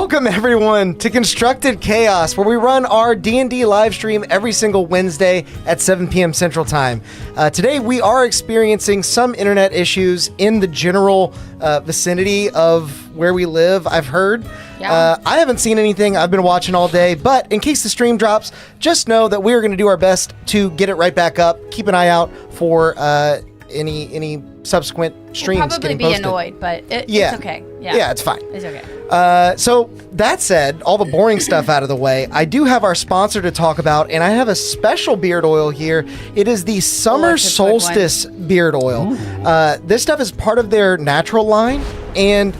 Welcome everyone to Constructed Chaos, where we run our D&D live stream every single Wednesday at 7 p.m. Central Time. Today we are experiencing some internet issues in the general vicinity of where we live, I've heard. Yeah. I haven't seen anything. I've been watching all day, but in case the stream drops, just know that we're going to do our best to get it right back up. Keep an eye out for any subsequent streams. We'll probably be posted. Annoyed, but it's okay. Yeah, it's fine. It's okay. So that said, all the boring stuff out of the way, I do have our sponsor to talk about, and I have a special beard oil here. It is the Summer Solstice Beard Oil. This stuff is part of their natural line, and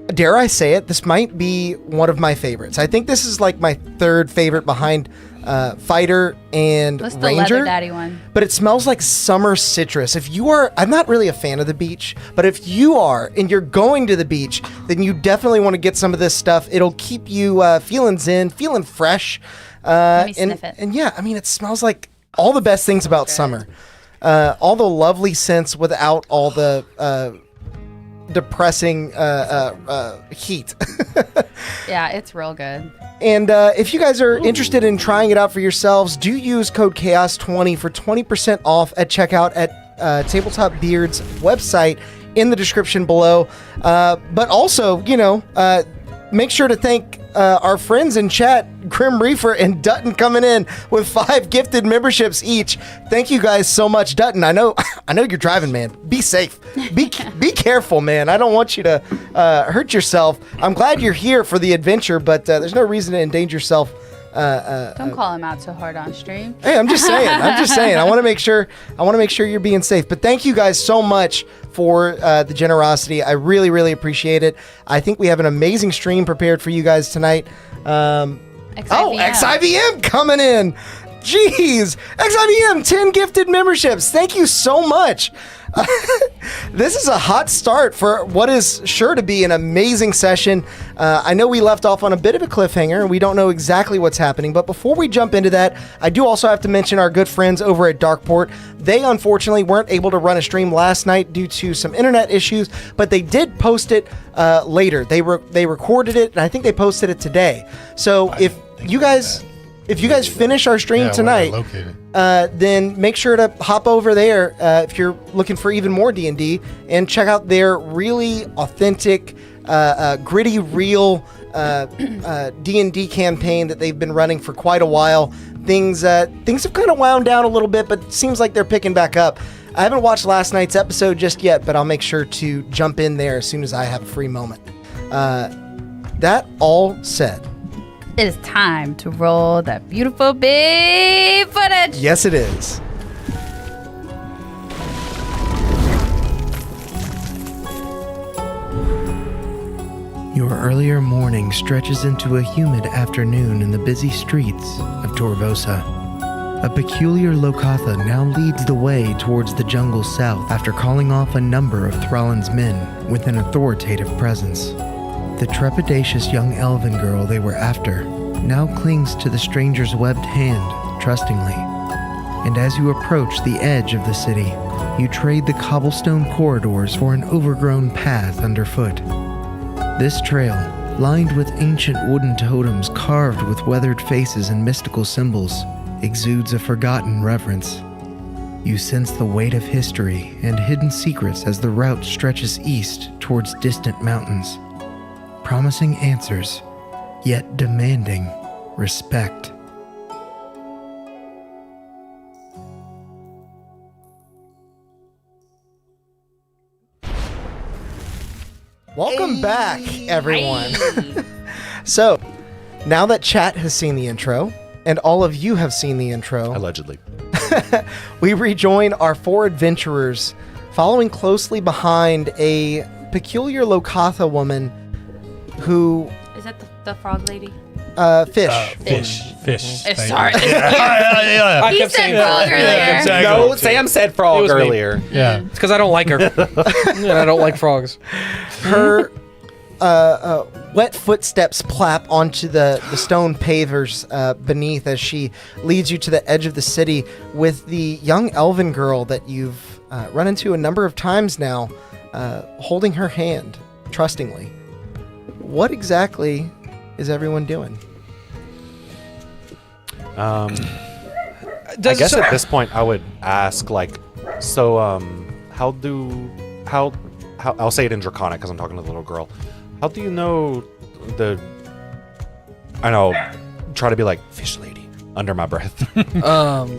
dare I say it, this might be one of my favorites. I think this is like my third favorite behind Fighter and What's Ranger. the Leather Daddy one? But it smells like summer citrus. If you are, I'm not really a fan of the beach, but if you are and you're going to the beach, then you definitely want to get some of this stuff. It'll keep you feeling zen, feeling fresh. Let me sniff it. And yeah, I mean, it smells like all the best things about summer. All the lovely scents without all the depressing heat. Yeah, it's real good. And if you guys are interested in trying it out for yourselves, do use code CHAOS20 for 20% off at checkout at Tabletop Beard's website in the description below. But also, make sure to thank our friends in chat, Grim Reefer and Dutton, coming in with 5 gifted memberships each. Thank you guys so much, Dutton. I know you're driving, man. Be safe. Be careful, man. I don't want you to hurt yourself. I'm glad you're here for the adventure, but there's no reason to endanger yourself. Don't call him out so hard on stream. Hey, I'm just saying. I want to make sure you're being safe. But thank you guys so much for the generosity. I really, really appreciate it. I think we have an amazing stream prepared for you guys tonight. XIVM coming in. Jeez, XIVM, 10 gifted memberships. Thank you so much. This is a hot start for what is sure to be an amazing session. I know we left off on a bit of a cliffhanger and we don't know exactly what's happening, but before we jump into that, I do also have to mention our good friends over at Darkeport. They unfortunately weren't able to run a stream last night due to some internet issues, but they did post it later. They recorded it and I think they posted it today. So if you guys finish our stream tonight, then make sure to hop over there if you're looking for even more D&D and check out their really authentic, gritty, real D&D campaign that they've been running for quite a while. Things have kind of wound down a little bit, but it seems like they're picking back up. I haven't watched last night's episode just yet, but I'll make sure to jump in there as soon as I have a free moment. That all said, it is time to roll that beautiful big footage. Yes, it is. Your earlier morning stretches into a humid afternoon in the busy streets of Torvosa. A peculiar Lokatha now leads the way towards the jungle south after calling off a number of Thrallan's men with an authoritative presence. The trepidatious young elven girl they were after now clings to the stranger's webbed hand trustingly. And as you approach the edge of the city, you trade the cobblestone corridors for an overgrown path underfoot. This trail, lined with ancient wooden totems carved with weathered faces and mystical symbols, exudes a forgotten reverence. You sense the weight of history and hidden secrets as the route stretches east towards distant mountains, promising answers, yet demanding respect. Welcome back, everyone. So, now that chat has seen the intro, and all of you have seen the intro, allegedly, we rejoin our 4 adventurers, following closely behind a peculiar Lokatha woman who... Is that the frog lady? Fish. Sorry. He said frog earlier. No, Sam said frog earlier. Yeah. It's because I don't like her. And I don't like frogs. Her wet footsteps plap onto the stone pavers beneath as she leads you to the edge of the city with the young elven girl that you've run into a number of times now, holding her hand trustingly. what exactly is everyone doing? I guess at this point I would ask, like, so how I'll say it in Draconic because I'm talking to the little girl. How do you know try to be like fish lady under my breath.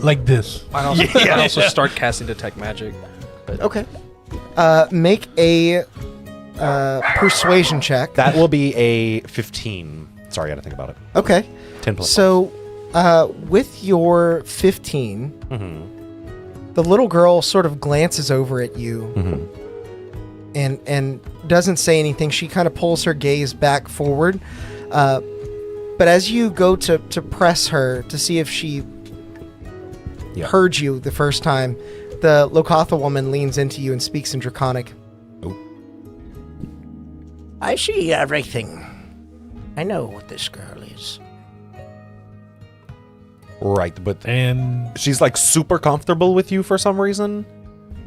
Like this. I'd also start casting detect magic. Okay. Make a persuasion check. That will be a 15. Sorry, I got to think about it. Okay. 10 plus. So, with your 15, the little girl sort of glances over at you and doesn't say anything. She kind of pulls her gaze back forward. But as you go to press her to see if she heard you the first time, the Lokatha woman leans into you and speaks in Draconic. Oh. I see everything. I know what this girl is. Right, but And she's like super comfortable with you for some reason,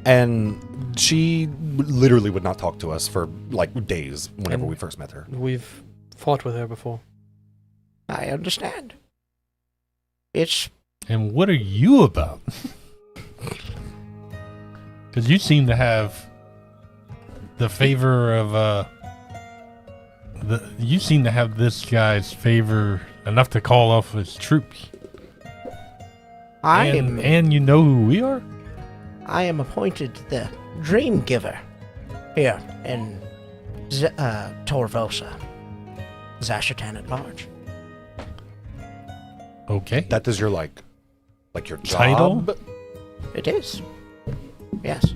and she literally would not talk to us for like days whenever we first met her. We've fought with her before. I understand. and what are you about? Because you seem to have the favor of you seem to have this guy's favor enough to call off his troops. And you know who we are? I am appointed the Dream Giver here in Torvosa, Zashartan at large. Okay. That is your like your Title? job? It is. Yes.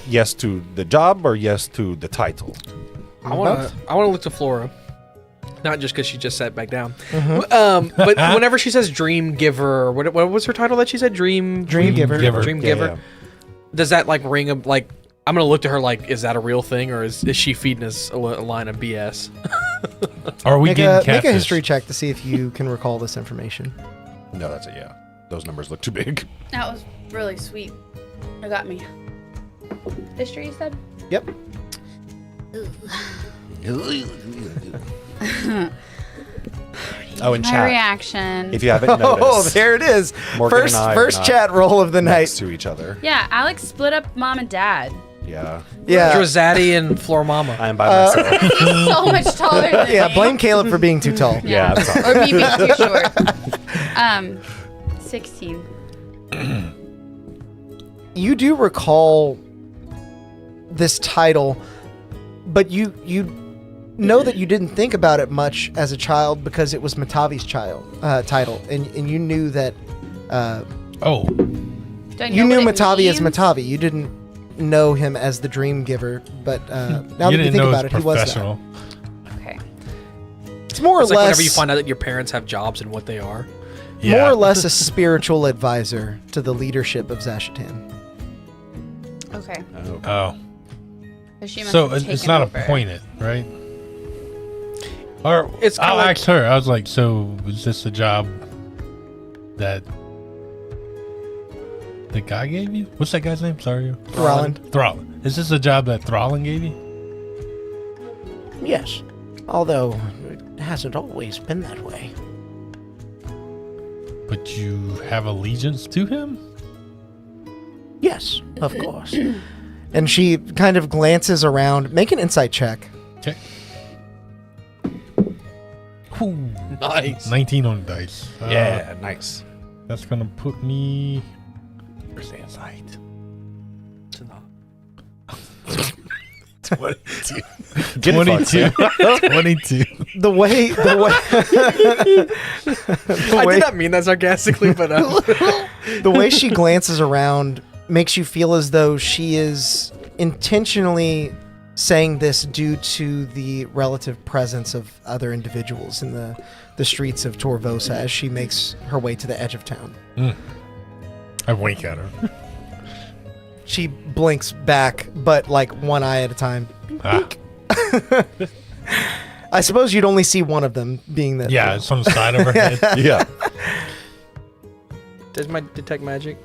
Yes to the job or yes to the title? I want to look to Flora. Not just because she just sat back down. But whenever she says Dream Giver, what was her title that she said? Dream Giver. Dream Giver. Does that like ring a like? I'm gonna look to her like, is that a real thing or is she feeding us a line of BS? Are we getting Make a catfished? history check to see if you can recall this information. No, that's it. Yeah, those numbers look too big. That was really sweet. It got me. History, you said? Yep. Oh, and My chat. reaction. If you haven't noticed, Oh, there it is. Morgan First and I are first not chat roll of the next night. to each other. Yeah, Alex split up mom and dad. Yeah, Yeah. Drazaddy and Floor Mama. I am by myself. He's so much taller than Yeah, me. blame Caleb for being too tall. Yeah, that's all. Or me being too short. 16. You do recall this title, but you know that you didn't think about it much as a child because it was Matavi's title, and you knew that you knew Matavi as Matavi. You didn't know him as the Dream Giver, but now that you think about it, he was that. Okay. It's more or It's like less whenever you find out that your parents have jobs and what they are. Yeah. more or less a spiritual advisor to the leadership of Zashartan. Okay. Oh. She must So have it's taken not over. appointed, right? Or It's kinda I'll like- ask her. I was like, so is this a job that the guy gave you? What's that guy's name? Sorry. Thralland. Thralland. Is this a job that Thralland gave you? Yes. Although it hasn't always been that way. But you have allegiance to him? Yes, of course. And she kind of glances around. Make an insight check. Okay. Nice. 19 on the dice. Yeah, nice. That's going to put me... Where's the insight? 22. Get 22. 22. The way I did not mean that sarcastically, but the way she glances around makes you feel as though she is intentionally saying this due to the relative presence of other individuals in the streets of Torvosa as she makes her way to the edge of town. I wink at her. She blinks back, but like one eye at a time. Ah. I suppose you'd only see one of them, being that. Yeah, it's on the side of her head. Yeah. does my detect magic?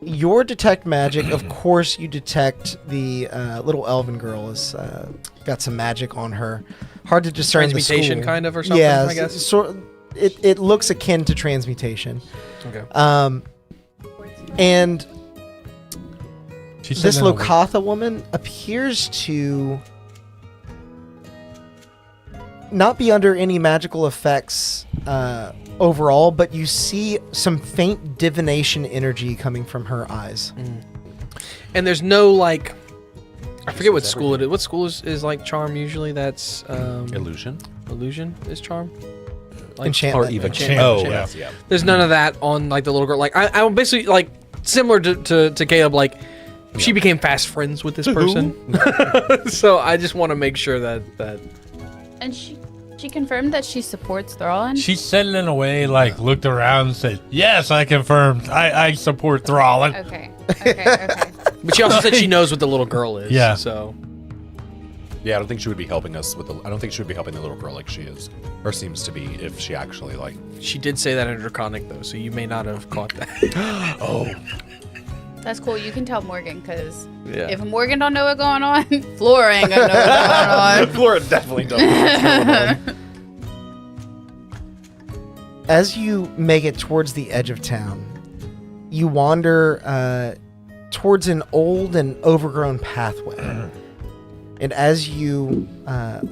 your detect magic, of course, you detect the little elven girl has got some magic on her. Hard to discern the Transmutation school. kind of or something, Yeah, I guess? It looks akin to transmutation. Okay. And She said this that in a Lokatha woman appears to not be under any magical effects overall, but you see some faint divination energy coming from her eyes. And there's no, like... I forget what school it is. What school is like charm usually? That's... Illusion? Illusion is charm? Like, Enchantment. Or even Enchantment, yeah. There's none of that on, like, the little girl. Like, I'm basically, like, similar to Caleb, like, she became fast friends with this person. So I just want to make sure that... And she confirmed that she supports Thrallin. She said it in a way, like, looked around and said, yes, I confirmed. I support Thrallin. Okay. Okay. But she also said she knows what the little girl is. Yeah. So... Yeah, I don't think she would be helping us with I don't think she would be helping the little girl like she is, or seems to be, if she actually like. She did say that in Draconic though, so you may not have caught that. Oh. That's cool. You can tell Morgan, because Yeah. if Morgan don't know what's going on, Flora ain't gonna know what's going on. Flora definitely does. As you make it towards the edge of town, you wander towards an old and overgrown pathway. And as you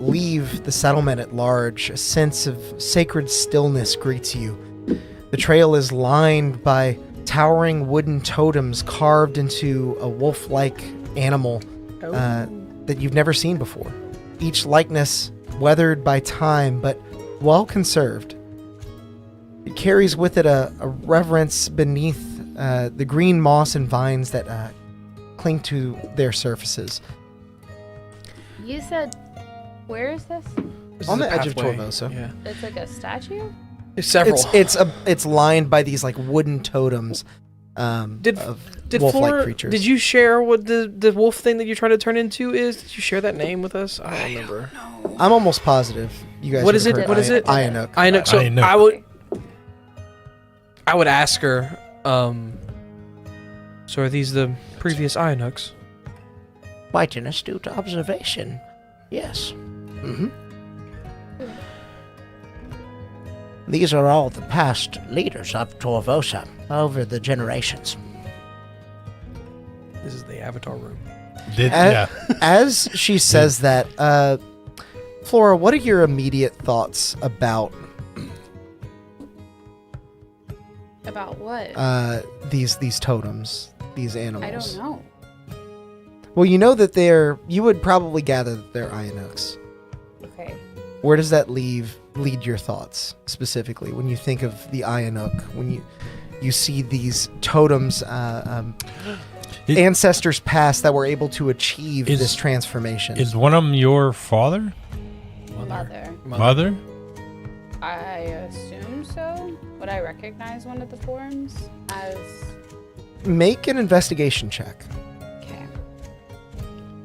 leave the settlement at large, a sense of sacred stillness greets you. The trail is lined by towering wooden totems carved into a wolf-like animal that you've never seen before. Each likeness weathered by time, but well conserved. It carries with it a reverence beneath the green moss and vines that cling to their surfaces. You said, where is this? This On is the a edge of pathway. Torvosa. Yeah. It's like a statue? There's several. It's lined by these like wooden totems Did of Flora, wolf-like creatures. did you share what the wolf thing that you're trying to turn into is? Did you share that name with us? I don't remember. I'm almost positive you guys. What would is have it? heard What is it? Ionuk. I know. So Ionuk. I would ask her. So are these the previous Ionuks? Quite an astute observation. Yes. These are all the past leaders of Torvosa over the generations. This is the Avatar room. As she says that, Flora, what are your immediate thoughts about About what? these totems, these animals? I don't know. Well, you know that you would probably gather that they're Ionuks. Okay. Where does that lead your thoughts specifically when you think of the Ionuk? When you see these totems, ancestors past that were able to achieve this transformation. Is one of them your father? Mother. Mother? I assume so. Would I recognize one of the forms as... Make an investigation check. Okay.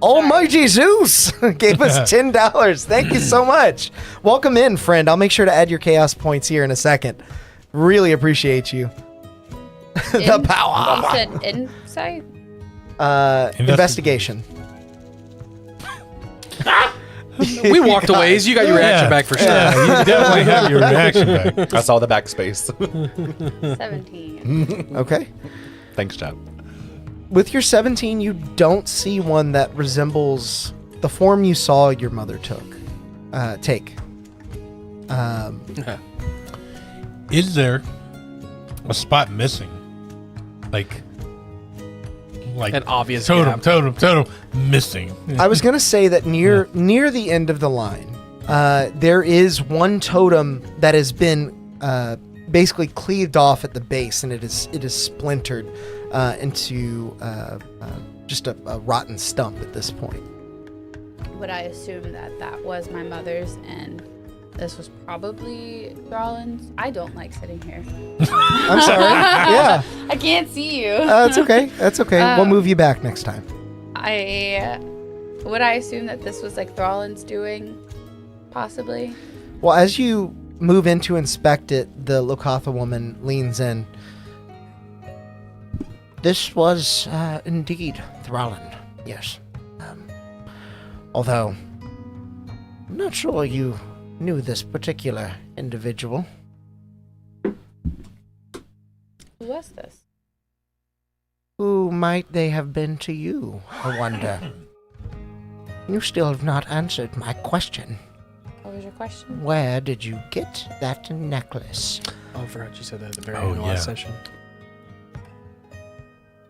Almighty Zeus gave us $10. Thank you so much. Welcome in, friend. I'll make sure to add your chaos points here in a second. Really appreciate you. The power. You said insight? Investigation. We walked away. You got your reaction back for sure. Yeah, you definitely have your reaction back. I saw the backspace. 17. Okay. Thanks, Chad. With your 17, you don't see one that resembles the form you saw your mother take. Is there a spot missing? Like An obvious totem missing. I was gonna say that near the end of the line, there is one totem that has been basically cleaved off at the base, and it is splintered into just a rotten stump at this point. Would I assume that was my mother's and this was probably Thrallin's? I don't like sitting here. I'm sorry. Yeah. I can't see you. It's okay. That's okay. We'll move you back next time. Would I assume that this was like Thrallin's doing, possibly? Well, as you move in to inspect it, the Lokatha woman leans in. This was indeed Thrallan, yes. Although, I'm not sure you knew this particular individual. Who was this? Who might they have been to you, I wonder? You still have not answered my question. What was your question? Where did you get that necklace? Oh, I forgot you said that at the very Oh, end of the yeah. last session.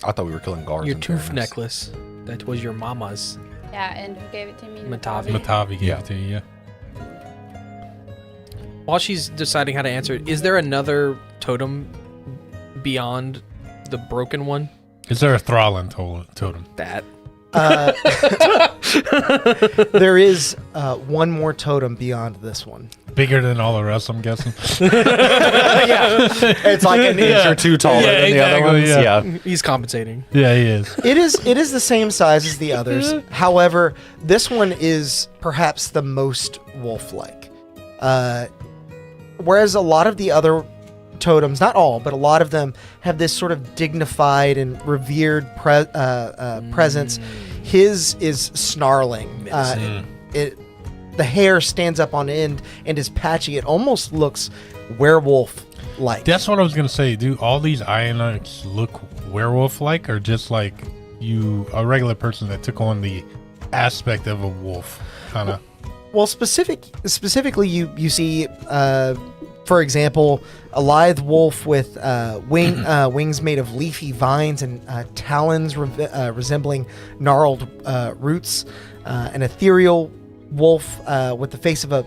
I thought we were killing guards. Your in tooth fairness. necklace. That was your mama's. Yeah, and who gave it to me? Matavi. Matavi gave Yeah. it to you, yeah. While she's deciding how to answer it, is there another totem beyond the broken one? Is there a Thrallan totem? That. There is one more totem beyond this one. Bigger than all the rest, I'm guessing. It's like an inch or two taller Yeah, than the other exactly, ones. yeah. He's compensating. Yeah, he is. It is the same size as the others. However, this one is perhaps the most wolf-like. Whereas a lot of the other totems, not all, but a lot of them have this sort of dignified and revered presence. His is snarling. The hair stands up on end and is patchy. It almost looks werewolf-like. That's what I was going to say. Do all these Ionics look werewolf-like or just like a regular person that took on the aspect of a wolf? Kind of. Well, specifically, you see, for example, a lithe wolf with wings made of leafy vines and talons resembling gnarled roots, an ethereal wolf with the face of a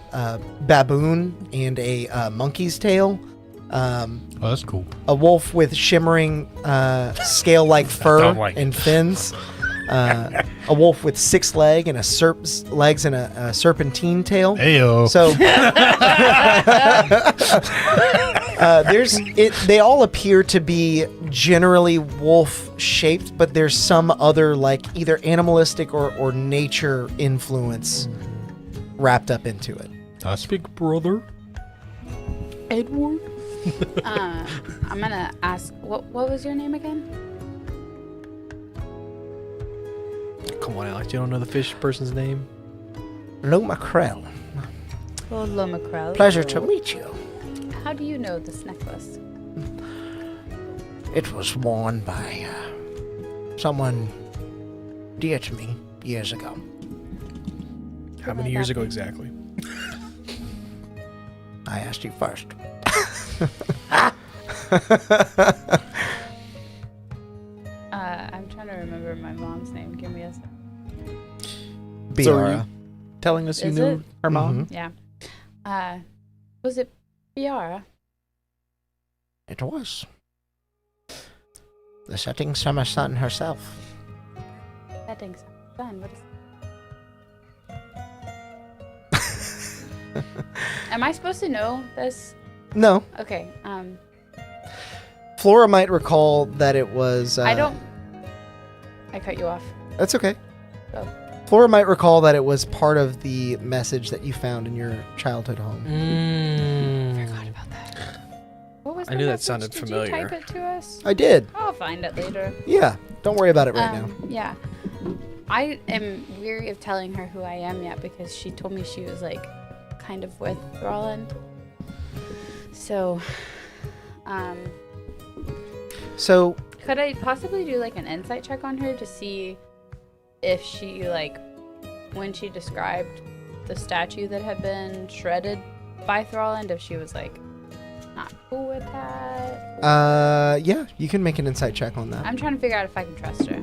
baboon and a monkey's tail. Oh, that's cool. A wolf with shimmering scale-like fur don't like and it. fins. A wolf with 6 legs and legs and a serpentine tail. Heyo. So they all appear to be generally wolf-shaped, but there's some other like either animalistic or nature influence wrapped up into it. That's Big brother. Edward. I'm gonna ask. What was your name again? Come on, Alex. You don't know the fish person's name? Loma Krell. Oh, Lomacrel. Pleasure to meet you. How do you know this necklace? It was worn by someone dear to me years ago. How many years ago exactly? I asked you first. I'm trying to remember my mom's name. Give me a second. So are Biara. you telling us you Is knew it? her mom? Mhm. Yeah. Was it Biara? It was. The setting summer sun herself. Setting sun. What is? Am I supposed to know this? No, Okay. Flora might recall that it was. I don't. I cut you off. That's okay. Oh. Flora might recall that it was part of the message that you found in your childhood home. Forgot about that. What was I the knew that message? sounded Did familiar. you type it to us? I did. I'll find it later. Yeah. Don't worry about it right now. Yeah. I am weary of telling her who I am yet because she told me she was like kind of with Roland. So, So could I possibly do like an insight check on her to see if she like when she described the statue that had been shredded by Thralland, if she was like not cool with that? yeah, you can make an insight check on that. I'm trying to figure out if I can trust her.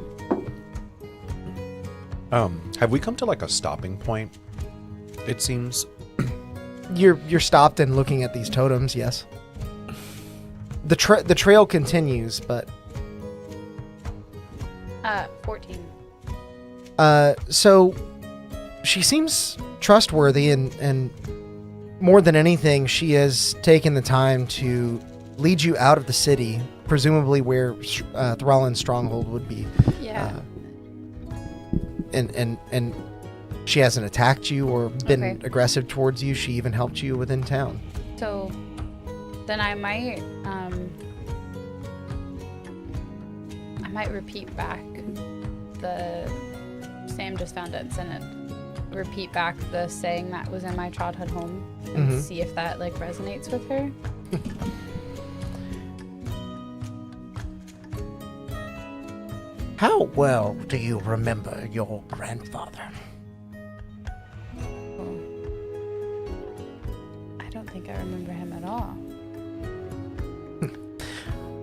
Have we come to like a stopping point? It seems. You're stopped and looking at these totems. Yes. The trail continues, but 14. so she seems trustworthy, and more than anything, she has taken the time to lead you out of the city, presumably where Thrallan's stronghold would be. Yeah. And she hasn't attacked you or been Okay. aggressive towards you. She even helped you within town. So then I might might repeat back Sam just found it and sent it. Repeat back the saying that was in my childhood home and see if that like resonates with her. How well do you remember your grandfather? I don't think I remember him at all.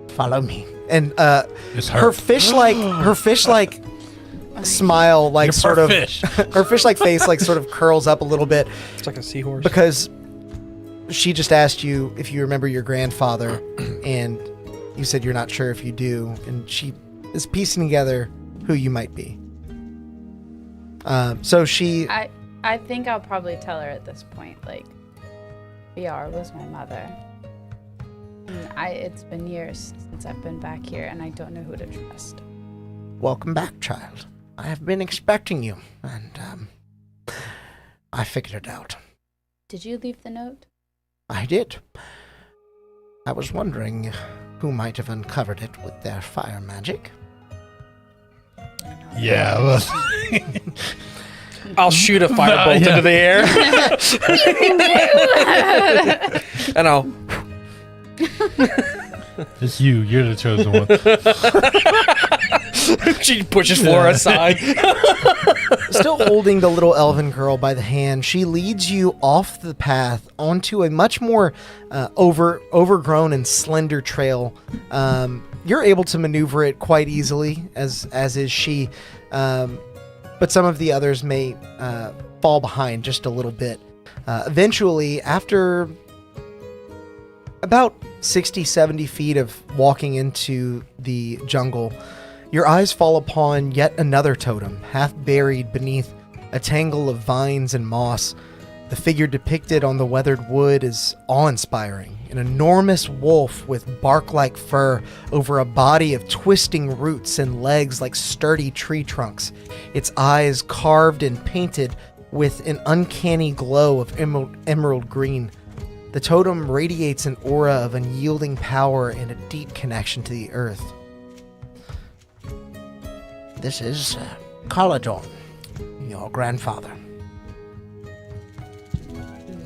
Follow me. And It's her fish-like smile, like You're sort for of fish. her fish-like face, like sort of curls up a little bit It's like a seahorse. because she just asked you if you remember your grandfather, and you said you're not sure if you do, and she is piecing together who you might be. So she. I think I'll probably tell her at this point, like, VR was my mother. And it's been years since I've been back here, and I don't know who to trust. Welcome back, child. I have been expecting you, and I figured it out. Did you leave the note? I did. I was wondering who might have uncovered it with their fire magic. Yeah, well, I'll shoot a firebolt into the air. And I'll... it's you. You're the chosen one. She pushes Flora aside. Still holding the little elven girl by the hand, she leads you off the path onto a much more overgrown and slender trail. You're able to maneuver it quite easily, as is she, but some of the others may fall behind just a little bit. Eventually, after about 60, 70 feet of walking into the jungle, your eyes fall upon yet another totem, half buried beneath a tangle of vines and moss. The figure depicted on the weathered wood is awe-inspiring, an enormous wolf with bark-like fur over a body of twisting roots and legs like sturdy tree trunks, its eyes carved and painted with an uncanny glow of emerald green. The totem radiates an aura of unyielding power and a deep connection to the earth. This is Caladon, your grandfather.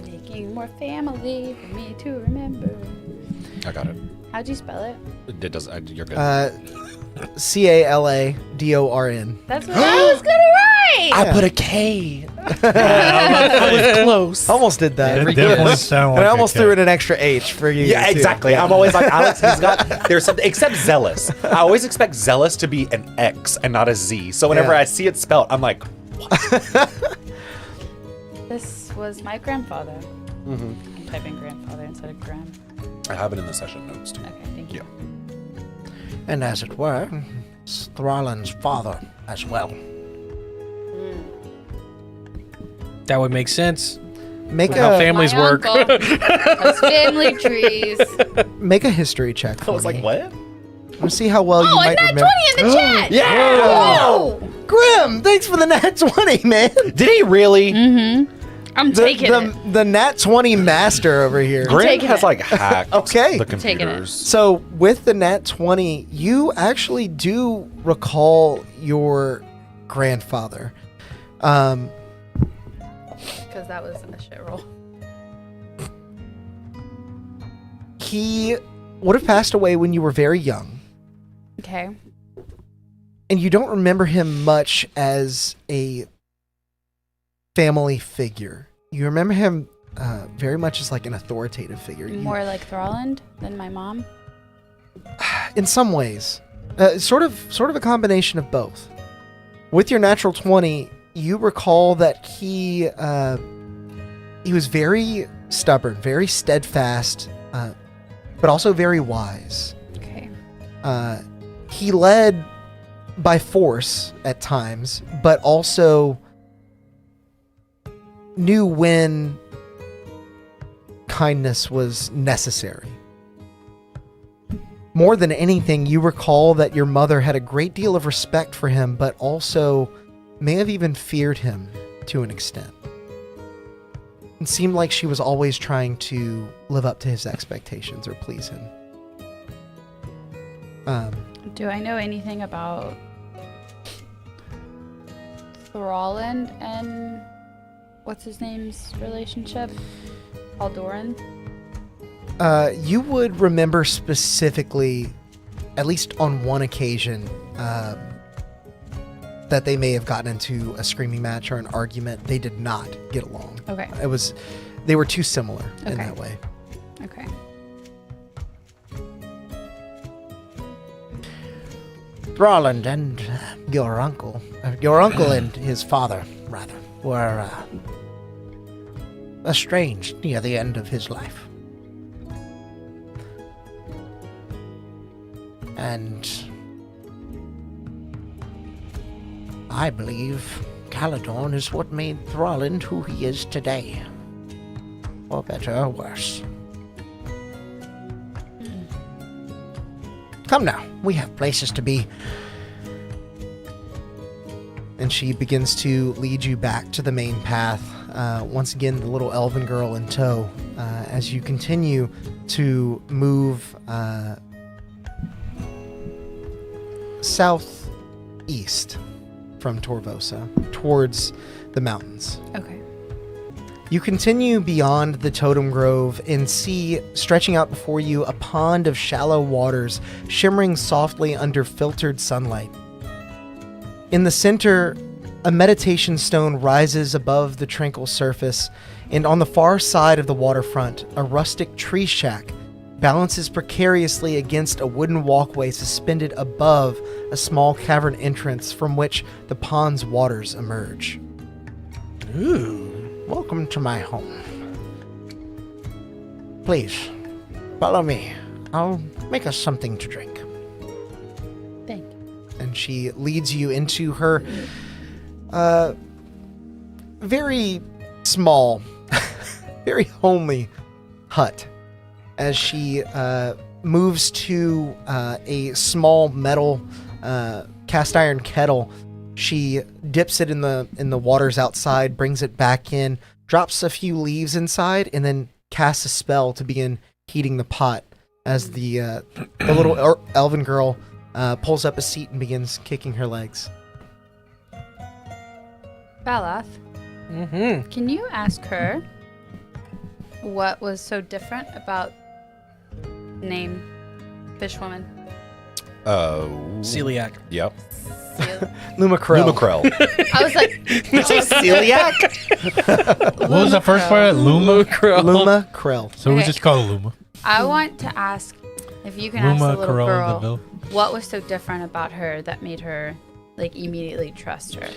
Making more family for me to remember. I got it. How'd you spell it? It does. You're good. Caladorn. That's what I was gonna write! I put a K. I was close. Almost did that. It definitely sounded And like I almost a threw cat. in an extra H for you. Yeah, too. exactly. I'm always like, Alex, there's something, except zealous. I always expect zealous to be an X and not a Z. So whenever Yeah. I see it spelled, I'm like, This was my grandfather. I'm typing grandfather instead of gram. I have it in the session notes too. Okay, thank you. And as it were, Thralen's father as well. That would make sense. Make How a families My work. uncle has family trees. make a history check for I was me. like, what? Let's see how well you Oh, might and remember. that 20 in the chat! Yeah! Whoa! Grim, thanks for the nat 20, man. Did he really? I'm taking it. The nat 20 master over here. Grim taking has it. like hacked Okay. the Taking it. computers. So with the nat 20, you actually do recall your grandfather. Because that was a shit roll. He would have passed away when you were very young. Okay. And you don't remember him much as a family figure. You remember him very much as like an authoritative figure. More like Thraland than my mom. In some ways, sort of a combination of both. With your natural 20, you recall that he was very stubborn, very steadfast, but also very wise. Okay. He led by force at times, but also knew when kindness was necessary. More than anything, you recall that your mother had a great deal of respect for him, but also may have even feared him to an extent. It seemed like she was always trying to live up to his expectations or please him. Do I know anything about Thralland and what's his name's relationship? Aldoran? You would remember specifically, at least on one occasion, that they may have gotten into a screaming match or an argument. They did not get along. Okay. They were too similar in Okay. that way. Okay. Thralland and your uncle and his father, rather, were estranged near the end of his life. And I believe Caledon is what made Thralland who he is today. For better or worse. Come now, we have places to be. And she begins to lead you back to the main path. Once again, the little elven girl in tow. As you continue to move southeast from Torvosa towards the mountains. Okay. You continue beyond the totem grove and see, stretching out before you, a pond of shallow waters shimmering softly under filtered sunlight. In the center, a meditation stone rises above the tranquil surface, and on the far side of the waterfront, a rustic tree shack balances precariously against a wooden walkway suspended above a small cavern entrance from which the pond's waters emerge. Ooh. Welcome to my home. Please, follow me. I'll make us something to drink. Thank you. And she leads you into her very small, very homely hut as she moves to a small metal cast iron kettle. She dips it in the waters outside, brings it back in, drops a few leaves inside, and then casts a spell to begin heating the pot as the little elven girl pulls up a seat and begins kicking her legs. Balath, Mm-hmm. can you ask her what was so different about name Fishwoman? Celiac. Yep. Lumakrell. Lumakrell. I was like, Celiac? What was the first part? Luma? Lumakrell. So we Okay. just call it Luma. I want to ask if you can ask the Luma little Corella girl Deville. what was so different about her that made her like immediately trust her.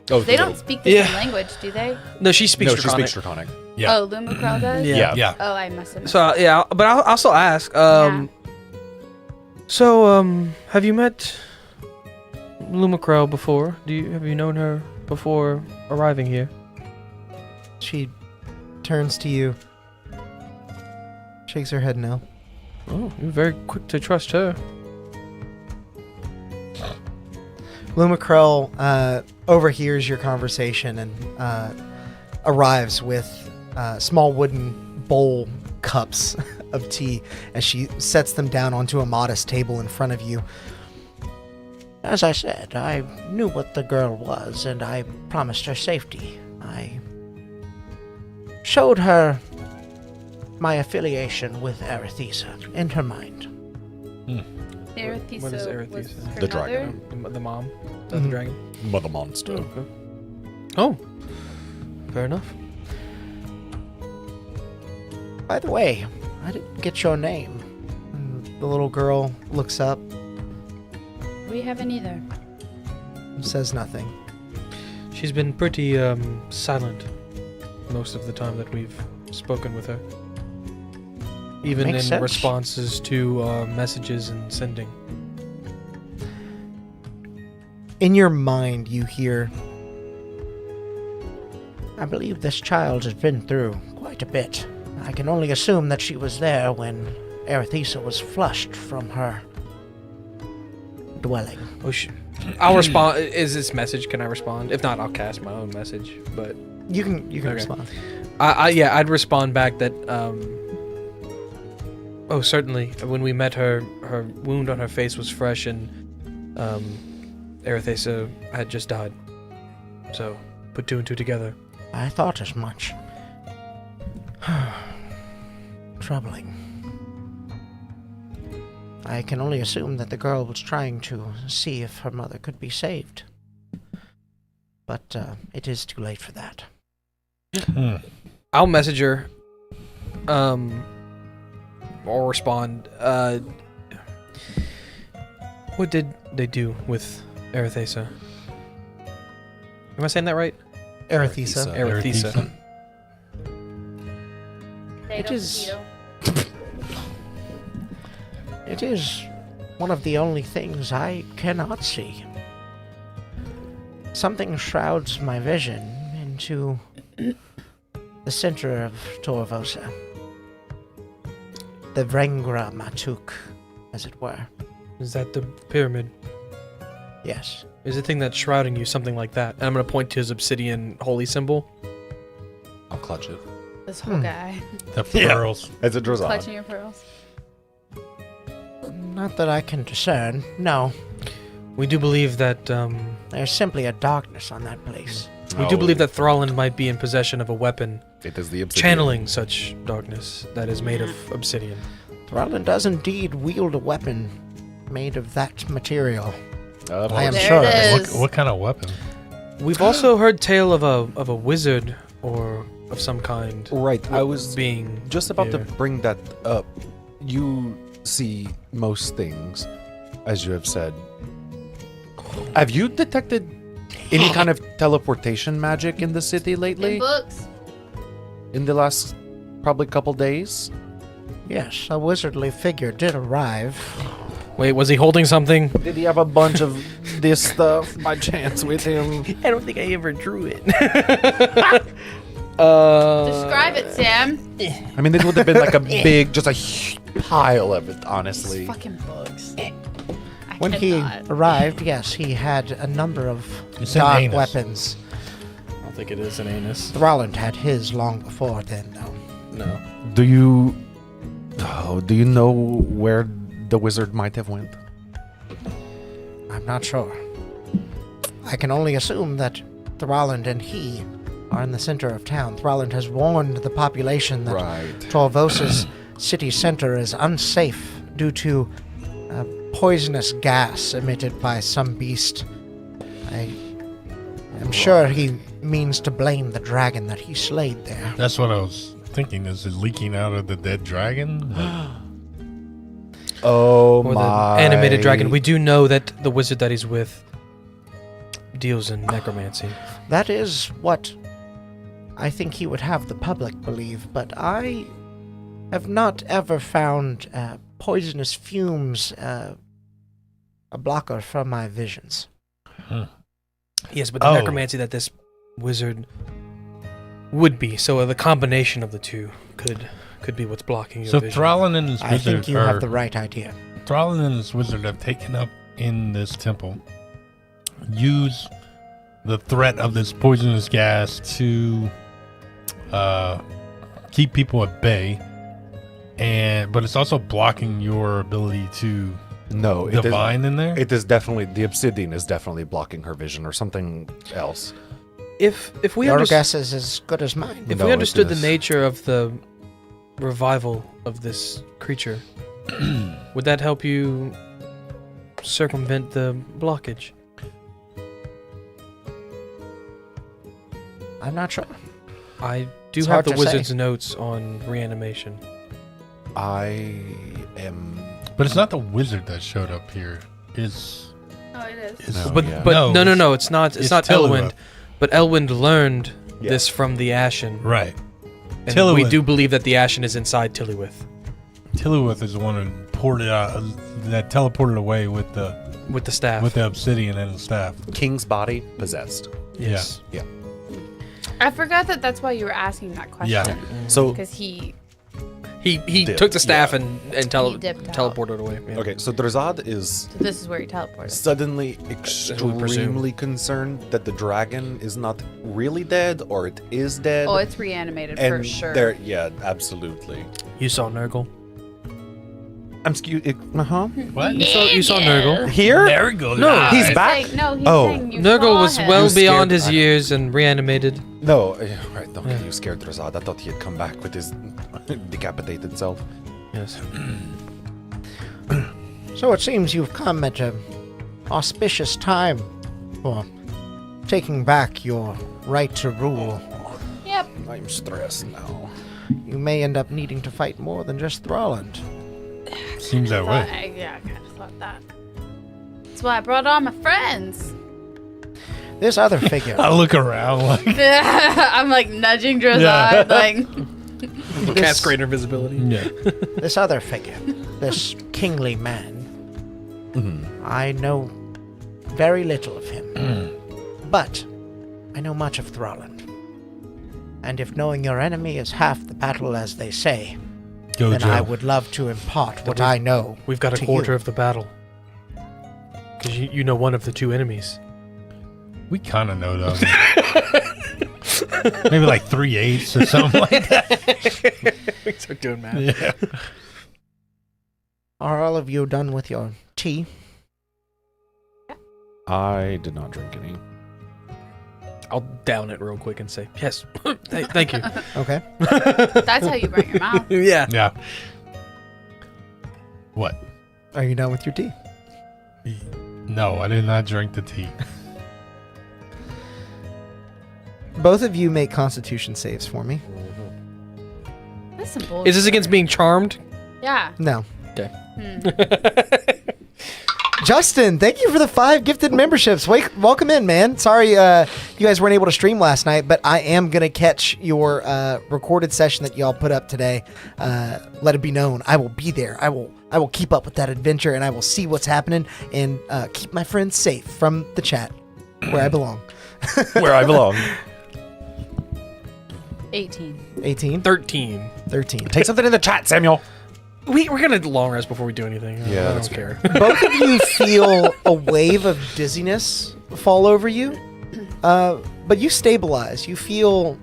Oh, They don't speak the Yeah. same language, do they? No, she speaks No, she Draconic. speaks Draconic. Yeah. Oh, Lumakrell does? Yeah. Yeah. Oh, I must have missed So yeah, but I'll still ask. Yeah. So have you met Lumakrell before? Have you known her before arriving here? She turns to you, shakes her head no. Oh, you're very quick to trust her. Lumakrell overhears your conversation and arrives with small wooden bowl cups of tea as she sets them down onto a modest table in front of you. As I said, I knew what the girl was, and I promised her safety. I showed her my affiliation with Arethusa in her mind. Arethusa What is was Arethusa? her The mother? dragon. The mom, the Mhm. dragon. Mother monster. Okay. Oh, fair enough. By the way, I didn't get your name. And the little girl looks up We haven't either. and says nothing. She's been pretty silent most of the time that we've spoken with her. Even Makes in sense. responses to messages and sending. In your mind, you hear, I believe this child has been through quite a bit. I can only assume that she was there when Arethusa was flushed from her dwelling. Oh, I'll respond. Is this message? Can I respond? If not, I'll cast my own message. But you can Okay. respond. I'd respond back that Oh, certainly. When we met her, her wound on her face was fresh, and Erithesa had just died. So, put 2 and 2 together. I thought as much. Troubling. I can only assume that the girl was trying to see if her mother could be saved. But it is too late for that. I'll message her. Or respond. What did they do with Erithesa? Am I saying that right? Erithesa. Erithesa. It is... It is one of the only things I cannot see. Something shrouds my vision into the center of Torvosa. The Vrengra Matuk, as it were. Is that the pyramid? Yes. Is the thing that's shrouding you something like that? And I'm going to point to his obsidian holy symbol. I'll clutch it. This whole guy The pearls. It's a Drazad. clutching your pearls. Not that I can discern, no. We do believe that, There's simply a darkness on that place. we do believe that Thrallin might be in possession of a weapon It is the obsidian. channeling such darkness that is made of obsidian. Thrallin does indeed wield a weapon made of that material. I am There sure. it is. What kind of weapon? We've also heard tale of a wizard or of some kind Right, I was being just about to here. bring that up. You see most things, as you have said. Have you detected any kind of teleportation magic in the city lately? In books. In the last probably couple days? Yes, a wizardly figure did arrive. Wait, was he holding something? Did he have a bunch of this stuff by chance with him? I don't think I ever drew it. Describe it, Sam. I mean, it would have been like a big, just a huge pile of it, honestly. Fucking books. When he arrived, yes, he had a number of It's an dark anus. weapons. I don't think it is an anus. Thralland had his long before then, though. No. Do you know where the wizard might have went? I'm not sure. I can only assume that Thralland and he are in the center of town. Thralland has warned the population that Right. Torvosa's city center is unsafe due to a poisonous gas emitted by some beast. I am sure he means to blame the dragon that he slayed there. That's what I was thinking. Is it leaking out of the dead dragon? Oh Or my! the animated dragon. We do know that the wizard that he's with deals in necromancy. That is what I think he would have the public believe, but I have not ever found poisonous fumes a blocker from my visions. Yes, but the necromancy that this wizard would be. So the combination of the two could be what's blocking your So vision. Thrallin and his I wizard think you have the right idea. Thrallin and his wizard have taken up in this temple. Use the threat of this poisonous gas to keep people at bay, but it's also blocking your ability to No, it is, divine in there. it is definitely the obsidian is definitely blocking her vision or something else. If we Your understand. guess is as good as mine. If No, we it understood the is. nature of the revival of this creature, would that help you circumvent the blockage? I'm not sure. I do It's have hard the to say. wizard's notes on reanimation. I am. But it's not the wizard that showed up here. It's Oh, it is. it's- No. But yeah. no, it's not. It's not Tillywood. Elwind. But Elwind learned Yeah. this from the Ashen, Right. and we Tillywood. do believe that the Ashen is inside Tillywith Tillywith is the one who poured it out, that teleported away with the with the staff. obsidian and the staff. King's body possessed. yes. I forgot that that's why you were asking that question. Yeah. So Because he He Dip, took the staff yeah. and He dipped out. teleported away. Yeah. okay, so Drazad is So this is where he teleported. suddenly who we extremely presume. concerned that the dragon is not really dead or it is dead. Oh, it's reanimated and for sure. There, yeah, absolutely. You saw Nurgle. I'm excuse. Uh-huh. What? You saw Nurgle. Here? There we go. No, he's He's back? saying- no, he's Oh. saying you Nurgle saw was him. well You scared- beyond his years and reanimated. No, right. Okay, you scared Razad. I thought he had come back with his decapitated self. Yes. So it seems you've come at an auspicious time for taking back your right to rule. Yep. I'm stressed now. You may end up needing to fight more than just Thralland. Seems that way. Yeah, I kind of thought that. That's why I brought all my friends. This other figure, I look around like, I'm like nudging Drozad, Yeah. like. Cast greater visibility. yeah. this other figure, this kingly man, I know very little of him. But I know much of Thralland. And if knowing your enemy is half the battle, as they say, Go, then Joe. I would love to impart what I know. We've got a to quarter you. of the battle. Because you know one of the two enemies. We kind of know though. Maybe like 3/8 or something like that. We start doing math. Yeah. Are all of you done with your tea? I did not drink any. I'll down it real quick and say, yes, thank you. Okay. That's how you burn your mouth. Yeah. Yeah. What? Are you done with your tea? No, I did not drink the tea. Both of you make Constitution saves for me. That's some bullshit. Is this against being charmed? Yeah. No. Hmm. Justin, thank you for the 5 gifted memberships. Welcome in, man. Sorry you guys weren't able to stream last night, but I am going to catch your recorded session that y'all put up today. Let it be known, I will be there. I will keep up with that adventure, and I will see what's happening and keep my friends safe from the chat, where I belong. Where I belong. 18. 18? 13. 13. Take something in the chat, Samuel. We're going to long rest before we do anything. Yeah, I that's don't care. Both of you feel a wave of dizziness fall over you, but you stabilize. You feel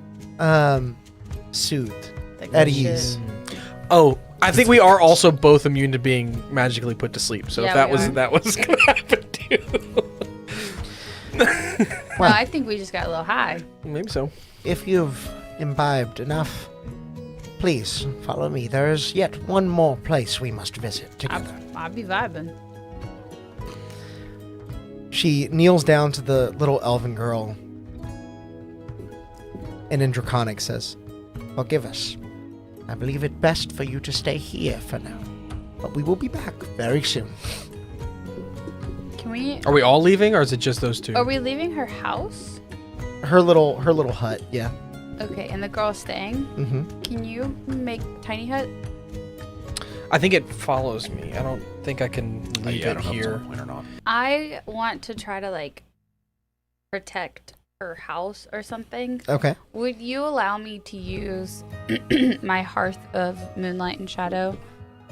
soothed, Like at shit. ease. Oh, I think we are also both immune to being magically put to sleep. So Yeah, if that we was are. that was going to happen too. No, I think we just got a little high. Maybe so. If you've imbibed enough, please follow me. There is yet one more place we must visit together. I'll be vibing. She kneels down to the little elven girl and in Draconic says, Forgive us. I believe it best for you to stay here for now. But we will be back very soon. Can we? Are we all leaving or is it just those two? Are we leaving her house? her little hut, yeah. Okay, and the girl's staying. Mm-hmm. Can you make tiny hut? I think it follows me. I don't think I can leave I it don't know if it's here. on point or not. I want to try to like protect her house or something. Okay. Would you allow me to use my Hearth of Moonlight and Shadow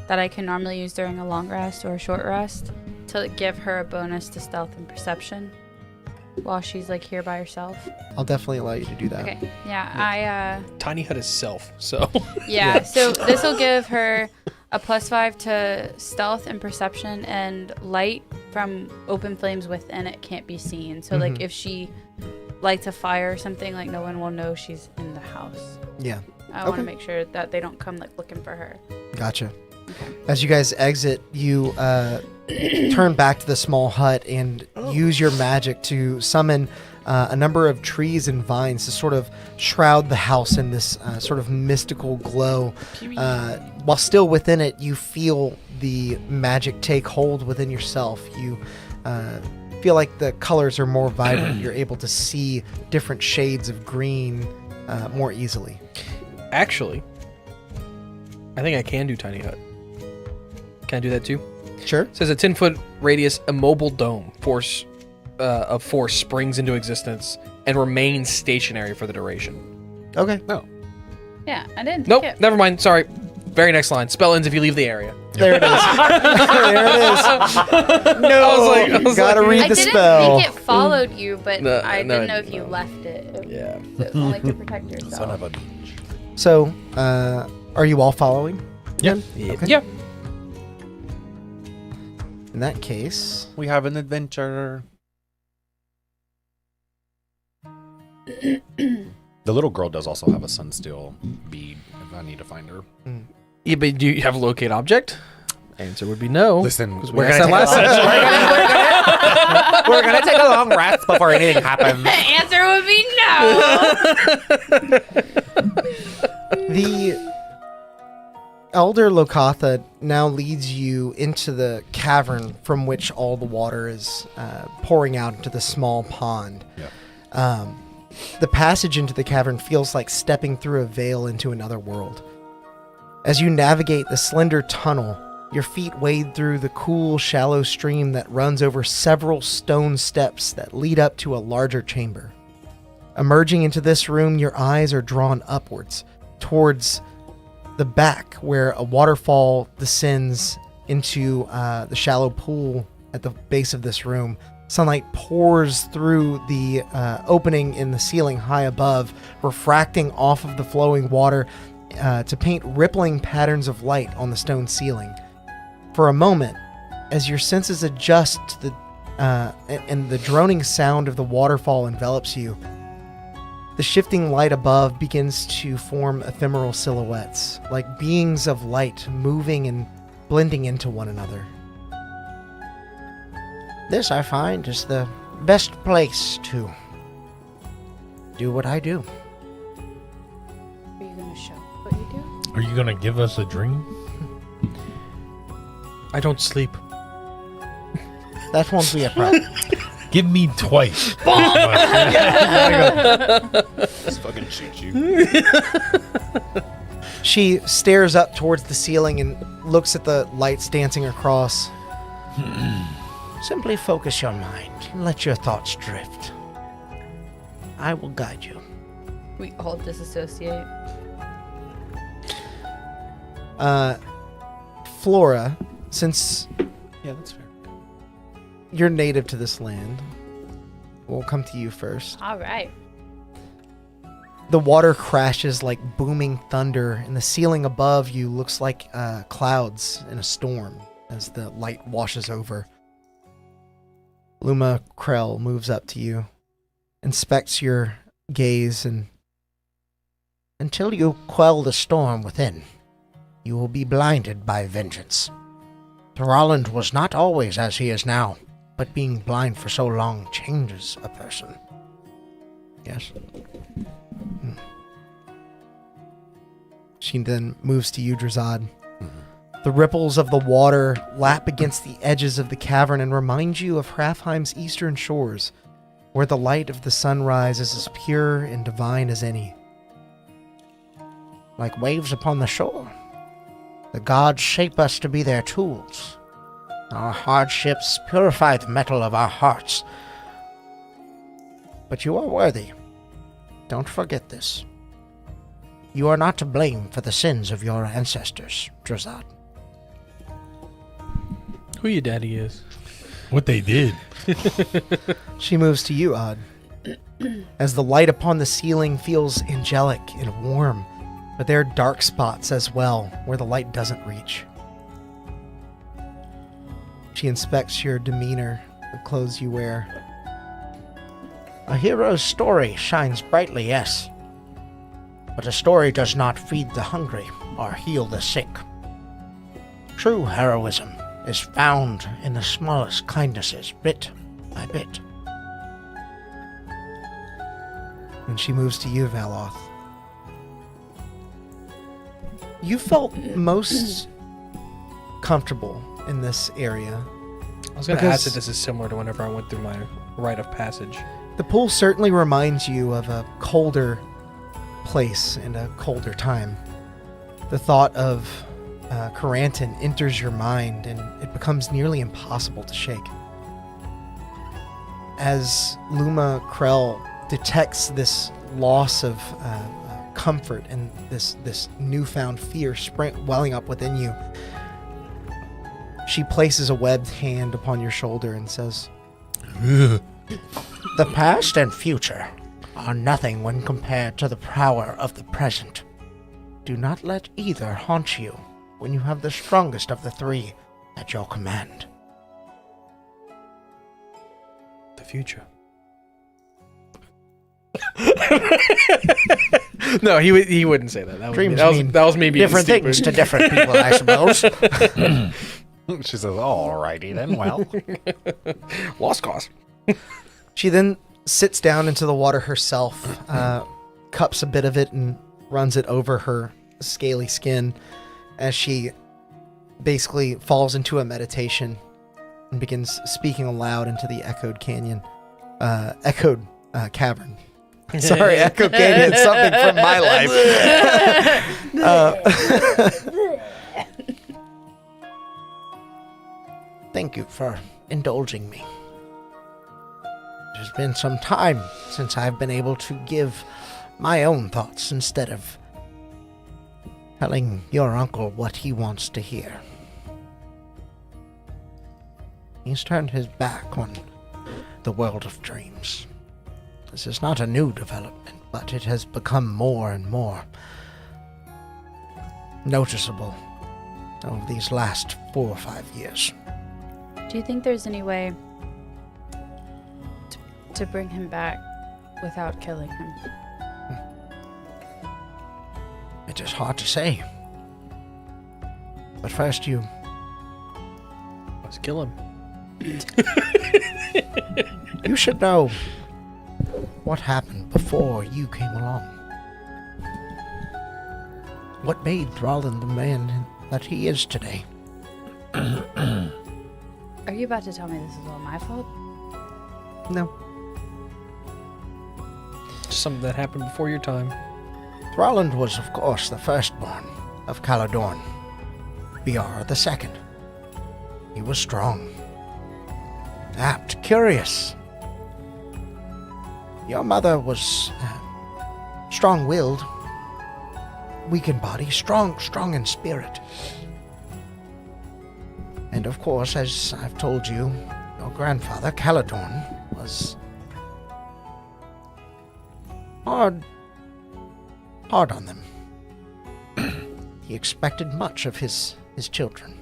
that I can normally use during a long rest or a short rest to give her a bonus to stealth and perception while she's like here by herself? I'll definitely allow you to do that. Okay. Yeah, Tiny hut is self, so yeah, so this will give her a +5 to stealth and perception, and light from open flames within it can't be seen. So like if she lights a fire or something, like no one will know she's in the house. Yeah. I want Okay. to make sure that they don't come like looking for her. Gotcha. As you guys exit, you turn back to the small hut and use your magic to summon a number of trees and vines to sort of shroud the house in this sort of mystical glow. While still within it, you feel the magic take hold within yourself. You feel like the colors are more vibrant. You're able to see different shades of green more easily. actually, I think I can do tiny hut. Can I do that too? Sure. It says a 10-foot radius immobile dome of force springs into existence and remains stationary for the duration. Okay. Yeah, I didn't. Nope, think it- never mind. Sorry. Very next line. Spell ends if you leave the area. There it is. There it is. No, I was gotta like- read I the didn't spell. think it followed you, but No, I no, didn't know if you no. left it. Yeah. So it's only to protect Son yourself. of a bitch. So, are you all following? Yeah. Okay. Yeah. In that case, We have an adventure. The little girl does also have a sunsteel bead, if I need to find her. Yeah, but do you have a locate object? Answer would be no. Listen, we we're asked gonna that take last session. we're gonna take a long rest before anything happens. The answer would be no. the Elder Lokatha now leads you into the cavern from which all the water is pouring out into the small pond. Yep. The passage into the cavern feels like stepping through a veil into another world. As you navigate the slender tunnel, your feet wade through the cool, shallow stream that runs over several stone steps that lead up to a larger chamber. Emerging into this room, your eyes are drawn upwards, towards the back, where a waterfall descends into the shallow pool at the base of this room. Sunlight pours through the opening in the ceiling high above, refracting off of the flowing water to paint rippling patterns of light on the stone ceiling. For a moment, as your senses adjust to the and the droning sound of the waterfall envelops you, the shifting light above begins to form ephemeral silhouettes, like beings of light moving and blending into one another. This, I find, is the best place to do what I do. Are you going to show what you do? Are you gonna give us a dream? I don't sleep. That won't be a problem. Give me twice. Just fucking shoot you. She stares up towards the ceiling and looks at the lights dancing across. Simply focus your mind and let your thoughts drift. I will guide you. We all disassociate. Flora, since Yeah, that's fair. you're native to this land, we'll come to you first. All right. The water crashes like booming thunder, and the ceiling above you looks like clouds in a storm as the light washes over. Luma Krell moves up to you, inspects your gaze, and Until you quell the storm within, you will be blinded by vengeance. Thorolland was not always as he is now, but being blind for so long changes a person. Yes? she then moves to you, Drazad. The ripples of the water lap against the edges of the cavern and remind you of Hrafheim's eastern shores, where the light of the sunrise is as pure and divine as any. Like waves upon the shore, the gods shape us to be their tools. Our hardships purify the metal of our hearts. But you are worthy. Don't forget this. You are not to blame for the sins of your ancestors, Drazad. Who your daddy is? What they did. She moves to you, Odd. As the light upon the ceiling feels angelic and warm, but there are dark spots as well where the light doesn't reach. She inspects your demeanor, the clothes you wear. A hero's story shines brightly, yes. But a story does not feed the hungry or heal the sick. True heroism is found in the smallest kindnesses, bit by bit. And she moves to you, Valoth. You felt most comfortable in this area. I was going to Because- ask that this is similar to whenever I went through my rite of passage. The pool certainly reminds you of a colder place and a colder time. The thought of Coranton enters your mind, and it becomes nearly impossible to shake. As Luma Krell detects this loss of comfort and this newfound fear welling up within you, she places a webbed hand upon your shoulder and says, The past and future are nothing when compared to the power of the present. Do not let either haunt you when you have the strongest of the three at your command. future. No, he wouldn't say that. Dreams That mean was me being different stupid. things to different people, I suppose. She says, "Alrighty then. Well, Lost cause. She then sits down into the water herself, cups a bit of it and runs it over her scaly skin as she basically falls into a meditation and begins speaking aloud into the echoed cavern. Sorry, echoed canyon, something from my life. Thank you for indulging me. It has been some time since I've been able to give my own thoughts instead of telling your uncle what he wants to hear. He's turned his back on the world of dreams. This is not a new development, but it has become more and more noticeable over these last 4 or 5 years. Do you think there's any way to bring him back without killing him? It is hard to say. But first Let's kill him. you should know what happened before you came along. What made Thrallin the man that he is today? Are you about to tell me this is all my fault? No. Just something that happened before your time. Thralland was, of course, the firstborn of Caladorn. Biar the second. He was strong, apt, curious. Your mother was strong-willed, weak in body, strong in spirit. And of course, as I've told you, your grandfather, Caladorn, was hard on them. He expected much of his children.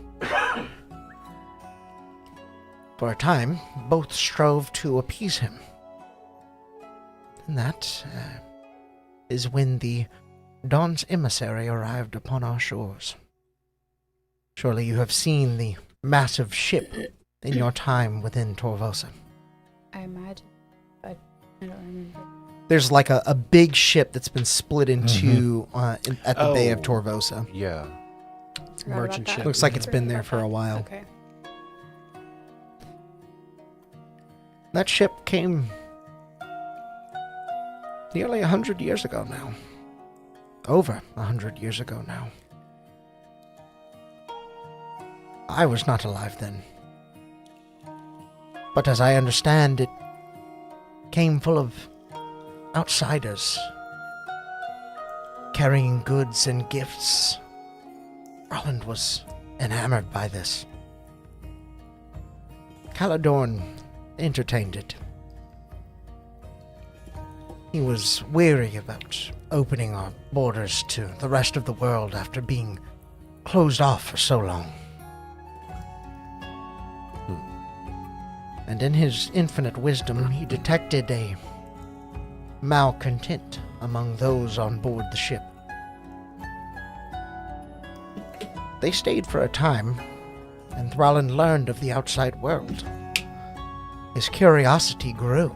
For a time, both strove to appease him. And that is when the Dawn's emissary arrived upon our shores. Surely you have seen the massive ship in your time within Torvosa. I imagine, but I don't remember. There's like a big ship that's been split into at the Bay of Torvosa. yeah." Forgot about Merchant that. ship. Looks like it's been there for a while. Okay. That ship came nearly 100 years ago now. Over 100 years ago now. I was not alive then. But as I understand, it came full of outsiders, carrying goods and gifts. Roland was enamored by this. Caladorn entertained it. He was weary about opening our borders to the rest of the world after being closed off for so long. And in his infinite wisdom, he detected a malcontent among those on board the ship. They stayed for a time, and Thrallin learned of the outside world. His curiosity grew,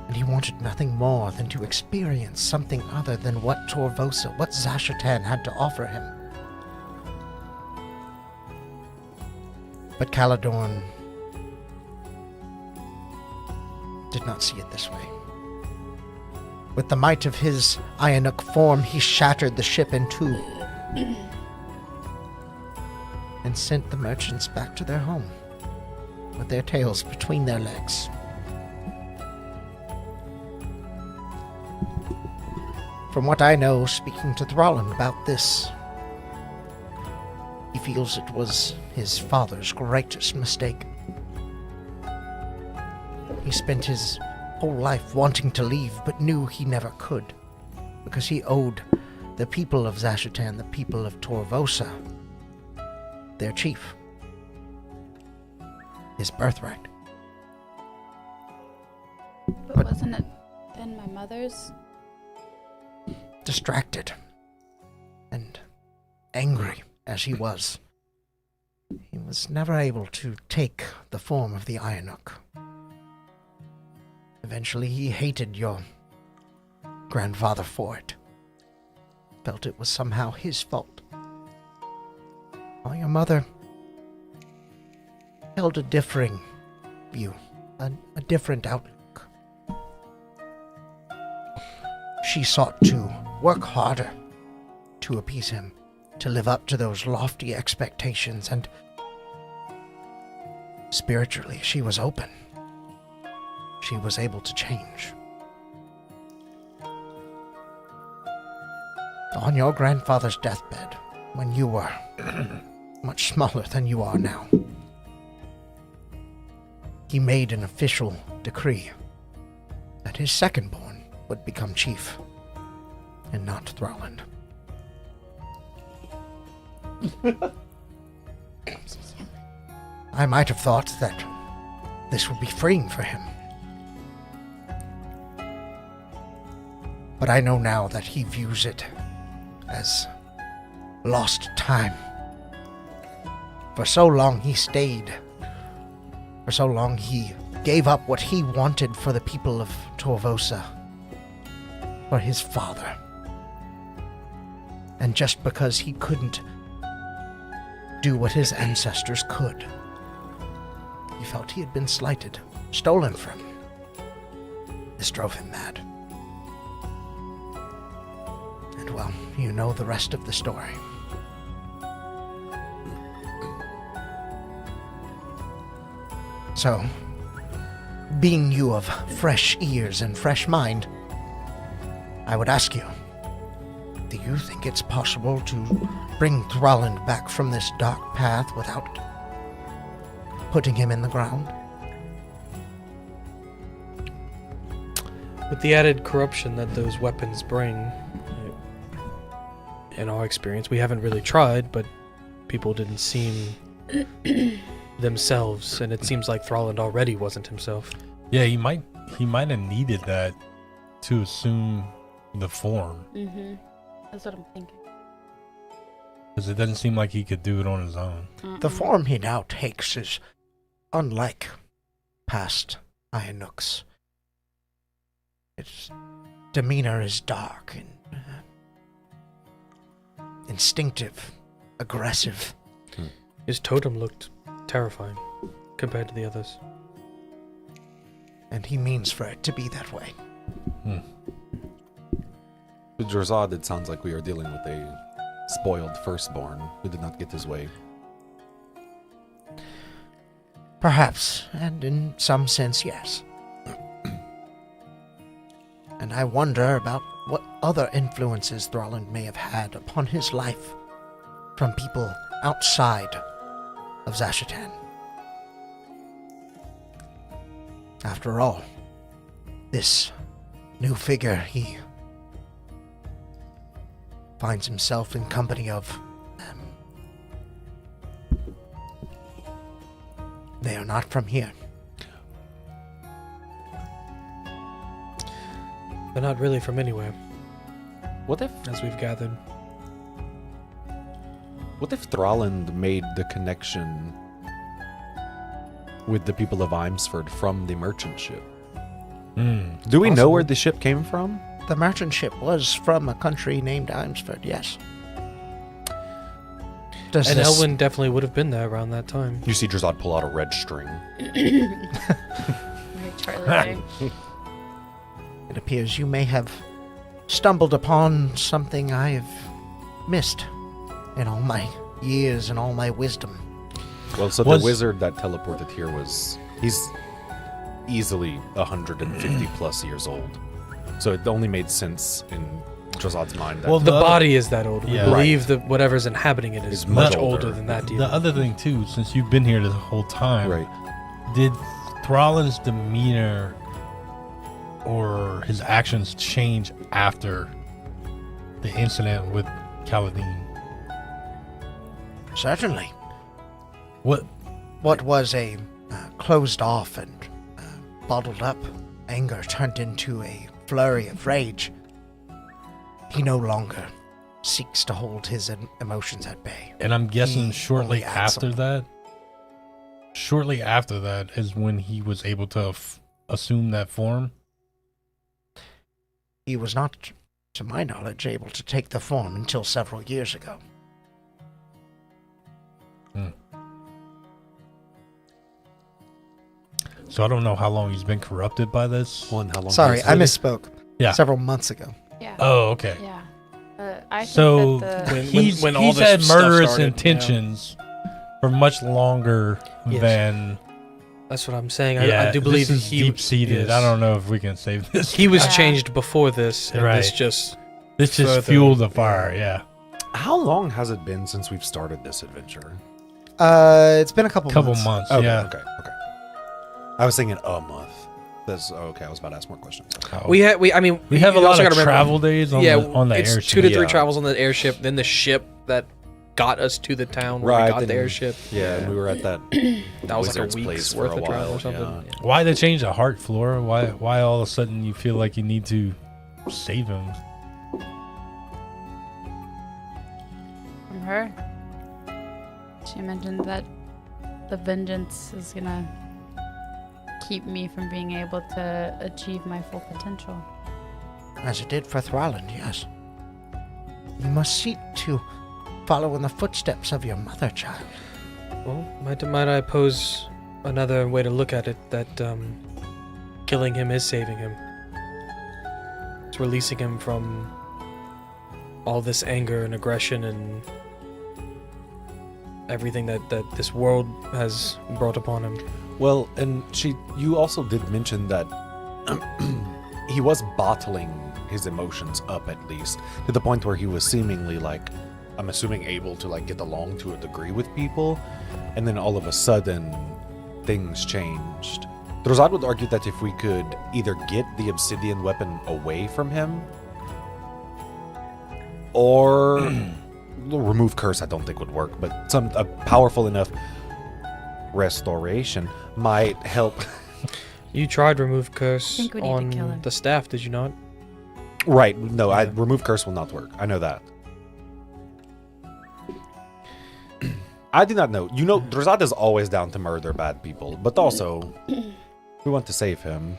and he wanted nothing more than to experience something other than what Torvosa, what Zashatan had to offer him. But Caladorn did not see it this way. With the might of his Ionic form, he shattered the ship in two and sent the merchants back to their home with their tails between their legs. From what I know, speaking to Thrallin about this, he feels it was his father's greatest mistake. He spent his whole life wanting to leave, but knew he never could, because he owed the people of Zashatan, the people of Torvosa, their chief. his birthright. But wasn't it then my mother's? Distracted and angry as he was never able to take the form of the Ironhook. Eventually, he hated your grandfather for it. Felt it was somehow his fault. While your mother held a differing view, a different outlook. She sought to work harder to appease him, to live up to those lofty expectations, and spiritually, she was open. She was able to change. On your grandfather's deathbed, when you were much smaller than you are now, he made an official decree that his second-born would become chief, and not Thralland. I might have thought that this would be freeing for him. But I know now that he views it as lost time. For so long he stayed. For so long he gave up what he wanted for the people of Torvosa. For his father. And just because he couldn't do what his ancestors could, he felt he had been slighted, stolen from. This drove him mad. And well, you know the rest of the story. So, being you of fresh ears and fresh mind, I would ask you, do you think it's possible to bring Thralland back from this dark path without putting him in the ground? With the added corruption that those weapons bring, in our experience, we haven't really tried, but people didn't seem themselves, and it seems like Thralland already wasn't himself. Yeah, he might have needed that to assume the form. Mm-hmm. That's what I'm thinking. Because it doesn't seem like he could do it on his own. The form he now takes is unlike past Ironhooks. Its demeanor is dark and instinctive, aggressive. His totem looked terrifying compared to the others. And he means for it to be that way. With Drazad, it sounds like we are dealing with a spoiled firstborn who did not get his way. Perhaps, and in some sense, yes. And I wonder about what other influences Thralland may have had upon his life from people outside of Zashetan. After all, this new figure, he finds himself in company of them. They are not from here. They're not really from anywhere, What if as we've gathered. Thralland made the connection with the people of Imsford from the merchant ship? Do we know Possible. where the ship came from? The merchant ship was from a country named Imsford, yes. Does And this- Elwyn definitely would have been there around that time. You see Drazad pull out a red string. Right, Charlie. It appears you may have stumbled upon something I have missed in all my years and all my wisdom. Well, so Was- the wizard that teleported here he's easily 150 plus years old. So it only made sense in Drazad's mind that Well, The The- body is that old. We Yeah. believe that whatever's inhabiting it is Is much much older older. than that The demon. other thing too, since you've been here the whole time, right. did Thralland's demeanor or his actions change after the incident with Kaladin? Certainly. What? What was a closed off and bottled up. Anger turned into a flurry of rage. He no longer seeks to hold his emotions at bay. And I'm guessing He shortly only acts after on- that. Shortly after that is when he was able to assume that form. He was not, to my knowledge, able to take the form until several years ago. So I don't know how long he's been corrupted by this. One, how long? Sorry, I misspoke. Yeah. Several months ago. Yeah. Oh, okay. Yeah. I think So that the, When all he's this had stuff murderous started, intentions for much longer Yes. than. That's what I'm saying. Yeah, I do believe this is he deep seated. yes. I don't know if we can save this. He was Yeah. changed before this, and this Right. just This just further- fueled the fire. Yeah, How long has it been since we've started this adventure? It's been a couple months. Okay, Yeah. okay. I was thinking a month. Okay, I was about to ask more questions. We I mean, we have a you lot also of gotta remember- travel days on the it's airship. 2 to 3 Yeah. travels on the airship, then the ship that got us to the town where Right, we got the then- airship. Yeah, and we were at that. That was like Wizard's a place week's for worth a of travel while, or something. yeah. Yeah. Why the change of heart, Flora? Why all of a sudden you feel like you need to save him? from her, she mentioned that the vengeance is gonna keep me from being able to achieve my full potential. As it did for Thraland, yes. You must seek to follow in the footsteps of your mother, child. Well, might I pose another way to look at it, that killing him is saving him. It's releasing him from all this anger and aggression and everything that this world has brought upon him. Well, and you also did mention that he was bottling his emotions up, at least to the point where he was seemingly like, I'm assuming, able to like get along to a degree with people, and then all of a sudden things changed. Drozad would argue that if we could either get the obsidian weapon away from him or remove curse, I don't think would work, but a powerful enough restoration might help. You tried remove curse think we need to kill on him. the staff, did you not? Right, no, remove curse will not work. I know that. I do not know. You know, Drozad is always down to murder bad people, but also we want to save him.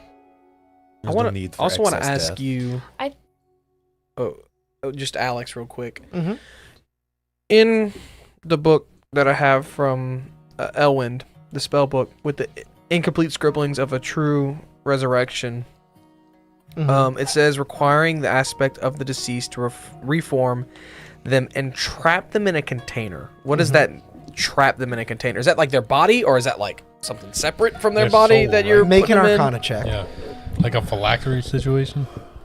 There's no need for also want to excess ask death. you. I- Just Alex, real quick. Mm-hmm. In the book that I have from Elwind, the spell book with the incomplete scribblings of a true resurrection, it says requiring the aspect of the deceased to reform them and trap them in a container. What does that trap them in a container? Is that like their body, or is that like something separate from their Their body soul, that right? you're Make an putting them in? Arcana check, Yeah, like a phylactery situation.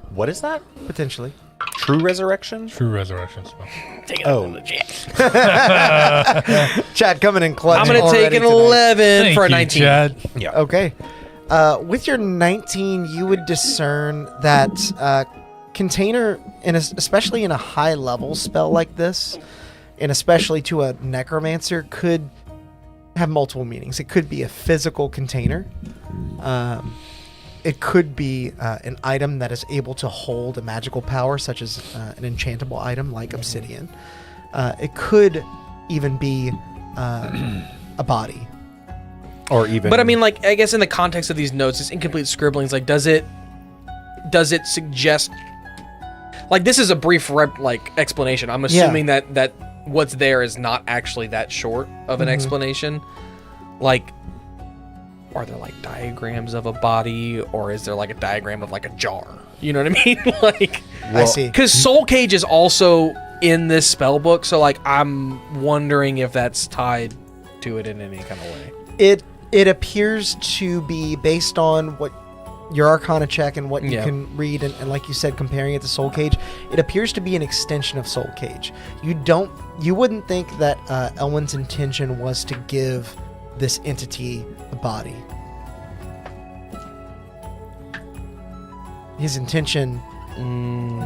What is that? potentially. True resurrection? True resurrection spell. Oh, Chad coming in clutch. I'm gonna take already an tonight. 11 Thank for a you, 19. Chad. yeah. Okay. With your 19, you would discern that container, especially in a high-level spell like this, and especially to a necromancer, could have multiple meanings. It could be a physical container. It could be an item that is able to hold a magical power, such as an enchantable item like obsidian. It could even be a body. Or even. But I mean, like, I guess in the context of these notes, it's incomplete scribblings. Like, does it suggest? Like, this is a brief explanation. I'm assuming that what's there is not actually that short of an explanation. Like, are there like diagrams of a body, or is there like a diagram of like a jar? You know what I mean? Like, I see. because Soul Cage is also in this spell book, so like I'm wondering if that's tied to it in any kind of way. It appears to be based on what your Arcana check and what you Yeah. can read, and like you said, comparing it to Soul Cage, it appears to be an extension of Soul Cage. You wouldn't think that Elwyn's intention was to give this entity a body. His intention,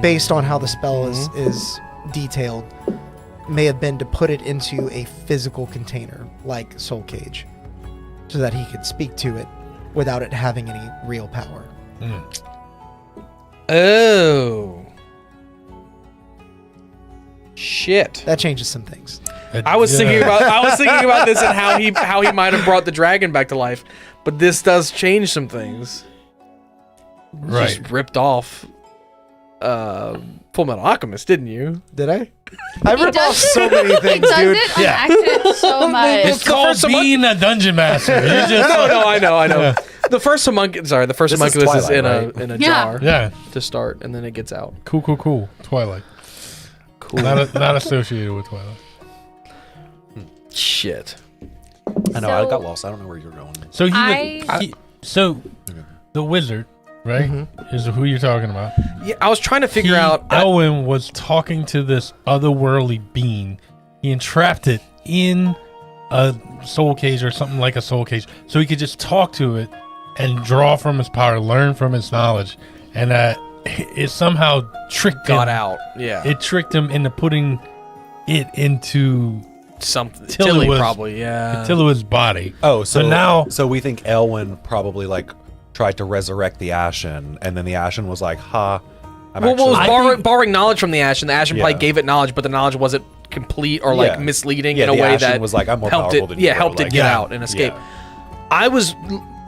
based on how the spell is detailed, may have been to put it into a physical container like Soul Cage. so that he could speak to it without it having any real power. Oh. Shit. That changes some things. I was thinking about this and how he might have brought the dragon back to life, but this does change some things. Right. Just ripped off Full Metal Alchemist, didn't you? Did I? I He ripped off does so it- many He things, does dude. it on Yeah. accident so much. It's called first being a dungeon master. You just No, I know. Yeah. The first homunculus is Twilight, in right? a Yeah. jar Yeah. to start, and then it gets out. Cool. Twilight. Cool. Not associated with Twilight. Shit. I know. I So- got lost. I don't know where you're going. So I- the wizard, right, is who you're talking about. Yeah, I was trying to figure out. Elwyn was talking to this otherworldly being. He entrapped it in a soul cage or something like a soul cage, so he could just talk to it and draw from his power, learn from its knowledge, and it somehow tricked got him. out. Yeah. It tricked him into putting it into Something. Till it Tilly was- probably. Yeah. Tilua's body. Oh, So now- so we think Elwyn probably like tried to resurrect the Ashen, and then the Ashen was like, "Ha, I'm Well, actually." was borrowing knowledge from the Ashen. The Ashen probably Yeah. gave it knowledge, but the knowledge wasn't complete or like Yeah. misleading Yeah, in a the way Ashen that was like, "I'm more helped powerful it. than you Yeah, are," helped it like- get Yeah. out and escape. Yeah. I was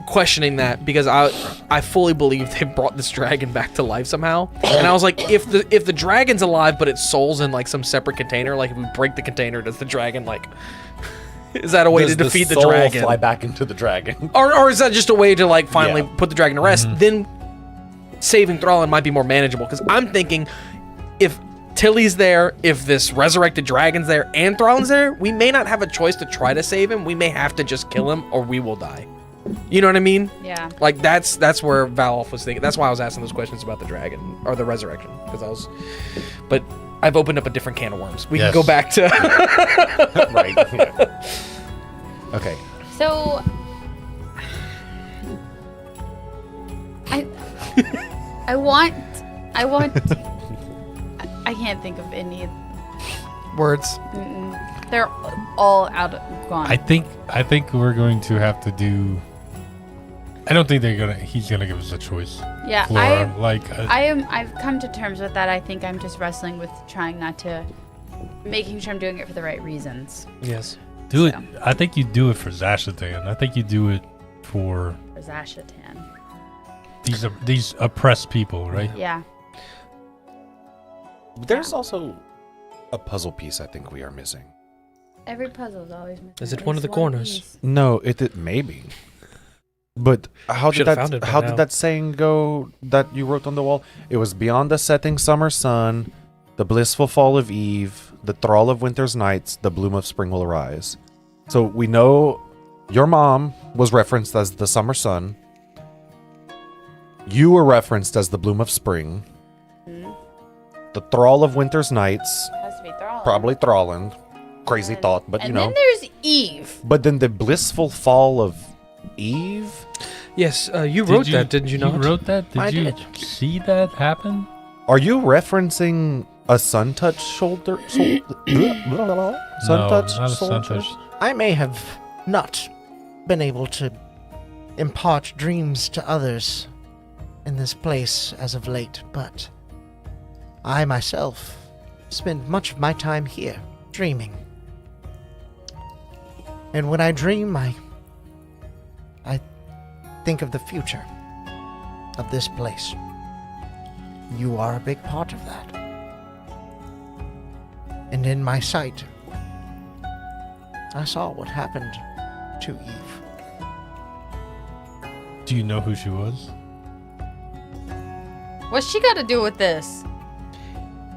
questioning that because I fully believe they brought this dragon back to life somehow, and I was like, if the dragon's alive but its soul's in like some separate container, like if we break the container, does the dragon like? Is that a way Does to defeat the soul dragon? Fly back into the dragon. Or is that just a way to like finally Yeah. put the dragon to rest? Then saving Thrallin might be more manageable because I'm thinking if Tilly's there, if this resurrected dragon's there, and Thrallin's there, we may not have a choice to try to save him. We may have to just kill him, or we will die. You know what I mean? Yeah. Like that's where Valolf was thinking. That's why I was asking those questions about the dragon or the resurrection because I was. But I've opened up a different can of worms. We Yes. can go back to. Right. Yeah. Okay. So, I want. I can't think of any. Words. They're all gone. I think we're going to have to do. I don't think he's gonna give us a choice. yeah, Flora, I've come to terms with that. I think I'm just wrestling with trying not to, making sure I'm doing it for the right reasons. Yes. do it. so. I think you do it for Zashatan. I think you do it for For Zashatan. these oppressed people, right? Yeah. There's also a puzzle piece I think we are missing. Every puzzle's always missing. Is it at one of least the corners? piece. No, it maybe. But how did Should've found it by how now. did that saying go that you wrote on the wall? It was beyond the setting summer sun, the blissful fall of eve, the thrall of winter's nights, the bloom of spring will arise. So we know your mom was referenced as the summer sun. You were referenced as the bloom of spring. The thrall of winter's nights, Has to be Thrall. probably Thralland. Crazy thought, but you And know. then there's Eve. But then the blissful fall of Eve? Yes, you wrote that, didn't you not? You wrote that? Did I you did. see that happen? Are you referencing a sun-touched shoulder? No, Sun-touched not a soldier? sun-touched. I may have not been able to impart dreams to others in this place as of late, but I myself spend much of my time here dreaming. And when I dream, I think of the future of this place. You are a big part of that. And in my sight, I saw what happened to Eve. Do you know who she was? What's she got to do with this?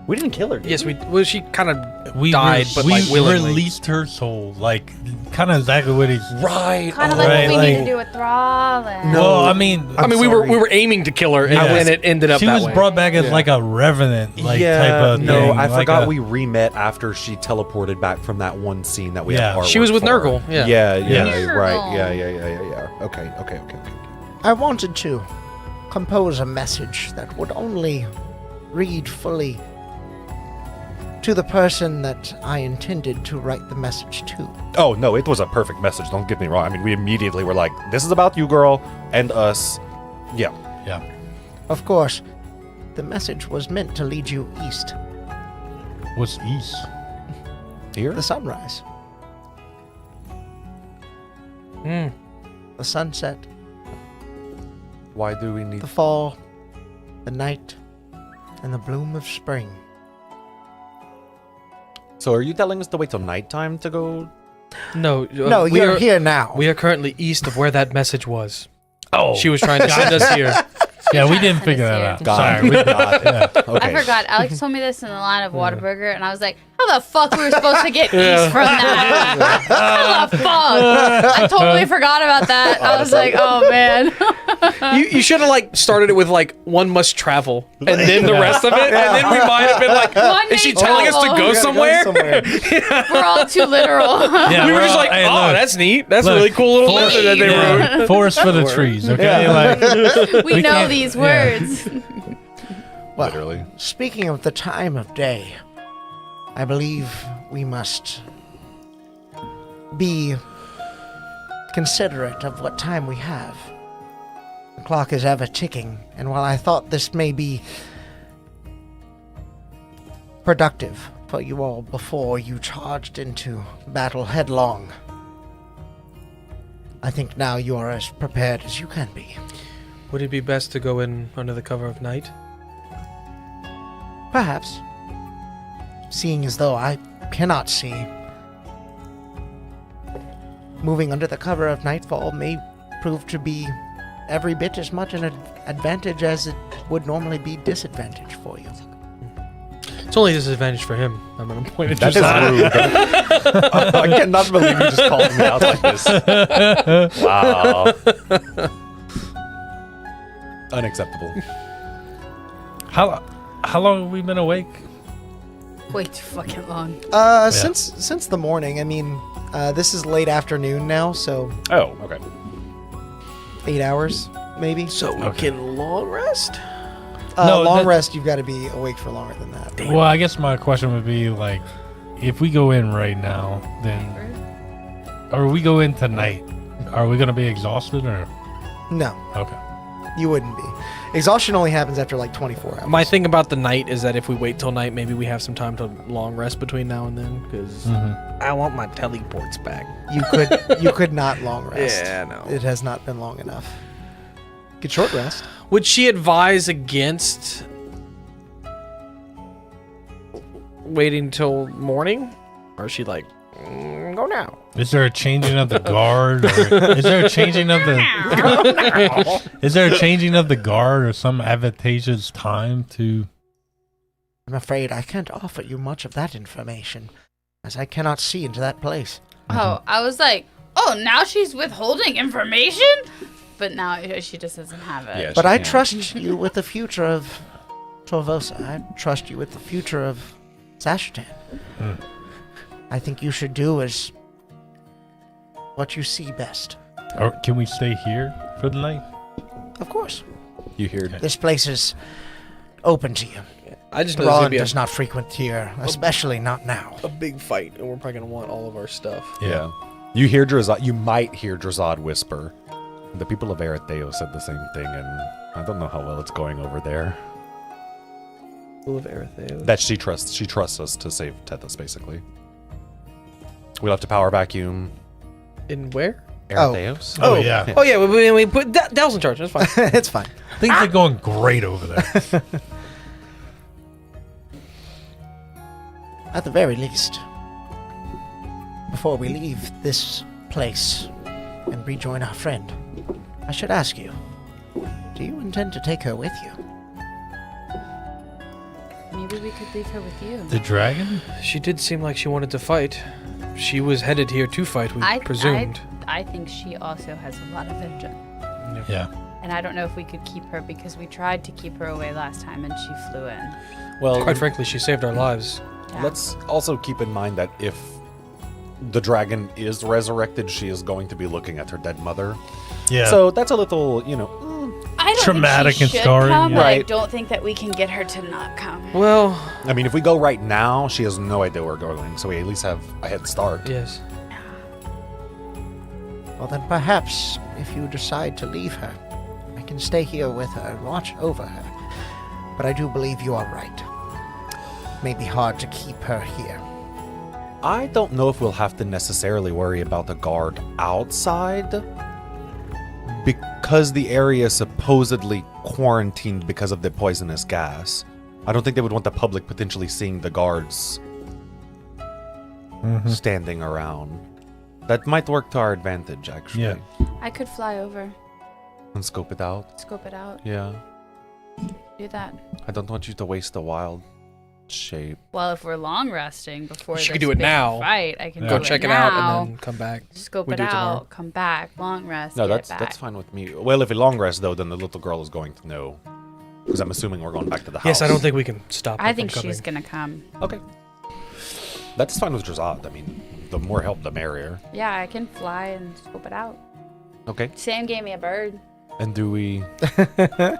We didn't kill her. Did Yes, we? well, she kind of We died, but like willingly. released her soul, like kind of exactly what he's. Right. Kind of oh, like right, what we need like- to do with Thrall. And No. Well, I mean, I'm we sorry. were aiming to kill her, and Yeah. then it ended up she that was way. brought back as Yeah. like a revenant, like yeah, type of no, thing. I like forgot a- we re-met after she teleported back from that one scene that we Yeah. had artwork She was with for. Nurgle, yeah. Yeah, Yeah. right. Yeah. Okay. I wanted to compose a message that would only read fully to the person that I intended to write the message to. Oh, no, it was a perfect message. Don't get me wrong. I mean, we immediately were like, this is about you, girl, and us. Yeah. Yeah. Of course, the message was meant to lead you east, What's east? Here? the sunrise, Hmm. the sunset, Why do we need... the fall, the night, and the bloom of spring. So are you telling us to wait till nighttime to go? No, No, we you're are here now. We are currently east of where that message was. Oh. She was trying to send us here. Yeah, we trying to didn't send figure us that here. out. Got Sorry. it. We, Got it. Okay. I forgot. Alex told me this in the line of Whataburger, and I was like, how the fuck we were supposed to get east from that? How the fuck? I totally forgot about that. I was like, oh, man. You should have like started it with like one must travel, and then the rest of it, and then we might have been like, One is she may telling us to travel. go We somewhere? We're all too literal. yeah, We were we're just all- like, hey, oh, look, that's neat. That's a look, really cool little forest- method that they wrote. yeah, forest for the trees, okay? Like, We know can't- these yeah. words. Well, Literally. speaking of the time of day, I believe we must be considerate of what time we have. The clock is ever ticking, and while I thought this may be productive for you all before you charged into battle headlong, I think now you are as prepared as you can be. Would it be best to go in under the cover of night? Perhaps. Seeing as though I cannot see, moving under the cover of nightfall may prove to be every bit as much an advantage as it would normally be disadvantage for you. It's only a disadvantage for him. I'm gonna point at That you. is rude. I cannot believe you just called me out like this. Wow. Unacceptable. how long have we been awake? Way too fucking long. Since the morning. I mean, this is late afternoon now, so Oh, okay. 8 hours maybe. So we can long rest. No, Long that- rest. You've got to be awake for longer than that. Well, I guess my question would be like, if we go in right now, then, or we go in tonight, are we gonna be exhausted or? No, Okay. you wouldn't be. Exhaustion only happens after like 24 hours. My thing about the night is that if we wait till night, maybe we have some time to long rest between now and then. Because I want my teleports back. You could not long rest. no. It has not been long enough. Get short rest. Would she advise against waiting till morning, or is she like, go now? Is there a changing of the guard? Or is there a changing of the? Is there a changing of the guard or some advantageous time to? I'm afraid I can't offer you much of that information, as I cannot see into that place. Oh, I was like, oh, now she's withholding information? But now she just doesn't have it. Yeah, But she I can't. trust you with the future of Torvosa. I trust you with the future of Zashetan. I think you should do as what you see best. Or can we stay here for the night? Of course. You hear? This place is open to you. I just know there's gonna Thrawn be does not frequent here, especially not now. a big fight, and we're probably gonna want all of our stuff. Yeah. You hear Drazad. You might hear Drazad whisper. The people of Ereteo said the same thing, and I don't know how well it's going over there. Full of Erethaeus. That she trusts us to save Tethys, basically. We'll have to power vacuum In where? Erethaeus. Oh, yeah. Oh yeah, we put Dell's in charge. That's fine. It's fine. Things are going great over there. At the very least, before we leave this place and rejoin our friend, I should ask you, do you intend to take her with you? Maybe we could leave her with you. The dragon? She did seem like she wanted to fight. She was headed here to fight, we presumed. I think she also has a lot of vengeance. Yeah. And I don't know if we could keep her because we tried to keep her away last time and she flew in. Well, Quite frankly, she saved our lives. Yeah. let's also keep in mind that if the dragon is resurrected, she is going to be looking at her dead mother. Yeah. So that's a little, I don't traumatic she and should scarring. come, Yeah. but I Right. don't think that we can get her to not come. Well, I mean, if we go right now, she has no idea where we're going, so we at least have a head start. yes. Well, then perhaps if you decide to leave her, I can stay here with her and watch over her. But I do believe you are right. It may be hard to keep her here. I don't know if we'll have to necessarily worry about the guard outside, because the area is supposedly quarantined because of the poisonous gas. I don't think they would want the public potentially seeing the guards standing around. That might work to our advantage, actually. Yeah. I could fly over, And scope it out. scope it out, Yeah. do that. I don't want you to waste a wild shape. Well, if we're long resting before She this could do it big now. fight, I can Yeah. do Go check it now, out and then come back. scope we it do it tomorrow. out, come back, long rest. No, get that's back. fine with me. Well, if we long rest though, then the little girl is going to know, because I'm assuming we're going back to the house. Yes, I don't think we can stop her I from think coming. she's gonna come. Okay. That's fine with Drazad. I mean, the more help, the merrier. Yeah, I can fly and scope it out. Okay. Sam gave me a bird. And do we?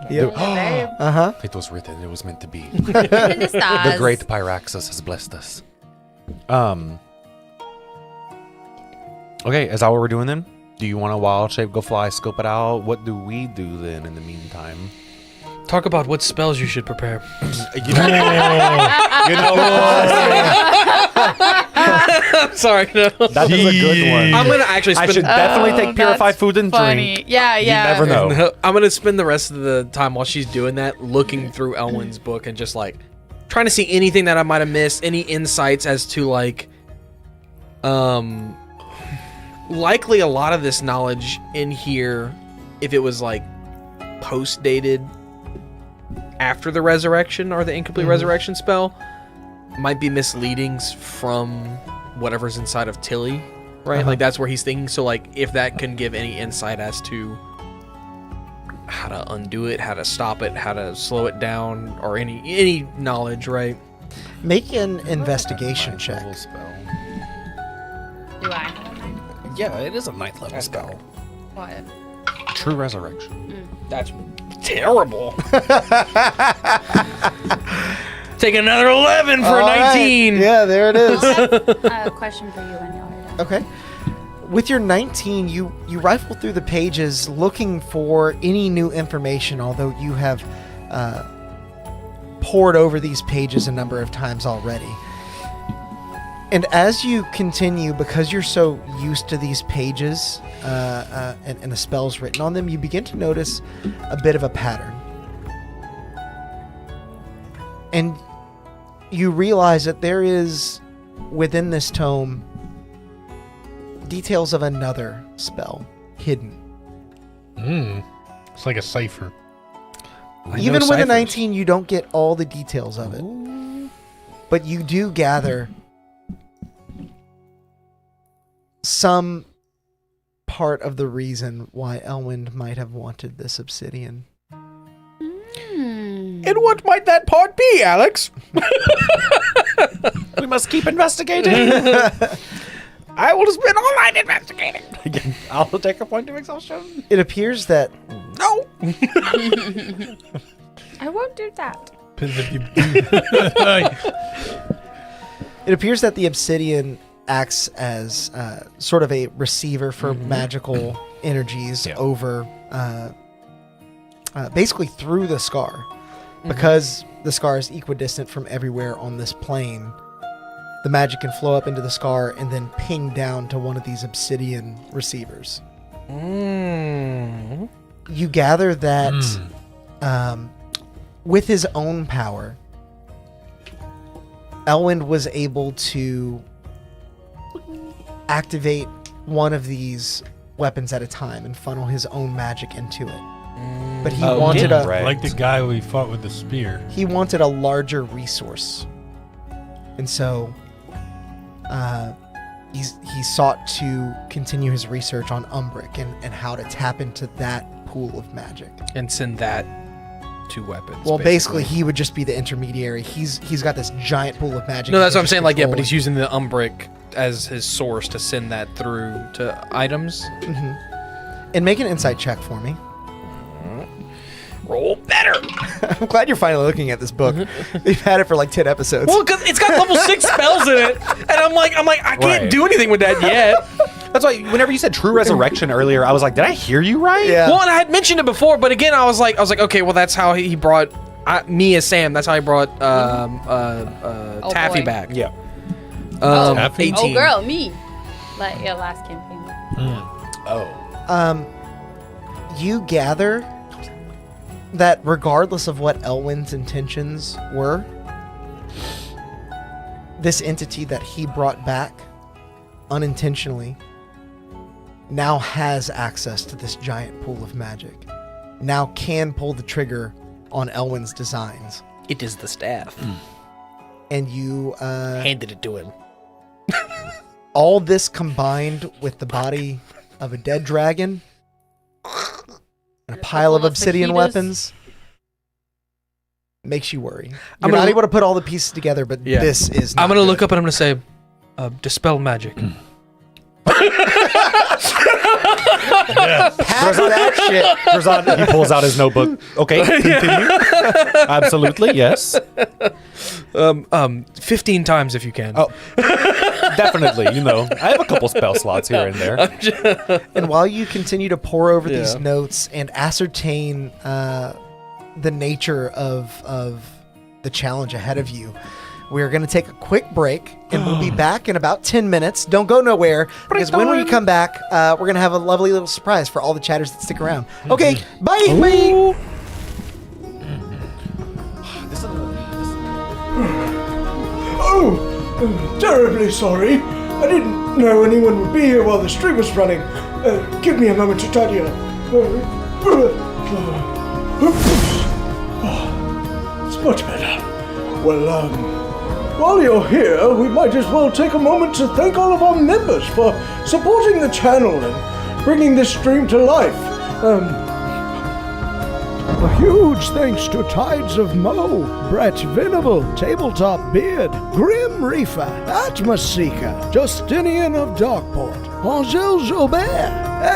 Yeah. Uh-huh. It was written. It was meant to be. In the stars. The great Pyraxus has blessed us. Okay, is that what we're doing then? Do you want a wild shape, go fly, scope it out? What do we do then in the meantime? Talk about what spells you should prepare. You know what? Sorry, no. That is a good one. I'm gonna actually I spend. should definitely Oh, take purified that's food and Funny. drink. Yeah, yeah. never know. I'm gonna spend the rest of the time while she's doing that looking through Elwyn's book and just like trying to see anything that I might have missed, any insights as to like, likely a lot of this knowledge in here, if it was like post dated after the resurrection or the incomplete resurrection spell, might be misleadings from whatever's inside of Tilly, right? Like that's where he's thinking. So like if that can give any insight as to how to undo it, how to stop it, how to slow it down, or any knowledge, right? Make an investigation check. Level spell. Do I have a mind? Yeah, it is a ninth level That's spell. better. What? True resurrection. That's terrible. Take another 11 for All right. 19. Yeah, there it is. A question for you when y'all are done. Okay. With your 19, you rifle through the pages looking for any new information, although you have pored over these pages a number of times already. And as you continue, because you're so used to these pages and the spells written on them, you begin to notice a bit of a pattern. And you realize that there is, within this tome, details of another spell hidden. It's like a cipher. Even with a 19, you don't get all the details of it. But you do gather some part of the reason why Elwind might have wanted this obsidian. And what might that part be, Alex? We must keep investigating. I will spend all night investigating. I'll take a point of exhaustion. It appears that No. I won't do that. it appears that the obsidian acts as sort of a receiver for magical energies Yeah. over, basically through the scar. Because the scar is equidistant from everywhere on this plane, the magic can flow up into the scar and then ping down to one of these obsidian receivers. You gather that with his own power, Elwind was able to activate one of these weapons at a time and funnel his own magic into it. But he wanted a right. Like the guy we fought with the spear. he wanted a larger resource, and so he sought to continue his research on Umbric and how to tap into that pool of magic. And send that to weapons. Well, basically, he would just be the intermediary. He's got this giant pool of magic. No, he that's can what I'm just saying. Like, yeah, but control. he's using the Umbric as his source to send that through to items. And make an insight check for me. roll better. I'm glad you're finally looking at this book. We've had it for like 10 episodes. Well, because it's got level 6 spells in it, and I'm like, I can't Right. do anything with that yet. That's why whenever you said true resurrection earlier, I was like, did I hear you right? Yeah. Well, and I had mentioned it before, but again, I was like, okay, well, that's how he brought me as Sam. That's how he brought Taffy boy. back. Yeah. Taffy? 18. Oh, girl, me. Like your last campaign. Oh. You gather that regardless of what Elwyn's intentions were, this entity that he brought back unintentionally now has access to this giant pool of magic. Now can pull the trigger on Elwyn's designs. It is the staff. And you Handed it to him. all this combined with the body of a dead dragon and a pile of couple of obsidian fajitas. weapons makes you worry. You're I'm not gonna- able to put all the pieces together, but Yeah. this is not I'm going to good. look up and I'm going to say, dispel magic. Pass that shit. Curzon, he pulls out his notebook. Okay, continue. Absolutely, yes. 15 times if you can. Oh, definitely. You know, I have a couple spell slots here and there. And while you continue to pore over these Yeah. notes and ascertain the nature of the challenge ahead of you, we're going to take a quick break, and we'll be back in about 10 minutes. Don't go nowhere, because when we come back, we're going to have a lovely little surprise for all the chatters that stick around. Okay, bye! Bye. Oh, terribly sorry. I didn't know anyone would be here while the stream was running. Give me a moment to tidy up. It's much better. Well, while you're here, we might as well take a moment to thank all of our members for supporting the channel and bringing this stream to life. A huge thanks to Tides of Mo, Brett Venable, Tabletop Beard, Grim Reaper, Atmos Seeker, Justinian of Darkport, Angel Jobert,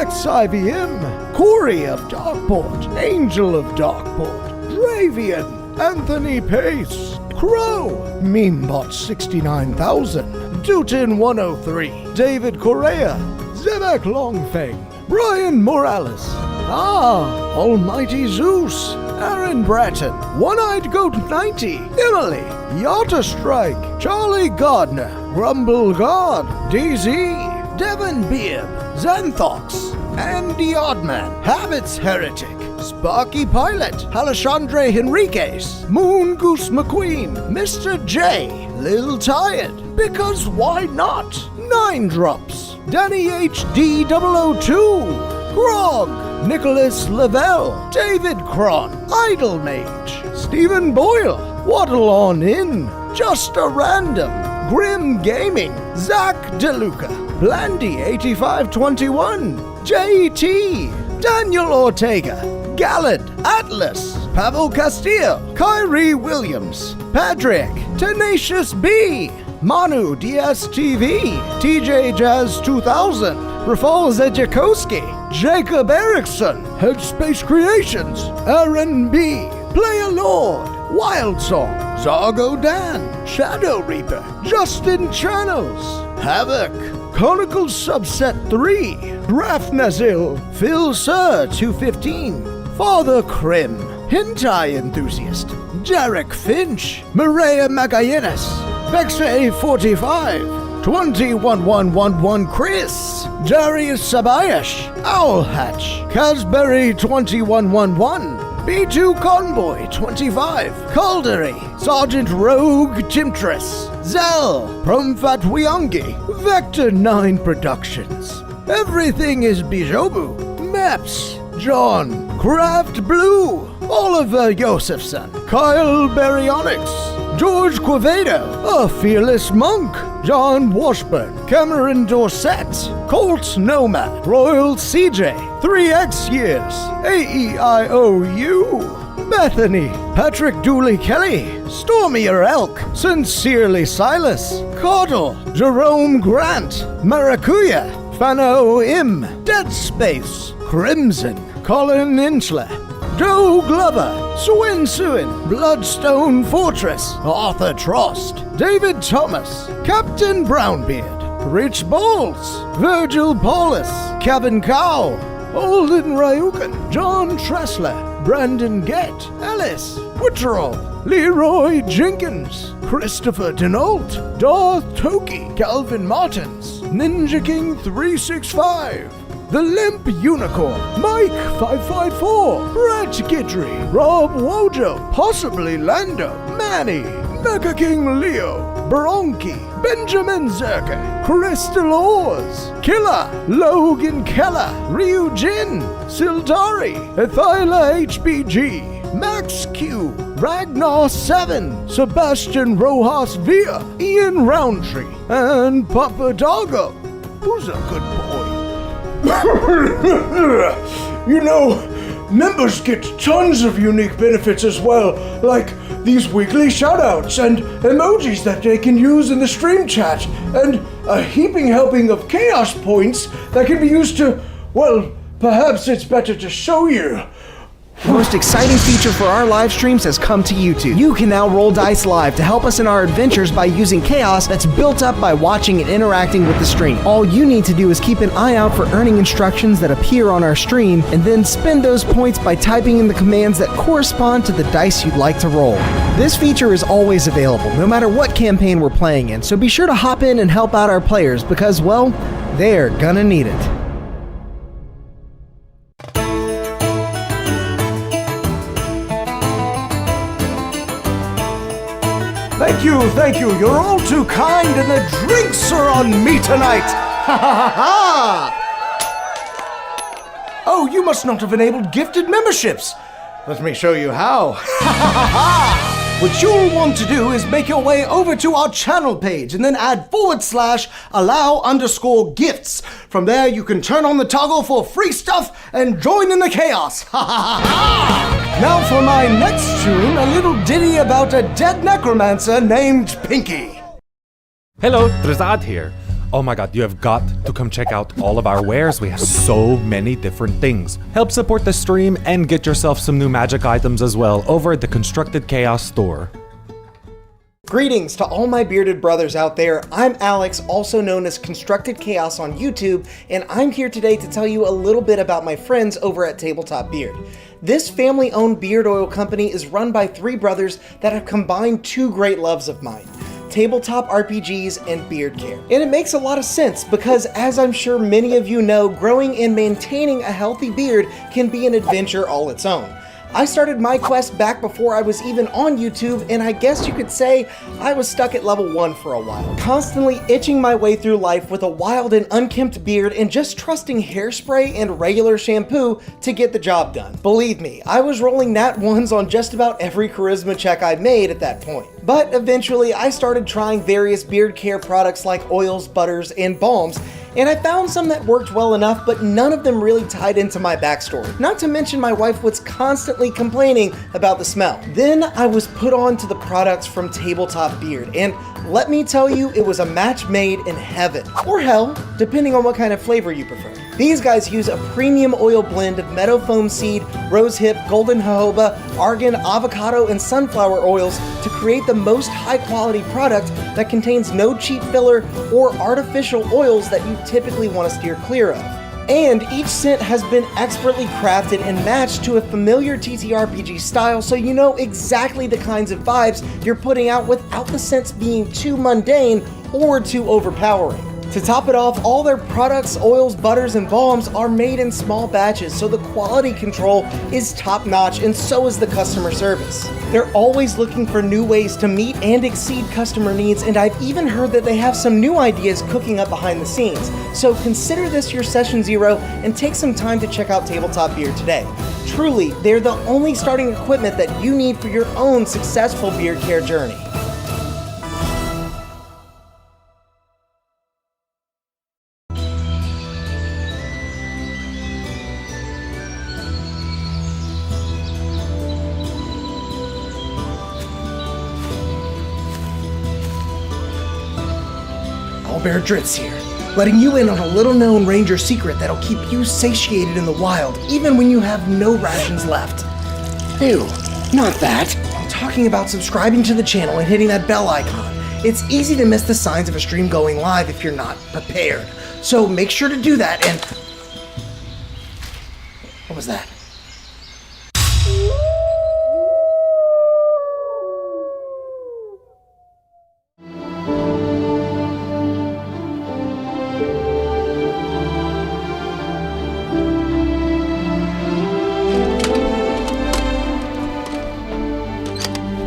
XIVM, Corey of Darkport, Angel of Darkport, Dravian, Anthony Pace, Crow, Memebot 69000, Dutin 103, David Correa, Zebek Longfang, Brian Morales, Almighty Zeus, Aaron Bratton, One-Eyed Goat 90, Emily, Yata Strike, Charlie Gardner, Grumble God, DZ, Devon Beard, Xanthox, Andy Oddman, Habits Heretic, Sparky Pilot, Alexandre Henriquez, Moon Goose McQueen, Mr. J, Lil Tired, because why not? 9 Drops, Danny HD002, Grog, Nicholas Lavelle, David Cron, Idle Mage, Stephen Boyle, Waddle On In, Just a Random, Grim Gaming, Zach DeLuca, Blandy8521, JT, Daniel Ortega, Gallad, Atlas, Pavel Castillo, Kyrie Williams, Patrick, Tenacious B, Manu DSTV, TJ Jazz 2000, Rafal Zejakowski, Jacob Erickson, Headspace Creations, Aaron B, Player Lord, Wild Song, Zargo Dan, Shadow Reaper, Justin Channels, Havoc, Conical Subset 3, Raf Nazil, Phil Sir 215, Father Krim, Hentai Enthusiast, Jarek Finch, Maria Magallanes, Vexay 45, 21111 Chris, Darius Sabayash, Owl Hatch, Casberry 2111, B2 Convoy 25, Caldery, Sergeant Rogue Timtress, Zell, Promfat Wyongi, Vector 9 Productions. Everything is Bijobu, Maps, John, Craft Blue, Oliver Josephson, Kyle Baryonyx, George Quevedo, A Fearless Monk, John Washburn, Cameron Dorset, Colt Nomad, Royal CJ, 3X Years, AEIOU, Bethany, Patrick Dooley Kelly, Stormier Elk, Sincerely Silas, Caudle, Jerome Grant, Maracuya, Fano Im, Dead Space, Crimson, Colin Inchler, Joe Glover, Swin Suin, Bloodstone Fortress, Arthur Trost, David Thomas, Captain Brownbeard, Rich Balls, Virgil Paulus, Kevin Cow, Holden Ryukin, John Tressler, Brandon Gett, Ellis, Witcherall, Leroy Jenkins, Christopher Denault, Darth Toki, Calvin Martins, Ninja King 365, The Limp Unicorn, Mike 554, Brett Guidry, Rob Wojo, possibly Lando, Manny, Mega King Leo, Bronchi, Benjamin Zerke, Crystal Oars, Killer, Logan Keller, Ryu Jin, Sildari, Ethyla HBG, Max Q, Ragnar 7, Sebastian Rojas Villa, Ian Roundtree, and Papa Doggo, who's a good boy. You know, members get tons of unique benefits as well, like these weekly shoutouts and emojis that they can use in the stream chat, and a heaping helping of chaos points that can be used to, well, perhaps it's better to show you. The most exciting feature for our live streams has come to YouTube. You can now roll dice live to help us in our adventures by using chaos that's built up by watching and interacting with the stream. All you need to do is keep an eye out for earning instructions that appear on our stream, and then spend those points by typing in the commands that correspond to the dice you'd like to roll. This feature is always available, no matter what campaign we're playing in, so be sure to hop in and help out our players because, well, they're gonna need it. Thank you. You're all too kind, and the drinks are on me tonight. Ha ha ha ha! Oh, you must not have enabled gifted memberships. Let me show you how. Ha ha ha ha! What you'll want to do is make your way over to our channel page and then add /allow_gifts. From there, you can turn on the toggle for free stuff and join in the chaos. Ha ha ha ha! Now for my next tune, a little ditty about a dead necromancer named Pinky. Hello, Trizad here. Oh my god, you have got to come check out all of our wares. We have so many different things. Help support the stream and get yourself some new magic items as well over at the Constructed Chaos store. Greetings to all my bearded brothers out there. I'm Alex, also known as Constructed Chaos on YouTube, and I'm here today to tell you a little bit about my friends over at Tabletop Beard. This family-owned beard oil company is run by three brothers that have combined two great loves of mine: tabletop RPGs and beard care. And it makes a lot of sense because, as I'm sure many of you know, growing and maintaining a healthy beard can be an adventure all its own. I started my quest back before I was even on YouTube, and I guess you could say I was stuck at level 1 for a while, constantly itching my way through life with a wild and unkempt beard and just trusting hairspray and regular shampoo to get the job done. Believe me, I was rolling nat 1s on just about every charisma check I made at that point. But eventually I started trying various beard care products like oils, butters, and balms, and I found some that worked well enough, but none of them really tied into my backstory. Not to mention my wife was constantly complaining about the smell. Then I was put on to the products from Tabletop Beard, and let me tell you, it was a match made in heaven. Or hell, depending on what kind of flavor you prefer. These guys use a premium oil blend of meadow foam seed, rosehip, golden jojoba, argan, avocado, and sunflower oils to create the most high-quality product that contains no cheap filler or artificial oils that you typically want to steer clear of. And each scent has been expertly crafted and matched to a familiar TTRPG style, so you know exactly the kinds of vibes you're putting out without the scents being too mundane or too overpowering. To top it off, all their products, oils, butters, and balms are made in small batches, so the quality control is top-notch, and so is the customer service. They're always looking for new ways to meet and exceed customer needs, and I've even heard that they have some new ideas cooking up behind the scenes. So consider this your session 0 and take some time to check out Tabletop Beard today. Truly, they're the only starting equipment that you need for your own successful beard care journey. Bear Dritz here, letting you in on a little-known ranger secret that'll keep you satiated in the wild, even when you have no rations left. Ew, not that. I'm talking about subscribing to the channel and hitting that bell icon. It's easy to miss the signs of a stream going live if you're not prepared. So make sure to do that and... What was that?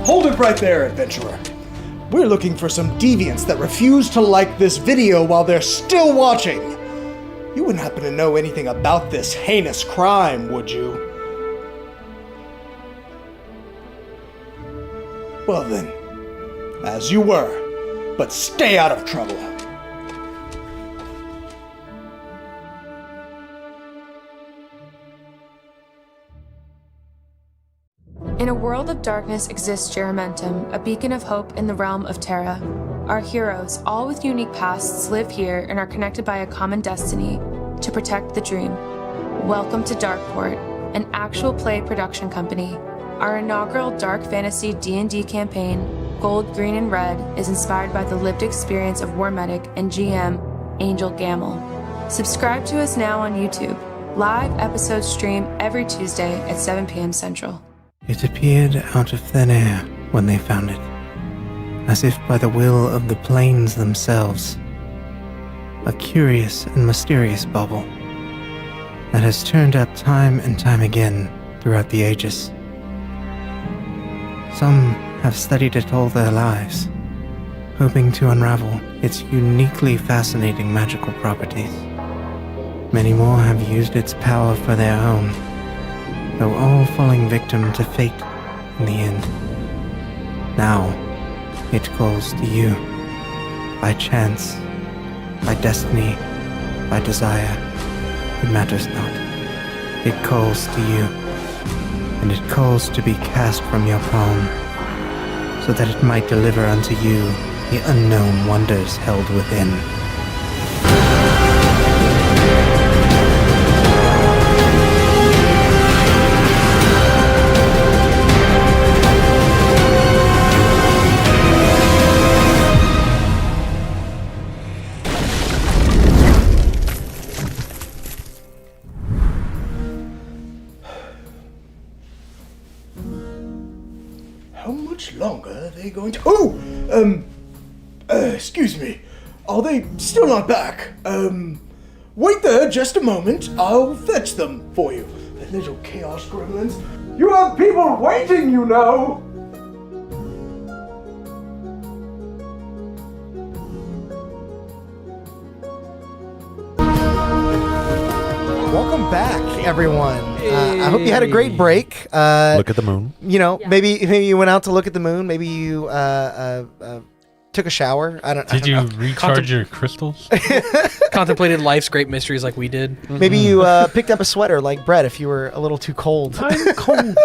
Hold it right there, adventurer. We're looking for some deviants that refuse to like this video while they're still watching. You wouldn't happen to know anything about this heinous crime, would you? Well then, as you were, but stay out of trouble. In a world of darkness exists Geramentum, a beacon of hope in the realm of Terra. Our heroes, all with unique pasts, live here and are connected by a common destiny to protect the dream. Welcome to Darkeport, an actual play production company. Our inaugural dark fantasy D&D campaign, Gold, Green, and Red, is inspired by the lived experience of War Medic and GM Angel Gamble. Subscribe to us now on YouTube. Live episodes stream every Tuesday at 7 p.m. Central. It appeared out of thin air when they found it, as if by the will of the plains themselves. A curious and mysterious bauble that has turned up time and time again throughout the ages. Some have studied it all their lives, hoping to unravel its uniquely fascinating magical properties. Many more have used its power for their own, though all falling victim to fate in the end. Now, it calls to you. By chance, by destiny, by desire, it matters not. It calls to you, and it calls to be cast from your palm, so that it might deliver unto you the unknown wonders held within. How much longer are they going to... excuse me. Are they still not back? Wait there just a moment. I'll fetch them for you. The little chaos gremlins. You have people waiting, you know! Welcome back, everyone. I hope you had a great break. Look at the moon. You know, maybe you went out to look at the moon. Maybe you took a shower. I don't. Did I you don't know. recharge your crystals? Contemplated life's great mysteries like we did. Maybe you picked up a sweater like Brett if you were a little too cold. I'm cold.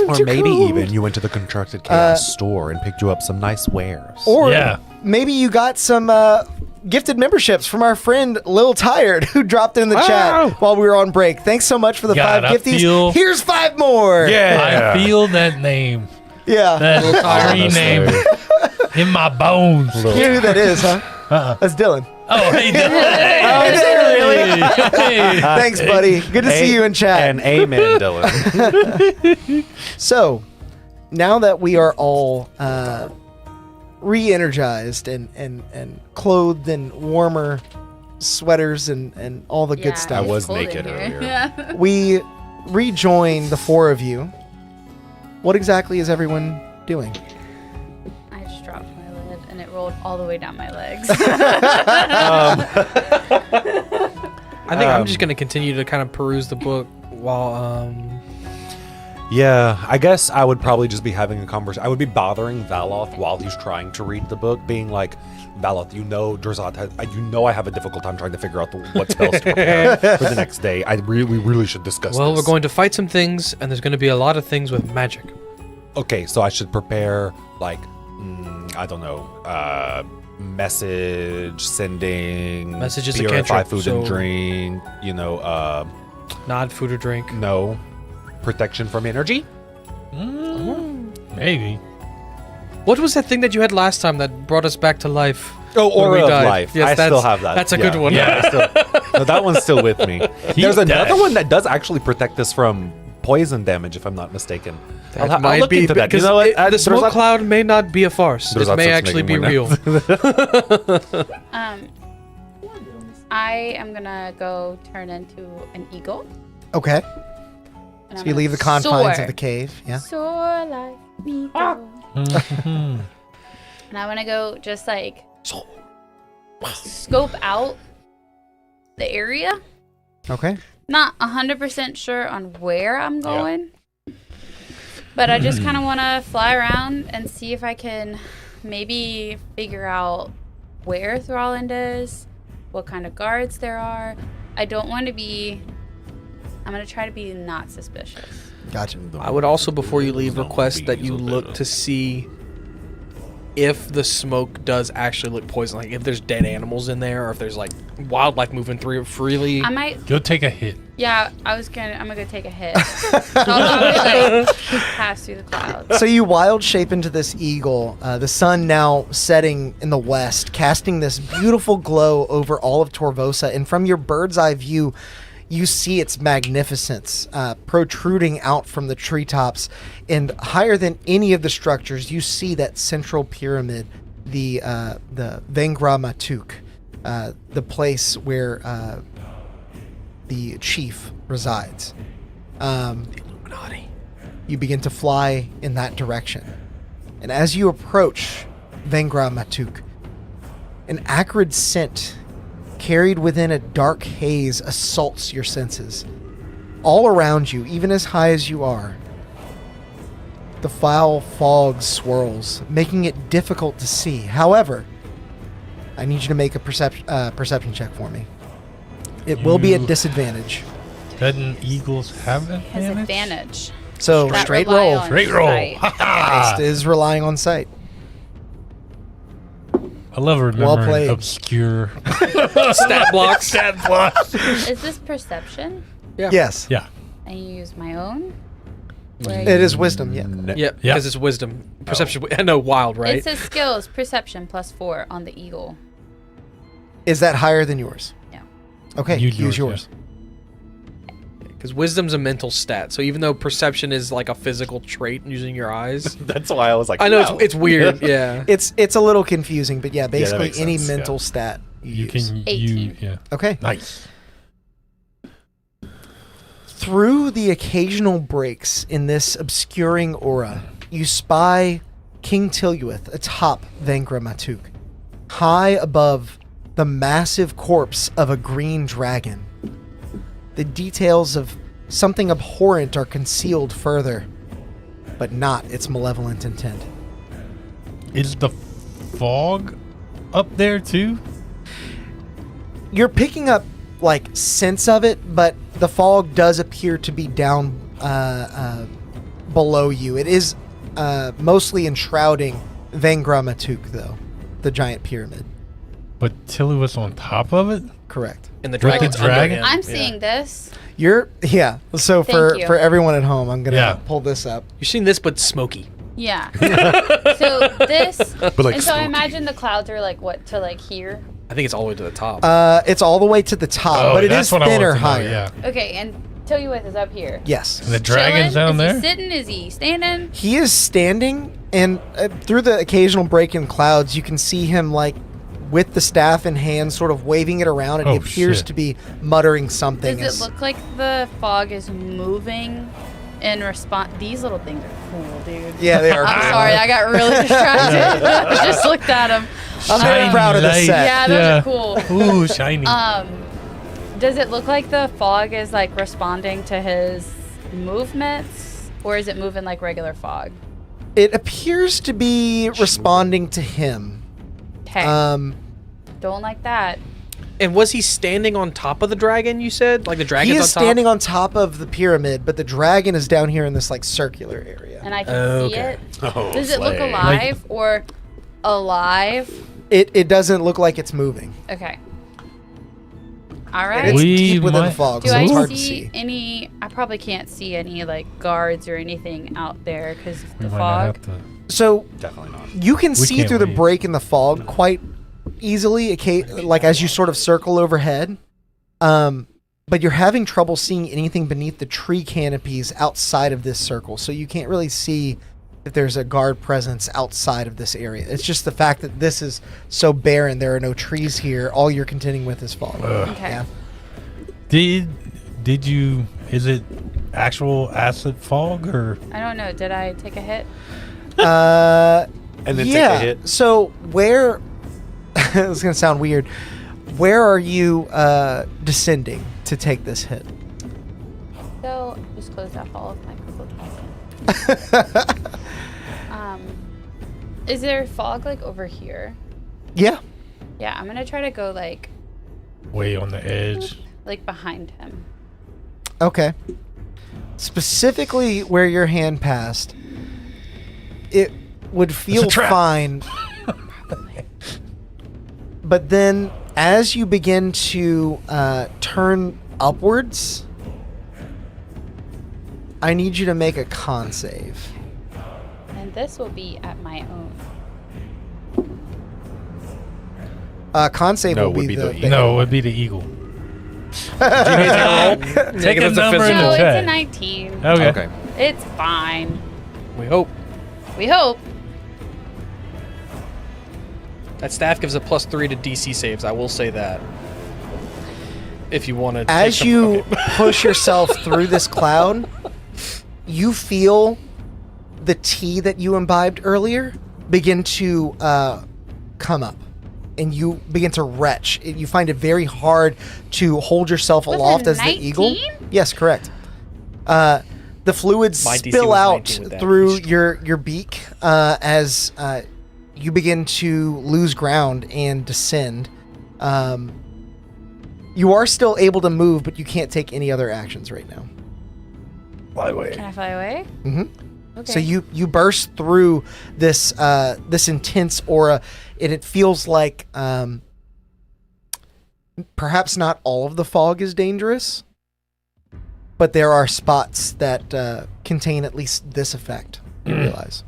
Or maybe even you went to the Constructed Chaos store and picked you up some nice wares. Or Yeah. maybe you got some gifted memberships from our friend Lil Tired, who dropped in the chat while we were on break. Thanks so much for the God, 5 I gifties. feel- Here's 5 more. I feel that name. Yeah. That fiery name in my bones. You know who that is, huh? That's Dylan. Oh, hey, Dylan. Oh, is it really? Hey. Thanks, buddy. Good to see you in chat. And amen, Dylan. So, now that we are all re-energized and clothed in warmer sweaters and all the good I stuff, was cold in naked here. earlier. Yeah. we rejoin the 4 of you. What exactly is everyone doing? I just dropped my lid and it rolled all the way down my legs. I think I'm just going to continue to kind of peruse the book while Yeah, I guess I would probably just be having a conversation. I would be bothering Valoth while he's trying to read the book, being like, Valoth, you know Drazat has, you know I have a difficult time trying to figure out what spells to prepare for the next day. We really should discuss well, this. we're going to fight some things, and there's going to be a lot of things with magic. Okay, so I should prepare, like, I don't know, message sending, Message is a purify cantrip, food so- and drink, you know, Not food or drink. no, protection from energy. Maybe. What was that thing that you had last time that brought us back to life? Oh, when Aura we of died? Life. Yes, I still that's- have that. that's a good one. Yeah, no, that one's still with me. There's another dead. one that does actually protect us from poison damage, if I'm not mistaken. That I'll might look be into that. because You know what? the There's smoke not- cloud may not be a farce. There's It not may such actually be thing real. I am gonna go turn into an eagle. Okay. And So I'm you gonna leave the confines soar. of the cave. Yeah. Soar like an eagle. Mhm. And I want to go just like scope out the area. Okay. Not 100% sure on where I'm going. But I just kind of want to fly around and see if I can maybe figure out where Thralland is, what kind of guards there are. I don't want to be... I'm going to try to be not suspicious. Gotcha. I would also, before you leave, request that you look to see if the smoke does actually look poison. Like if there's dead animals in there, or if there's like wildlife moving through it freely. I might... Go take a hit. Yeah, I'm gonna go take a hit. So I'll probably like pass through the clouds. So you wild shape into this eagle, the sun now setting in the west, casting this beautiful glow over all of Torvosa, and from your bird's eye view, you see its magnificence protruding out from the treetops, and higher than any of the structures, you see that central pyramid, the Vengra Matuk, the place where the chief resides. You begin to fly in that direction. And as you approach Vengra Matuk, an acrid scent carried within a dark haze assaults your senses. All around you, even as high as you are, the foul fog swirls, making it difficult to see. However, I need you to make a perception check for me. It will be at disadvantage. Doesn't eagles have advantage? Has advantage. So That straight rely roll. on Straight roll. sight. Next is relying on sight. I love Well remembering played. obscure. Stat blocks. Stat blocks. Is this perception? Yeah. Yes. Yeah. And you use my own? It is wisdom, yeah. Yep. Yeah. Because it's wisdom, perception. I know, wild, right? It says skills, perception +4 on the eagle. Is that higher than yours? Yeah. Okay, Use use yours, yours. Because wisdom's a mental stat. So even though perception is like a physical trait using your eyes, That's why I was like, I know no. it's weird. Yeah. It's a little confusing, but yeah, basically makes any sense, mental yeah. stat You use. can 18. yeah. Okay. Nice. Through the occasional breaks in this obscuring aura, you spy King Tiluith atop Vengra Matuk, high above the massive corpse of a green dragon. The details of something abhorrent are concealed further, but not its malevolent intent. Is the fog up there too? You're picking up like sense of it, but the fog does appear to be down below you. It is mostly enshrouding Vengra Matuk, though, the giant pyramid. But Tilly was on top of it? Correct. And the With the dragon's under dragon? him. I'm Yeah. seeing this. So for you. everyone at home, I'm gonna Yeah. pull this up. You're seeing this, but smoky. Yeah. So this, like and so I spooky. imagine the clouds are like what, to like here? I think it's all the way to the top. It's all the way to the top, but it is Oh, that's what I thinner want to know, higher. Yeah. Okay, and Tiluith is up here. Yes. And the dragon's Chilling? down there? Is he sitting? Is he standing? He is standing, and through the occasional break in clouds, you can see him like with the staff in hand, sort of waving it around, and he Oh, appears shit. to be muttering something. Does it look like the fog is moving in response? These little things are cool, dude. Yeah, they are. I'm cool. sorry, I got really distracted. I just looked at them. I'm very Shiny proud of this light. set. Yeah, those are cool. Ooh, shiny. Does it look like the fog is like responding to his movements, or is it moving like regular fog? It appears to be responding to him. Okay, don't like that. And was he standing on top of the dragon, you said? Like the dragon's He on is top? standing on top of the pyramid, but the dragon is down here in this like circular area. And I can see Okay. it. Oh, Does it look slay. alive or alive? It doesn't look like it's moving. Okay. All right. And it's We deep within the might- fog, Do so I it's hard to see see. any? I probably can't see any like guards or anything out there because of We the might not fog. have to. So Definitely not. you can see can't through the wait. break in the fog quite easily, like as you sort of circle overhead. But you're having trouble seeing anything beneath the tree canopies outside of this circle, so you can't really see if there's a guard presence outside of this area. It's just the fact that this is so barren, there are no trees here. All you're contending with is fog. Okay. Yeah. Did you? Is it actual acid fog or? I don't know. Did I take a hit? And then yeah. take a hit. So where? It's gonna sound weird. Where are you descending to take this hit? So just close off all of my Google Is there fog like over here? Yeah. Yeah, I'm gonna try to go like Way on the edge. behind him. Okay. Specifically where your hand passed, it would feel trap. fine. But then as you begin to turn upwards, I need you to make a con save. And this will be at my own. Con save No, will would be be the... the eagle. No, it would be the eagle. Take a Take a number in No, the it's chat. a 19. Okay. Okay. It's fine. We hope. We hope. That staff gives a +3 to DC saves. I will say that. If you want to. As you push yourself through this cloud, you feel the tea that you imbibed earlier begin to come up. And you begin to retch. You find it very hard to hold yourself Was it aloft as the 19? eagle. Yes, correct. The fluids My DC spill was out 19 with that. through your beak as you begin to lose ground and descend. You are still able to move, but you can't take any other actions right now. Fly away. Can I fly away? Mm-hmm. Okay. So you burst through this this intense aura, and it feels like perhaps not all of the fog is dangerous, but there are spots that contain at least this effect. You realize.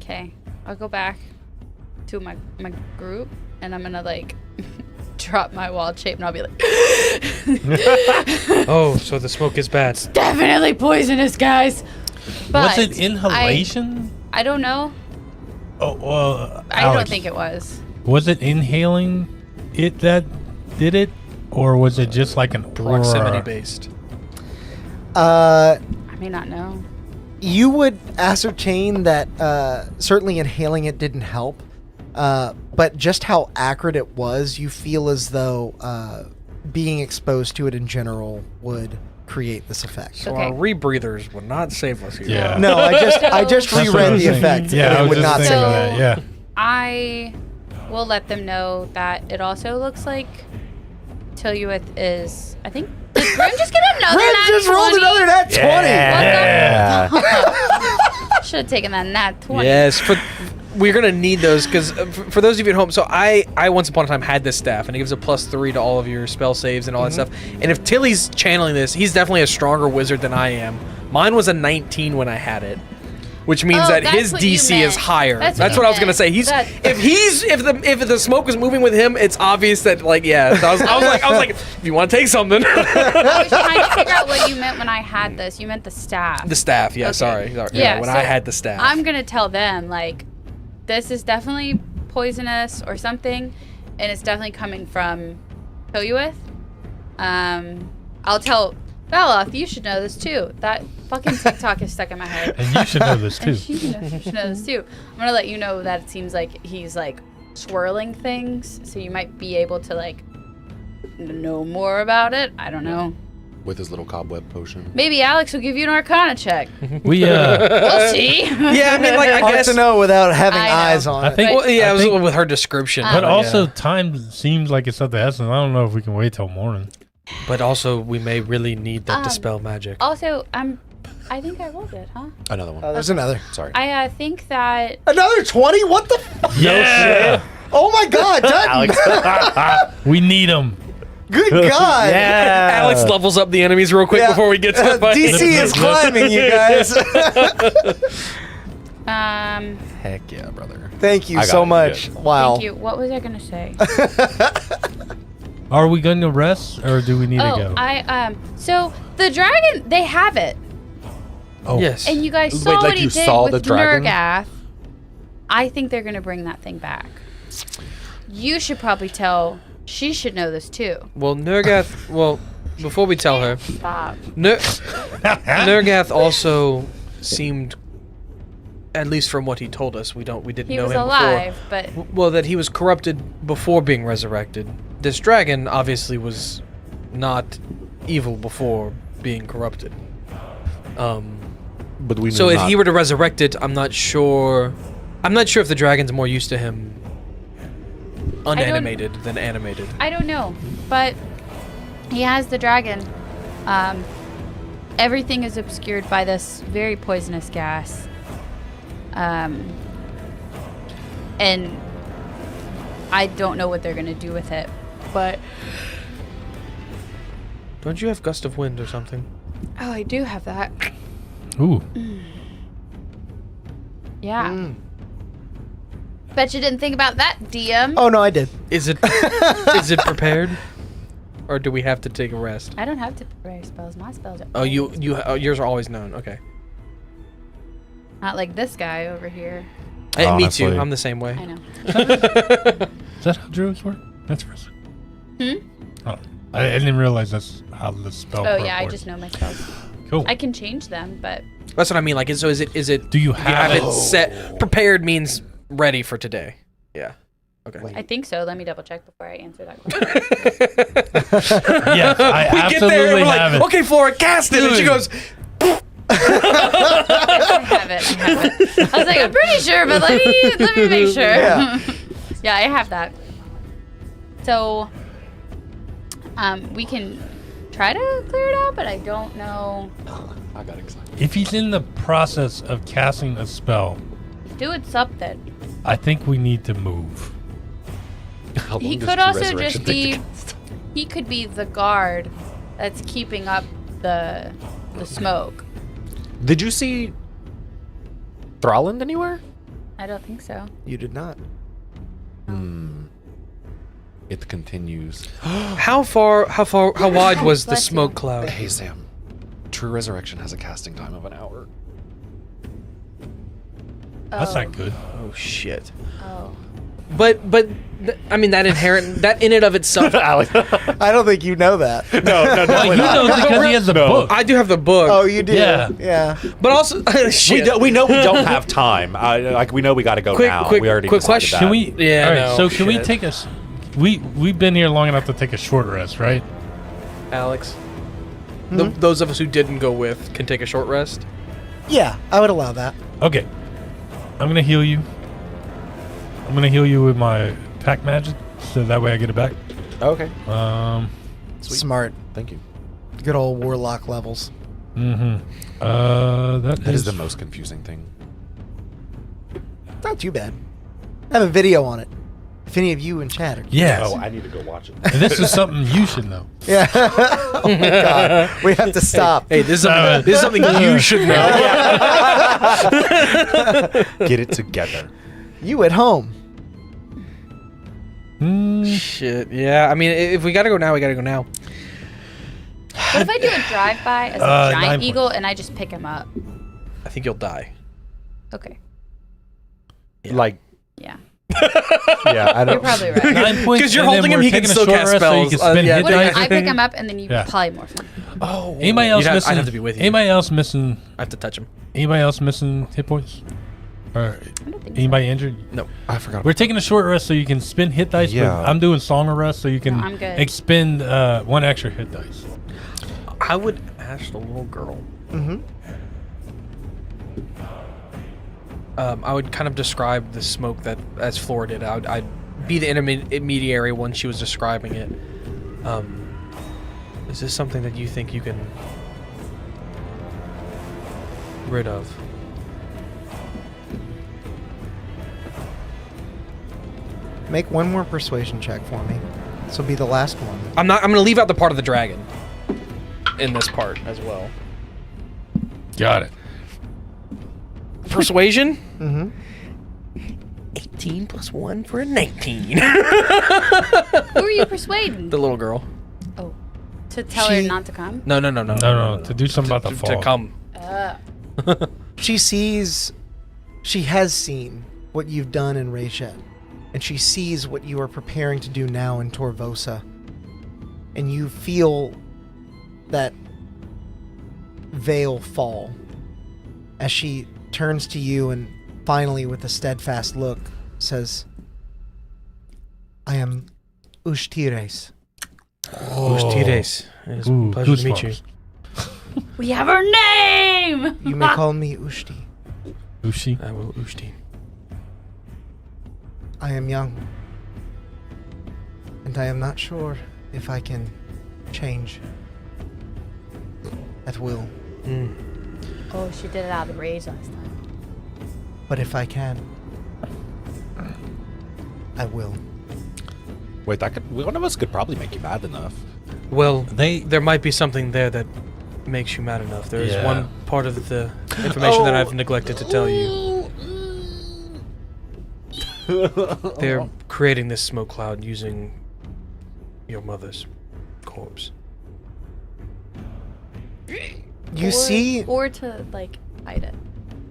Okay. I'll go back to my group, and I'm gonna like drop my wild shape, and I'll be like, Oh, so the smoke is bad. definitely poisonous, guys. But Was it inhalation? I don't know. Oh, well, I don't Alex, think it was. Was it inhaling it that did it, or was it just like an Proximity aura? based. I may not know. You would ascertain that certainly inhaling it didn't help, but just how acrid it was, you feel as though being exposed to it in general would create this effect. So Okay. our rebreathers would not save us here. Yeah. No, I just That's what I reread was the thinking. effect. Yeah, and I it was would just not thinking say that. Yeah. I will let them know that it also looks like Tillyuith is. I think. Did Grim just get another Red nat just rolled 20? another nat 20. What the? Should have taken that nat 20. Yes, we're gonna need those because for those of you at home. So I once upon a time had this staff, and it gives a +3 to all of your spell saves and all that stuff. And if Tilly's channeling this, he's definitely a stronger wizard than I am. Mine was a 19 when I had it, which means Oh, that that's his what you DC is meant. higher. That's That's what what you I was gonna meant. say. He's That- if the smoke was moving with him, it's obvious that like yeah. So I was like if you want to take something, I was trying to figure out what you meant when I had this. You meant the staff. the staff. Yeah, Okay. sorry. Yeah, when so I had the staff. I'm gonna tell them like, this is definitely poisonous or something, and it's definitely coming from Tillyuith. I'll tell Beloth, you should know this too. That fucking TikTok is stuck in my head. And you should know this too. And you should know this too. I'm gonna let you know that it seems like he's like swirling things, so you might be able to like know more about it. I don't know. With his little cobweb potion. Maybe Alex will give you an Arcana check. We We'll see. yeah, I mean like I Hard guess. to know without having I know. eyes on I it. think. Well, yeah, I it was think- with her description. but Yeah. also time seems like it's of the essence. I don't know if we can wait till morning. But also, we may really need that Um, dispel magic. Also, I think I rolled it, huh? Another one. There's another. Sorry. I think that Another 20? What the? Yeah. Oh my God, Dutton. We need them. Good God. Alex levels up the enemies real quick Yeah. before we get to the fight. DC is climbing, you guys. Heck yeah, brother. Thank you I got so it, much. you Wow. Thank you. What was I gonna say? Are we going to rest or do we need to go? So the dragon, they have it, Oh, Yes. and you guys Wait, saw like what he you did saw with the dragon? Nergath. I think they're gonna bring that thing back. You should probably tell. She should know this too. Well, Nergath. Well, before we tell her, Stop. Nergath also seemed, at least from what he told us, we didn't He know was him alive, but before. Well, that he was corrupted before being resurrected. This dragon obviously was not evil before being corrupted. But we So knew if not- he were to resurrect it, I'm not sure. I'm not sure if the dragon's more used to him unanimated than animated. I don't know. But he has the dragon. Everything is obscured by this very poisonous gas. And I don't know what they're gonna do with it. But Don't you have gust of wind or something? oh, I do have that. ooh. Yeah. Bet you didn't think about that, DM. Oh, no, I did. Is it is it prepared, or do we have to take a rest? I don't have to prepare spells. My spells are. Oh, yours are always known. Okay. Not like this guy over here. Me too. Honestly. I'm the same way. I know. Is that how druids work? That's first. Hmm? Oh, I didn't realize that's how the spell Oh works. yeah, I just know my spells. Cool. I can change them, but That's what I mean. Like, so is it? Do you You have have it? it set. Prepared means ready for today. Yeah. Okay. I think so. Let me double check before I answer that question. Yes, I We get there and absolutely we're have like, it. okay, Flora, cast it, and she Dude. goes. I have it. I was like, I'm pretty sure, but let me make sure. Yeah. Yeah, I have that. So, we can try to clear it out, but I don't know. I got excited. If he's in the process of casting a spell, Doing something. I think we need to move. How He long does could true also resurrection just take to be. cast? He could be the guard that's keeping up the smoke. Did you see Thralland anywhere? I don't think so. You did not. It continues. How wide was the Bless you. smoke cloud? Hey Sam, True Resurrection has a casting time of an hour. That's not good. Oh shit. Oh. But I mean that in and of itself. Alex. I don't think you know that. no, Well, you know because he has the No. book. I do have the book. Oh, you do? Yeah. Yeah. But also shit. We know we don't have time. Like we know we got to go now. We already quick decided question. that. Can we? Yeah, All right. no, So can we shit. take us? We've been here long enough to take a short rest, right? Alex. Those of us who didn't go with can take a short rest. Yeah, I would allow that. Okay. I'm gonna heal you. I'm gonna heal you with my pack magic, so that way I get it back. Okay. Smart. Thank you. Good old warlock levels. That That is the most confusing thing. Not too bad. I have a video on it. If any of you in chat are Yes. Oh, I need to go watch it. And this is something you should know. Yeah. Oh my god. We have to stop. Hey, this is something you should know. Get it together. You at home. Shit. Yeah. I mean, if we gotta go now, we gotta go now. What if I do a drive-by as a 9 giant points. eagle and I just pick him up? I think you'll die. Okay. Like, Yeah. yeah, I You're don't. probably right. 9 points. 'Cause you're and then holding him, we're he can taking a still short cast rest so you can spells. spin Yeah, hit What if dice. I pick him up and then you Yeah. polymorph him? Oh. Anybody else missing? I'd have to be with you. Anybody else missing? I have to touch him. Anybody else missing hit points? Or I don't think anybody injured? No. I forgot. We're taking a short rest so you can spin hit dice. Yeah. But I'm doing song of rest so you can No, I'm good. expend 1 extra hit dice. I would ask the little girl. Mm-hmm. I would kind of describe the smoke that, as Flora did. I'd be the intermediary when she was describing it. Is this something that you think you can rid of? Make one more persuasion check for me. This will be the last one. I'm gonna leave out the part of the dragon in this part as well. Got it. Persuasion? Mm-hmm. 18 plus 1 for a 19. Who are you persuading? The little girl. Oh, to tell her not to come? No. No, to do something about the fall. To come. She has seen what you've done in Raychet, and she sees what you are preparing to do now in Torvosa, and you feel that veil fall as she turns to you and finally, with a steadfast look, says, I am Ushtires. It is a Ooh, pleasure to meet you. goosebumps. We have her name! You may call me Ushti. Ushi. I will Ushti. I am young, and I am not sure if I can change at will. Oh, she did it out of rage last time. But if I can, I will. Wait, one of us could probably make you mad enough. Well, there might be something there that makes you mad enough. There is one part of the information that I've neglected to tell you. They're creating this smoke cloud using your mother's corpse. Or to, like, hide it.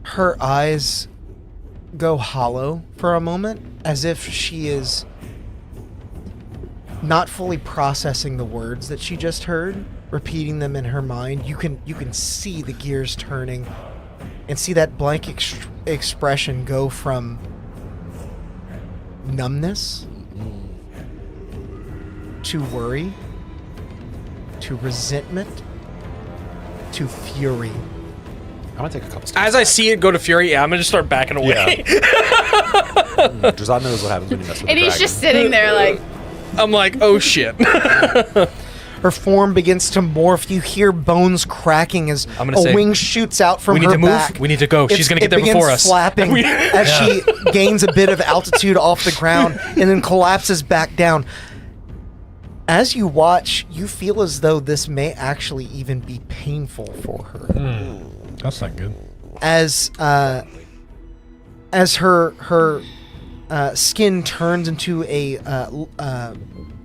Her eyes go hollow for a moment, as if she is not fully processing the words that she just heard, repeating them in her mind. You can see the gears turning and see that blank expression go from numbness to worry to resentment to fury. I'm gonna take a couple steps. As I see it go to fury, I'm gonna just start backing away. Drazad knows what happens when you mess with And the he's dragon. just sitting there like... I'm like, oh shit. Her form begins to morph. You hear bones cracking as I'm gonna a say, wing shoots out from we need her to move. back. We need to go. She's gonna get it there before us. begins flapping as she gains a bit of altitude off the ground and then collapses back down. As you watch, you feel as though this may actually even be painful for her. That's not good. As her skin turns into a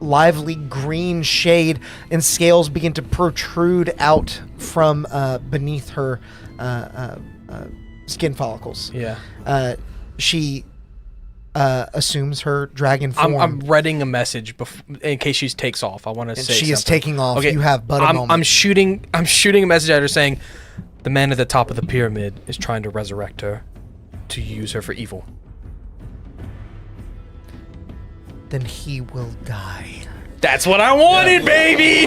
lively green shade and scales begin to protrude out from beneath her skin follicles. Yeah. She assumes her dragon form. I'm reading a message in case she takes off. I want to and say she is something. taking off. Okay, You have but a moment. I'm shooting a message at her saying, the man at the top of the pyramid is trying to resurrect her to use her for evil. Then he will die. That's what I wanted, baby!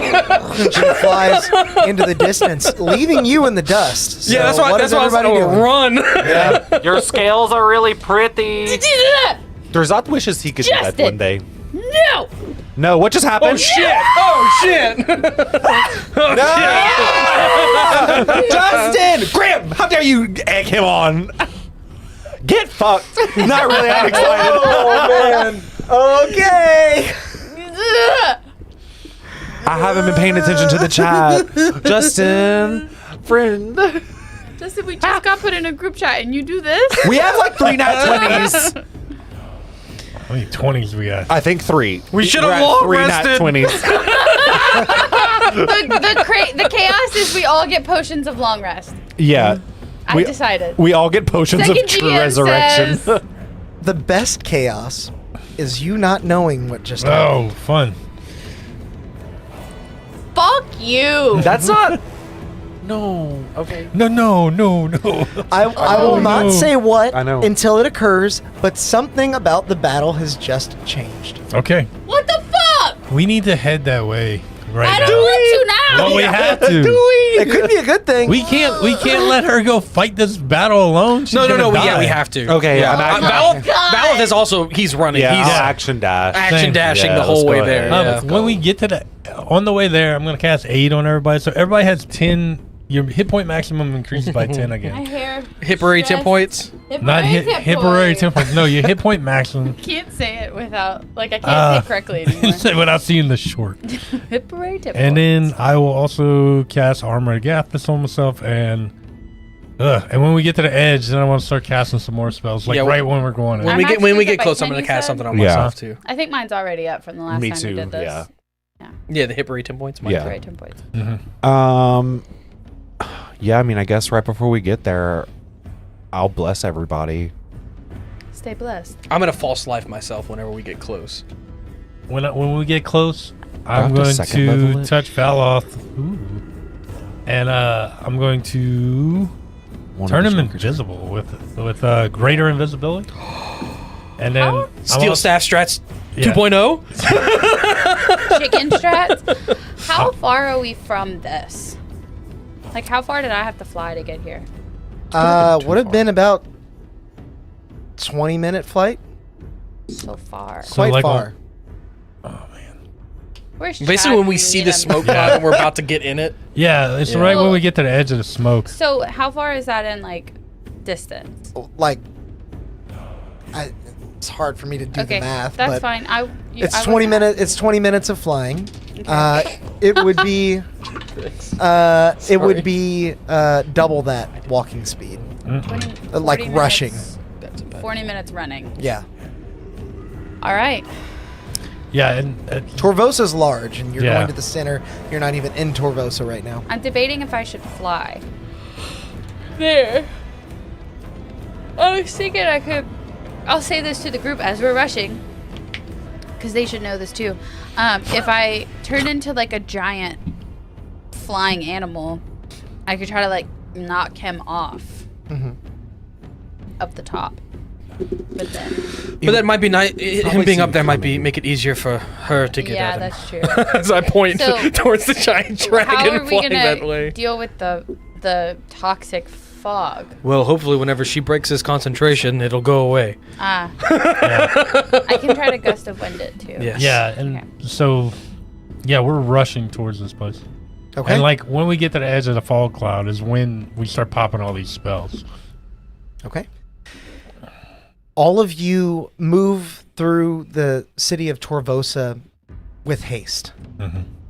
She flies into the distance, leaving you in the dust. So yeah, that's why. what That's is why I was everybody doing? run. Your scales are really pretty. Drazad wishes he could do that Justin! one day. No! No, what just happened? Oh shit! Oh shit! Justin! Graham, how dare you egg him on? Get fucked. Not really that excited. Oh man. Okay. I haven't been paying attention to the chat. Justin, friend. Justin, we just got put in a group chat and you do this? We have like 3 nat 20s. How many 20s we got? I think 3. We should have We're at long 3 nat rested. 20s. The chaos is we all get potions of long rest. Yeah. I decided. We all get potions Second of true GM resurrection. says- The best chaos is you not knowing what just happened. Oh, fun. Fuck you. That's not. No. Okay. No. I will not no. say what I know. until it occurs, but something about the battle has just changed. Okay. What the fuck? We need to head that way right I now. don't want to now. Well, we have to. It could be a good thing. We can't let her go fight this battle alone. She's No. gonna die. Yeah, we have to. Okay, Yeah. I'm Valith is also. He's running. Yeah, He's I'll action dash. action Same. dashing Yeah, the whole let's way go there. ahead. Yeah. When we get to on the way there, I'm gonna cast aid on everybody. So everybody has 10 Your hit point maximum increases by 10 My again. hair. Hippery 10 points. Not temporary 10 points. No, your hit point maximum. Can't say it without, like, I can't say it correctly anymore. Without seeing the short. Hippery tip And then points. I will also cast Armor Agathis on myself and when we get to the edge, then I want to start casting some more spells. Like Yeah, right when we're going in. I'm When we actually get by close, I'm 10, gonna you cast said? something on Yeah. myself too. I think mine's already up from the last Me time too, we did this. yeah. Yeah, the Hippery 10 points. Yeah. Hippery 10 points. Yeah, I mean, I guess right before we get there, I'll bless everybody. Stay blessed. I'm gonna false life myself whenever we get close. When we get close, I I'm have to going second level to it? touch Valoth. Ooh. And I'm going to turn him invisible with greater invisibility. And then How? Steel staff strats Yeah. 2.0. Chicken strats. How far are we from this? Like, how far did I have to fly to get here? Would have been about 20-minute flight. So far. So Quite like far. Where's Basically, when we Chad? see need the him. smoke cloud and we're about to get in it. Yeah, it's Yeah. right when Well- we get to the edge of the smoke. So, how far is that in, like, distance? Like, it's hard for me to do Okay, the math. that's but fine. It's I 20 was- minutes. It's 20 minutes of flying. Okay. It would be. It would be double that walking speed. 20, like 40 rushing. minutes- 40 minutes running. Yeah. All right. Yeah, and Torvosa's large, and you're Yeah. going to the center. You're not even in Torvosa right now. I'm debating if I should fly. There. I was thinking I could. I'll say this to the group as we're rushing, because they should know this too. If I turn into like a giant flying animal, I could try to like knock him off up the top. But then, But that might be nice. Him probably being see up there you might be coming. make it easier for her to get yeah, at him. that's true. As I point So, towards the giant How dragon are we flying that gonna way. deal with the toxic fog? Well, hopefully, whenever she breaks his concentration, it'll go away. Ah, yeah, I can try to gust of wind it too. Yes. yeah, and Okay. so yeah, we're rushing towards this place. Okay. And like when we get to the edge of the fog cloud is when we start popping all these spells. Okay. All of you move through the city of Torvosa with haste.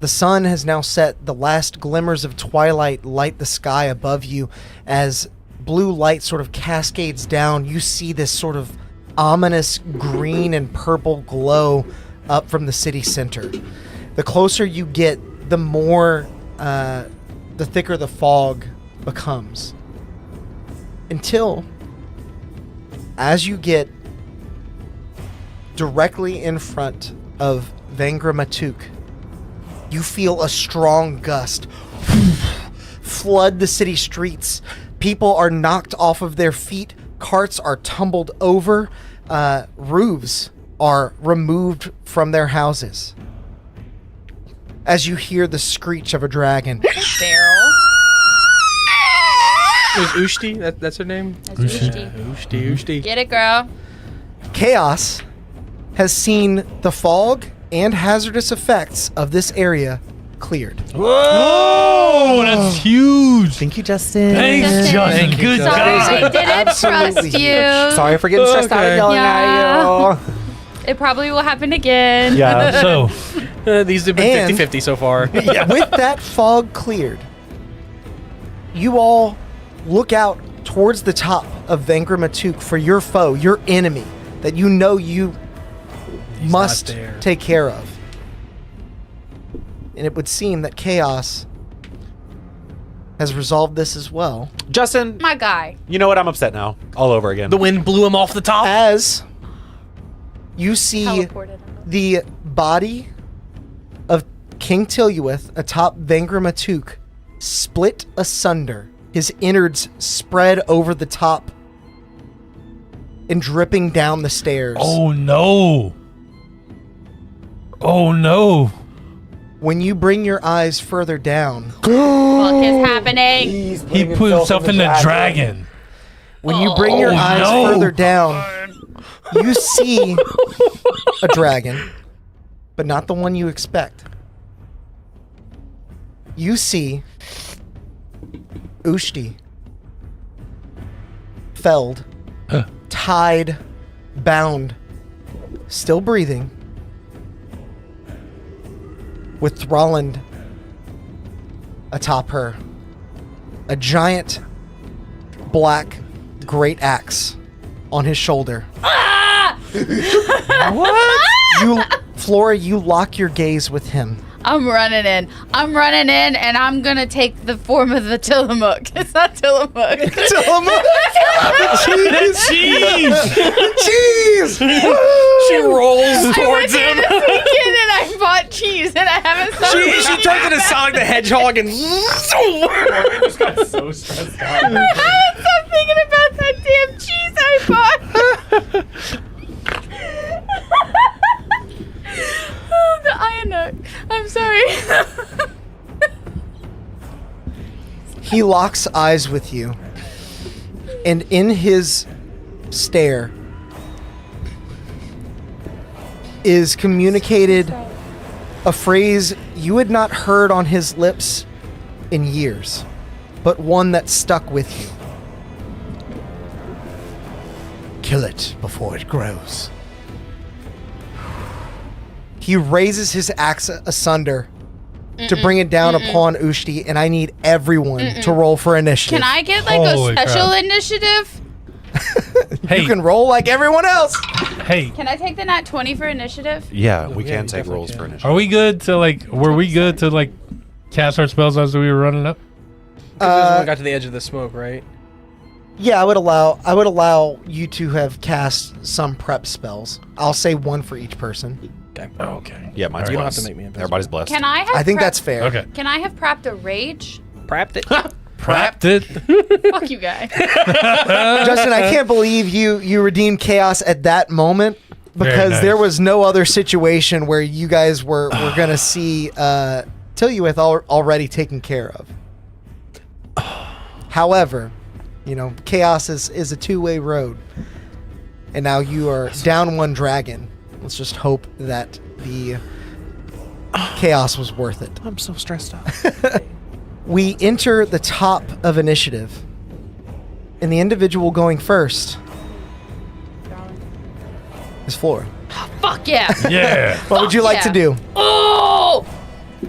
The sun has now set. The last glimmers of twilight light the sky above you. As blue light sort of cascades down, you see this sort of ominous green and purple glow up from the city center. The closer you get, the more, the thicker the fog becomes. Until, as you get directly in front of Vengra Matuk, you feel a strong gust flood the city streets. People are knocked off of their feet. Carts are tumbled over. Roofs are removed from their houses. As you hear the screech of a dragon. Daryl. Is Ushti? That's her name? That's Ushti. Ushti. Get it, girl. Chaos has seen the fog and hazardous effects of this area cleared. Whoa, that's huge. Thank you, Justin. Thanks, Justin. Justin. Thank you, Good Justin. Sorry, I God. didn't Absolutely trust you. Sorry for getting stressed out Okay. and yelling Yeah. at you. It probably will happen again. Yeah. So These have been And- 50-50 so far. With that fog cleared, you all look out towards the top of Vengra Matuk for your foe, your enemy, that you know you must not there. take care of. And it would seem that Chaos has resolved this as well. Justin, My guy. you know what? I'm upset now. All over again. The wind blew him off the top. As you see Teleported. the body of King Tiluith atop Vengra Matuk split asunder, his innards spread over the top and dripping down the stairs. oh no. Oh no. When you bring your eyes further down, Fuck is happening? He put himself in the dragon. when you bring your Oh, eyes no. further down, you see a dragon, but not the one you expect. You see Ushti, felled, tied, bound, still breathing, with Thralland atop her. A giant black great axe on his shoulder. What? Flora, you lock your gaze with him. I'm running in, and I'm gonna take the form of the Tillamook. It's not Tillamook. Tillamook! Cheese! She rolls towards him. This weekend and I bought cheese, and I haven't stopped. She turns into Sonic the Hedgehog and Morgan just got so stressed out. I haven't stopped thinking about that damn cheese I bought. Oh, the Ionuk. I'm sorry. He locks eyes with you, and in his stare is communicated a phrase you had not heard on his lips in years, but one that stuck with you. Kill it before it grows. He raises his axe asunder to bring it down upon Ushti, and I need everyone to roll for initiative. Can I get like Holy a special crap. initiative? Hey, You can roll like everyone else. hey, Can I take the nat 20 for initiative? Yeah, we yeah, can you take definitely rolls can. for initiative. are we good to like? Were we good to like cast our spells as we were running up? we got to the edge of the smoke, right? Yeah, I would allow you to have cast some prep spells. I'll say one for each person. Okay. Okay. Yeah, mine's All You right. don't have to blessed. make me invisible. Everybody's blessed. Can I have I think prep- that's fair. Okay. Can I have prepped a rage? Prapped it. Prepped it. Fuck you guys. Justin, I can't believe you redeemed chaos at that moment Very because nice. there was no other situation where you guys were going to see Tillywith already taken care of. However, chaos is a two-way road. And now you are down one dragon. Let's just hope that the chaos was worth it. I'm so stressed out. We enter the top of initiative. And the individual going first is Flora. Fuck yeah. Yeah. What would you like to yeah. do? Oh!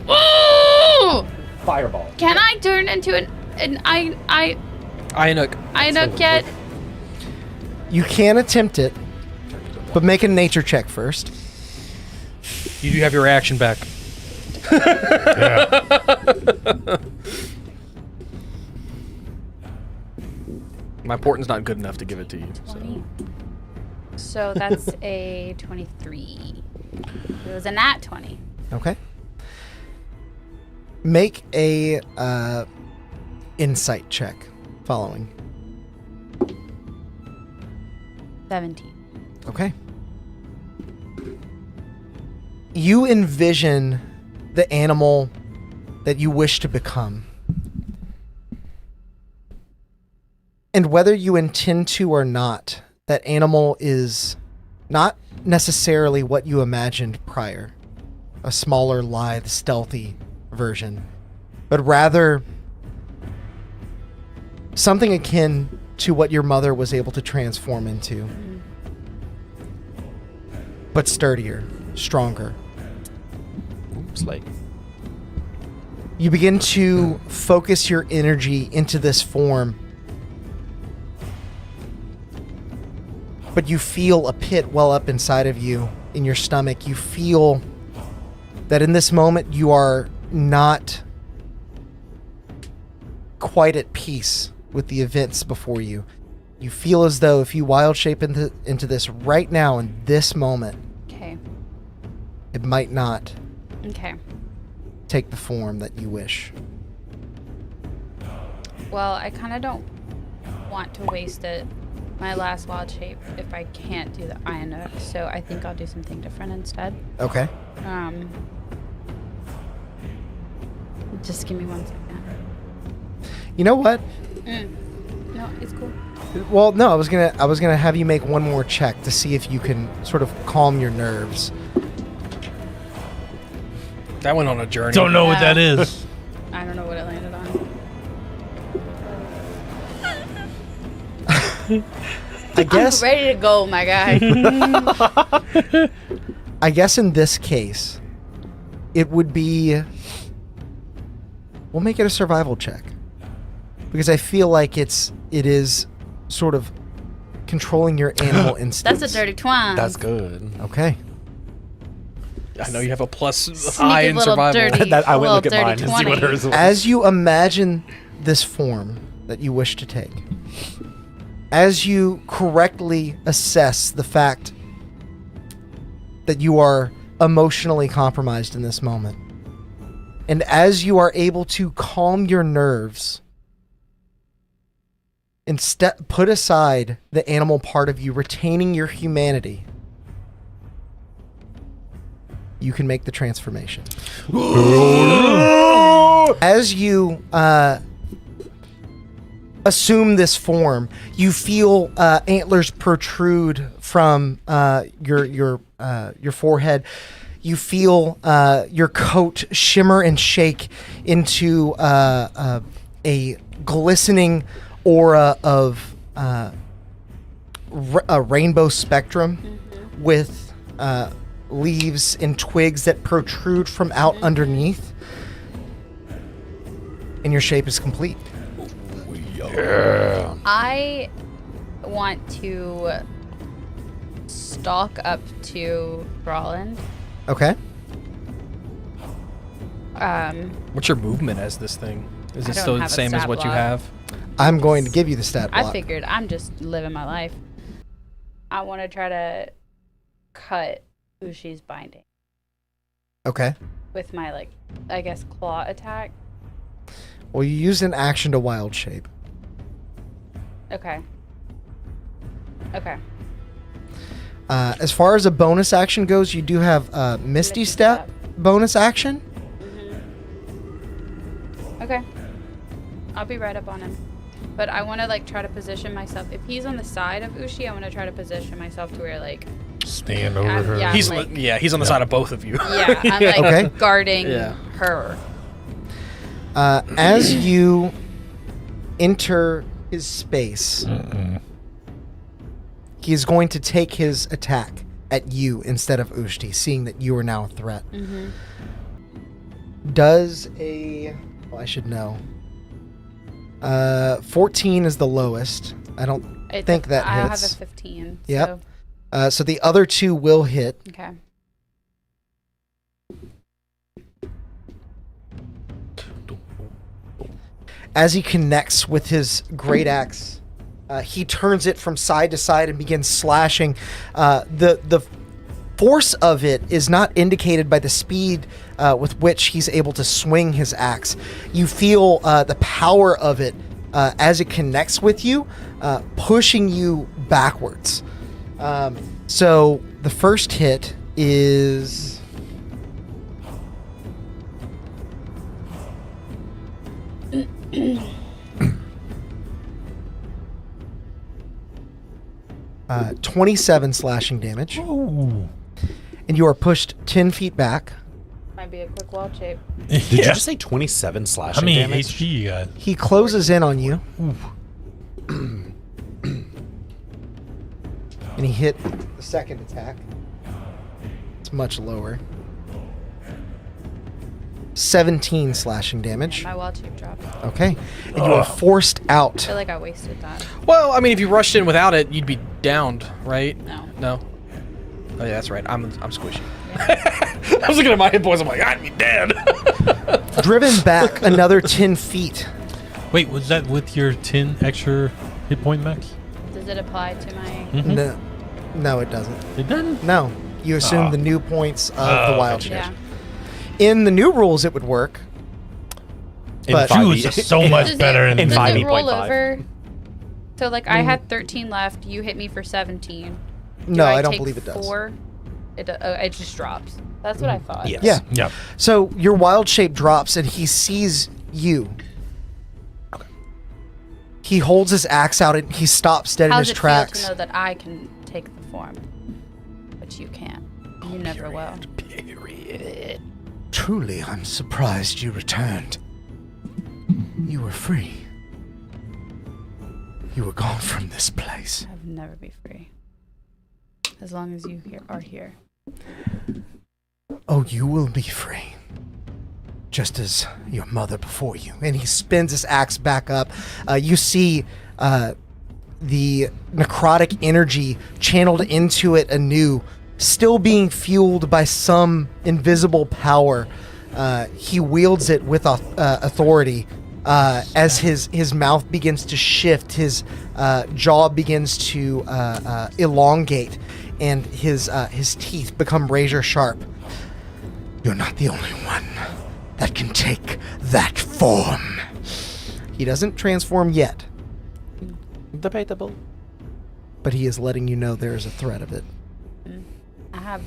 Oh! Fireball. Can I turn into an Ionuk. Ionuk yet? You can attempt it, but make a nature check first. You do have your reaction back. My portent's not good enough to give it to you. So. 20. So that's a 23. It was a nat 20. Okay. Make a insight check following. 17. Okay. You envision the animal that you wish to become. And whether you intend to or not, that animal is not necessarily what you imagined prior. A smaller, lithe, stealthy version. But rather something akin to what your mother was able to transform into. But sturdier, stronger. Oops, like. You begin to focus your energy into this form. But you feel a pit well up inside of you, in your stomach. You feel that in this moment you are not quite at peace with the events before you. You feel as though if you wild shape into this right now in this moment, Okay. it might not Okay. take the form that you wish. Well, I kind of don't want to waste it, my last wild shape, if I can't do the Ionuk. So I think I'll do something different instead. Okay. Just give me 1 second. You know what? No, it's cool. Well, no, I was gonna have you make one more check to see if you can sort of calm your nerves. That went on a journey. Don't know what that is. I don't know what it landed on. I guess I'm ready to go, my guy. I guess in this case, it would be. We'll make it a survival check, because I feel like it is sort of controlling your animal instincts. That's a dirty twine. That's good. Okay. I know you have a plus Sneaky high in little survival. dirty. I went little look at dirty mine and see 20. what hers was. As you imagine this form that you wish to take, as you correctly assess the fact that you are emotionally compromised in this moment, and as you are able to calm your nerves and put aside the animal part of you, retaining your humanity, you can make the transformation. As you assume this form, you feel antlers protrude from your forehead. You feel your coat shimmer and shake into a glistening aura of a rainbow spectrum with leaves and twigs that protrude from out underneath, and your shape is complete. I want to stalk up to Roland. Okay. What's your movement as this thing? Is I it don't still the have a same as stat what you block. have? I'm going to give you the stat block. I figured I'm just living my life. I want to try to cut Ushi's binding Okay. with my, like, I guess, claw attack. Well, you use an action to wild shape. Okay. Okay. As far as a bonus action goes, you do have Misty Step bonus action. Okay. I'll be right up on him. But I want to, like, try to position myself. If he's on the side of Ushi, I want to try to position myself to where, like, Stand over I'm- her. yeah. He's like- he's on the side of both of you. yeah, I'm, like, Okay. guarding Yeah. her. As you enter his space, he is going to take his attack at you instead of Ushti, seeing that you are now a threat. Does a... Well, I should know. 14 is the lowest. I don't think that I have hits. a 15. Yep. So the other two will hit. Okay. As he connects with his great axe, he turns it from side to side and begins slashing. The force of it is not indicated by the speed with which he's able to swing his axe. You feel the power of it as it connects with you, pushing you backwards. So the first hit is... 27 slashing damage. Ooh. And you are pushed 10 feet back. Might be a quick wall shape. Did you just say 27 How slashing many damage? HP you got? He closes in on you. And he hit the second attack. It's much lower. 17 slashing damage. My wall shape dropped. Okay. And you are forced I out. feel like I wasted that. Well, I mean, if you rushed in without it, you'd be downed, right? No. No. Oh yeah, that's right. I'm squishy. I was looking at my hit points. I'm like, I'd be dead. Driven back another 10 feet. Wait, was that with your 10 extra hit point max? Does it apply to my... No, no, it doesn't. It didn't? No. You assume Ah. the new points of the wild shape. Yeah. In the new rules, it would work. In But- 5e. She was just so much Does better it, in does it 5e.5. roll over? So, like, I had 13 left. You hit me for 17. Do No, I don't take believe it does. 4? It just drops. That's what I thought. Yes. Yeah. Yep. So your wild shape drops and he sees you. He holds his axe out and he stops dead How in does his it tracks. feel to know that I can take the form? But you can't. You never will. Truly, I'm surprised you returned. You were free. You were gone from this place. I'll never be free. As long as you are here. Oh, you will be free. Just as your mother before you. And he spins his axe back up. You see the necrotic energy channeled into it anew, still being fueled by some invisible power. He wields it with authority as his mouth begins to shift, his jaw begins to elongate, and his teeth become razor sharp. You're not the only one that can take that form. He doesn't transform yet, Debatable. but he is letting you know there is a threat of it. I have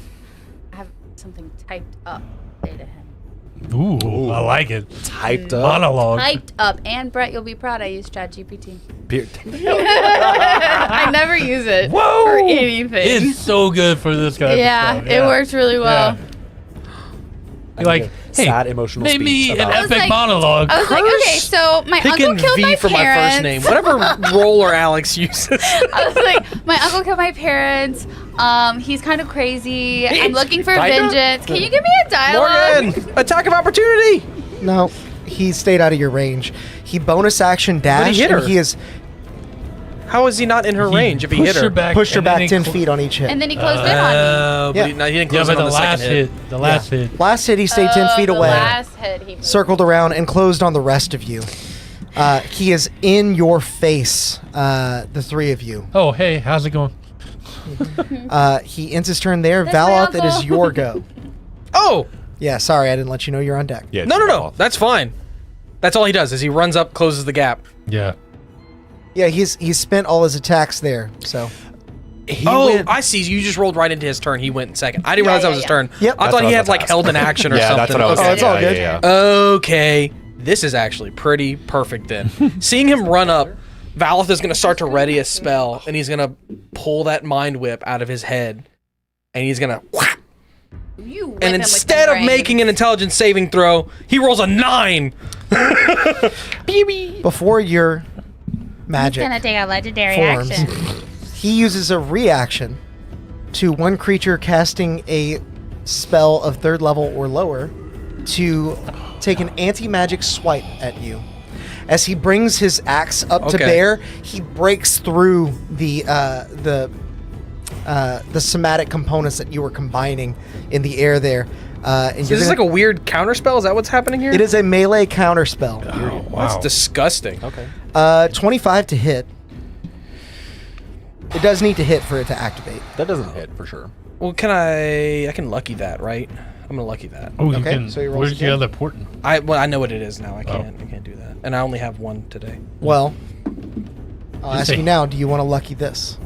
something typed up. Say to him. Ooh, I like it. Typed up. Monologue. Typed up. And Brett, you'll be proud I use ChatGPT. Beard. I never use it for anything. It's so good for this guy. Yeah, it works really well. You're like, hey, sad emotional name me speech an about- epic like- monologue. I was like, okay, so my uncle Picking killed V my for parents. my first name. Whatever roller Alex uses. I was like, my uncle killed my parents. He's kind of crazy. I'm looking for Kinda? vengeance. Can you give me a dialogue? Morgan! Attack of opportunity! No, he stayed out of your range. He bonus action dashed, hit and her. he has How is he not in her range if he hit her? pushed her and then back he 10 feet on each hit. And then he closed in on Oh, Yeah. but he didn't Yeah, close but in on the the second last hit. The last hit. Last hit, he me. stayed 10 feet The away, last hit he moved. circled around, and closed on the rest of you. He is in your face, the three of you. Oh, hey, how's it going? He ends his turn there. That's my Valoth, it is uncle. your go. Oh! Yeah, sorry, I didn't let you know you're on deck. Yeah, No. That's fine. That's all he does is he runs up, closes the gap. Yeah. Yeah, he's spent all his attacks there, so. I see. You just rolled right into his turn. He went in second. I didn't realize that was his turn. Yep. I That's thought what he I had was about like to held an action or Yeah, something. that's what I was Okay. saying. Oh, it's all good. Yeah. Okay. This is actually pretty perfect then. Seeing him run up, Valoth is going to start to ready a spell, and he's going to pull that mind whip out of his head, and he's going to... You whip And him with instead the of making an intelligence saving throw, he rolls a 9. Before your magic take a legendary forms, he uses a reaction to one creature casting a spell of 3rd level or lower to take an anti-magic swipe at you. As he brings his axe up to Okay. bear, he breaks through the somatic components that you were combining in the air there. And So this is like a weird counter spell? Is that what's happening here? it is a melee counter spell. Oh, wow. That's disgusting. Okay. 25 to hit. It does need to hit for it to activate. That doesn't hit for sure. Well, I can lucky that, right? I'm gonna lucky that. Oh, you Okay, can. so he rolls Where's the again. other portent? I know what it is now. I can't do that. And I only have one today. Well, I'll ask say- you now, do you want to lucky this?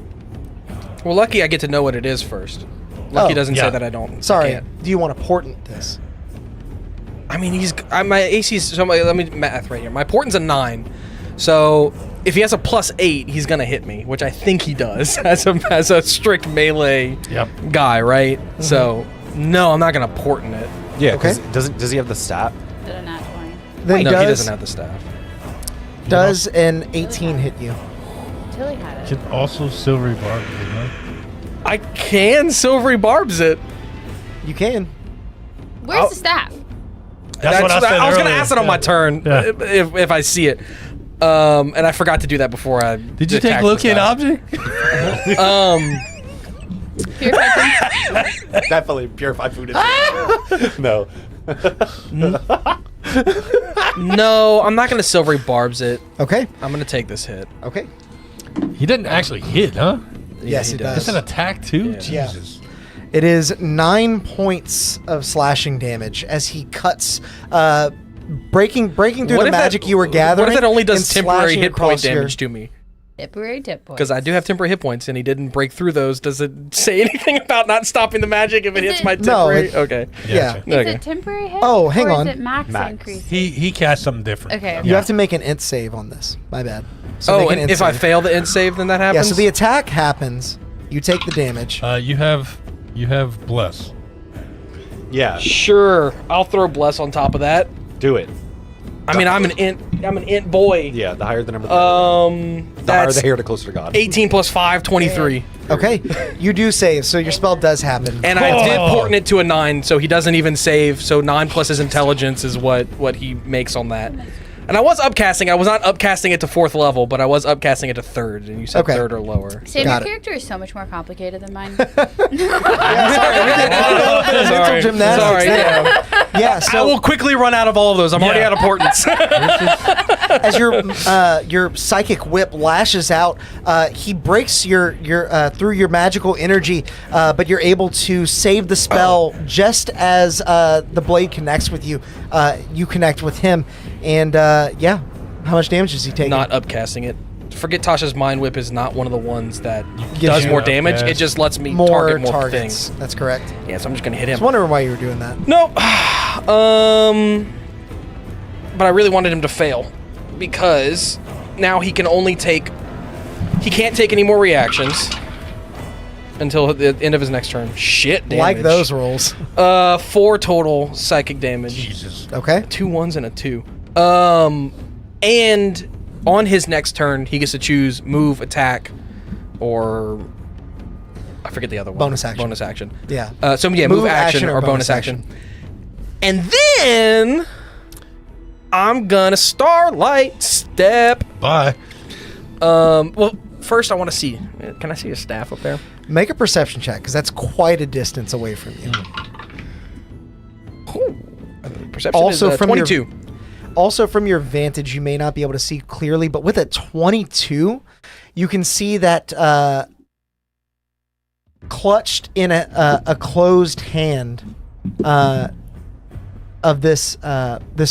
Well, lucky I get to know what it is first. Lucky Oh, doesn't yeah. say that I don't. Sorry, can't. do you want to portent this? I mean, my AC's so let me math right here. My portent's a 9, so if he has a +8, he's gonna hit me, which I think he does as a strict melee Yep. guy, right? So no, I'm not gonna portent it. Yeah. Okay. Does he have the stat? Did a nat 20. Then No, he does doesn't have the staff. does an 18 hit you? Tilly had it. Could also silvery barb, you know? I can silvery barbs it. You can. Where's the staff? That's what I said was gonna earlier. ask it on my turn Yeah. if I see it. And I forgot to do that before I. Did you take locate object? Purified Definitely purified food. No. No, I'm not gonna silvery barbs it. Okay. I'm gonna take this hit. Okay. He didn't actually hit, huh? Yes, he it It's does. an attack too? Yeah. Jesus. It is 9 points of slashing damage as he cuts, breaking through What the if that- magic you were gathering. What if that only and does temporary slashing hit point across your- damage to me? Temporary tip points. Because I do have temporary hit points, and he didn't break through those. Does it say anything about not stopping the magic if it Is hits it- my No, temporary? it- Okay. Yeah. Gotcha. Is Okay. it temporary hit? Oh, hang or on. Is it max, Max. increase? He cast something different. Okay. You have to make an int save on this. My bad. So Oh, make an and int if I save. fail the int save, then that Yeah, happens. so the attack happens. You take the damage. You have bless. Yeah. Sure, I'll throw bless on top of that. Do it. I mean, I'm an int. I'm an int boy. Yeah, the higher the number, the higher That's the hair, the closer to God. 18 plus 5, 23. Okay, you do save, so your spell does happen. And I did portent it to a 9, so he doesn't even save. So 9 plus his intelligence is what he makes on that. And I was upcasting. I was not upcasting it to 4th level, but I was upcasting it to 3rd, and you said 3rd or lower. Sam, Got your it. character is so much more complicated than mine. Sorry, mental gymnastics. Sorry, there. Yeah, I so will quickly run out of all of those. I'm already out of portents. as your psychic whip lashes out, he breaks your through your magical energy, but you're able to save the spell just as the blade connects with you. You connect with him, and yeah, how much damage does he take? Not upcasting it. Forget Tasha's Mind Whip is not one of the ones that Gives does you more upcast. damage. It just lets me more target more targets. things. That's correct. Yeah, so I'm just gonna hit I him. was wondering why you were doing that. No. But I really wanted him to fail because now he can only take. He can't take any more reactions until the end of his next turn. Shit damage. Like those rolls. 4 total psychic damage. Jesus. Okay. 2 1s and a 2. And on his next turn, he gets to choose move, attack, or I forget the other one. Bonus action. Bonus action. Yeah. So yeah, move action or bonus action. And then I'm gonna Starlight Step. Bye. Well, first I want to see. Can I see a staff up there? Make a perception check, because that's quite a distance away from you. Perception Also is from 22. Also, from your vantage, you may not be able to see clearly, but with a 22, you can see that clutched in a closed hand of this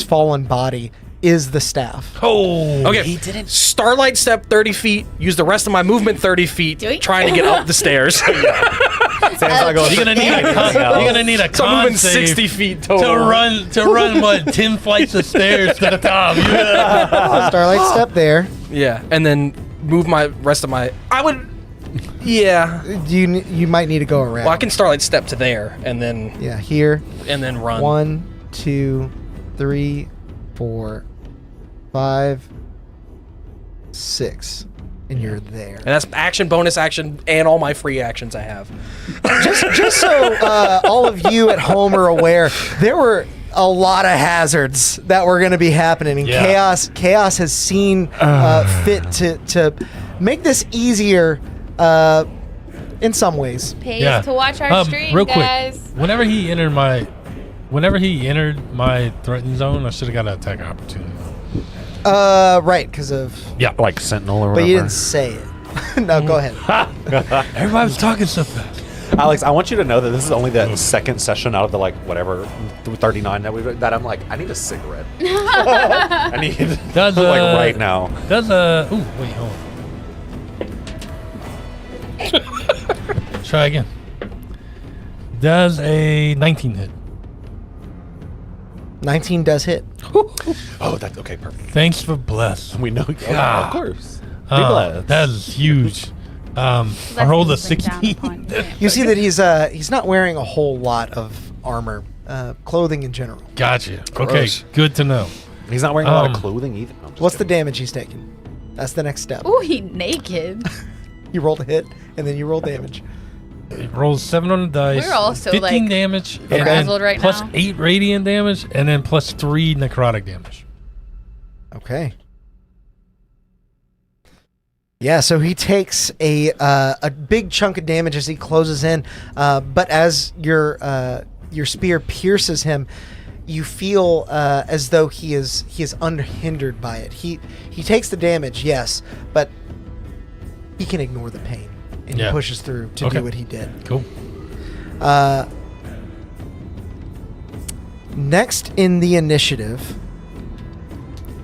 fallen body is the staff. Oh. Okay. He didn't. Starlight Step 30 feet. Use the rest of my movement 30 feet. Doink. Trying to get up the stairs. Sam's not going You're gonna need a So I'm con moving save 60 feet total. to run what 10 flights of stairs to the top. Yeah. Starlight step there. Yeah, and then move my rest of my. I would. Yeah. You might need to go around. Well, I can Starlight Step to there, and then here. run. 1, 2, 3, 4, 5, 6, and you're there. And that's action, bonus action, and all my free actions I have. Just so all of you at home are aware, there were a lot of hazards that were going to be happening, and Yeah. chaos has seen fit to make this easier in some ways. Pays to watch our stream, real guys. quick. Whenever he entered my threatened zone, I should have got an attack opportunity. Right, because of. Yeah. like Sentinel or But whatever. you didn't say it. No, go ahead. Everybody was talking so fast. Alex, I want you to know that this is only the second session out of the whatever 39 that I'm like, I need a cigarette. I need Does right now. Does ooh, wait, hold on. Try again. Does a 19 hit? 19 does hit. Oh, that's okay, perfect. Thanks for bless. We know. God. Of course. Be blessed. That is huge. I rolled a 16. You see that he's not wearing a whole lot of armor, clothing in general. Gotcha. Okay, Gross. good to know. He's not wearing a lot of clothing either. I'm just What's the kidding. damage he's taking? That's the next step. Ooh, he naked. You rolled a hit, and then you roll damage. It rolls 7 on the dice. We're also, 15 like, damage, and frazzled right plus now. 8 radiant damage, and then plus 3 necrotic damage. Okay. Yeah, so he takes a big chunk of damage as he closes in, but as your spear pierces him, you feel as though he is unhindered by it. He takes the damage, yes, but he can ignore the pain, and he pushes through to do what he did. Cool. Next in the initiative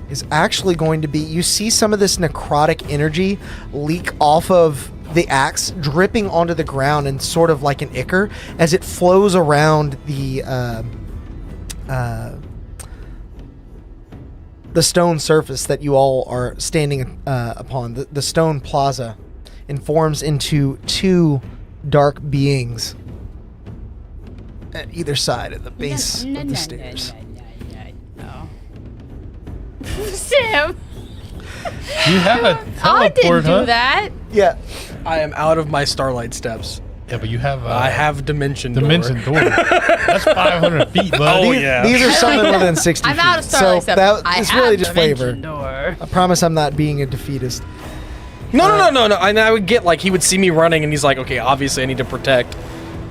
is actually going to be, you see some of this necrotic energy leak off of the axe, dripping onto the ground and sort of like an ichor as it flows around the stone surface that you all are standing upon, the stone plaza, and forms into 2 dark beings at either side of the base of the stairs. him. You have a I didn't teleport, do huh? that. Yeah. I am out of my starlight steps. Yeah, but you have. I have dimension dimension door. That's 500 feet, bud. Oh, These, yeah. these are something within 60 I'm feet. out of Starlight so Steps. that I is have really just flavor. dimension door. I promise I'm not being a defeatist. No. And I would get like he would see me running, and he's like, okay, obviously I need to protect.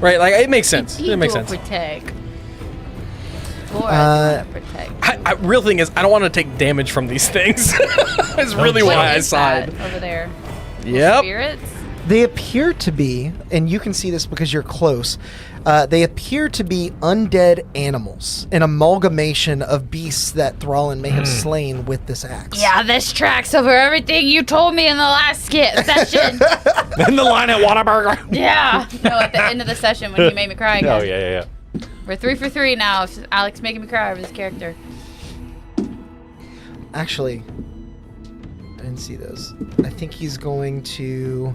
Right? Like it makes sense. He It makes will sense. protect. Laura protect. Real thing is, I don't want to take damage from these things. That's really What why I is that side. over there? Yep. Spirits? They appear to be, and you can see this because you're close, they appear to be undead animals, an amalgamation of beasts that Thrallin may have slain with this axe. Yeah, this tracks over everything you told me in the last session. In the line at Whataburger. Yeah. No, at the end of the session when you made me cry again. Oh yeah. We're 3 for 3 now. Alex making me cry over this character. Actually, I didn't see this. I think he's going to...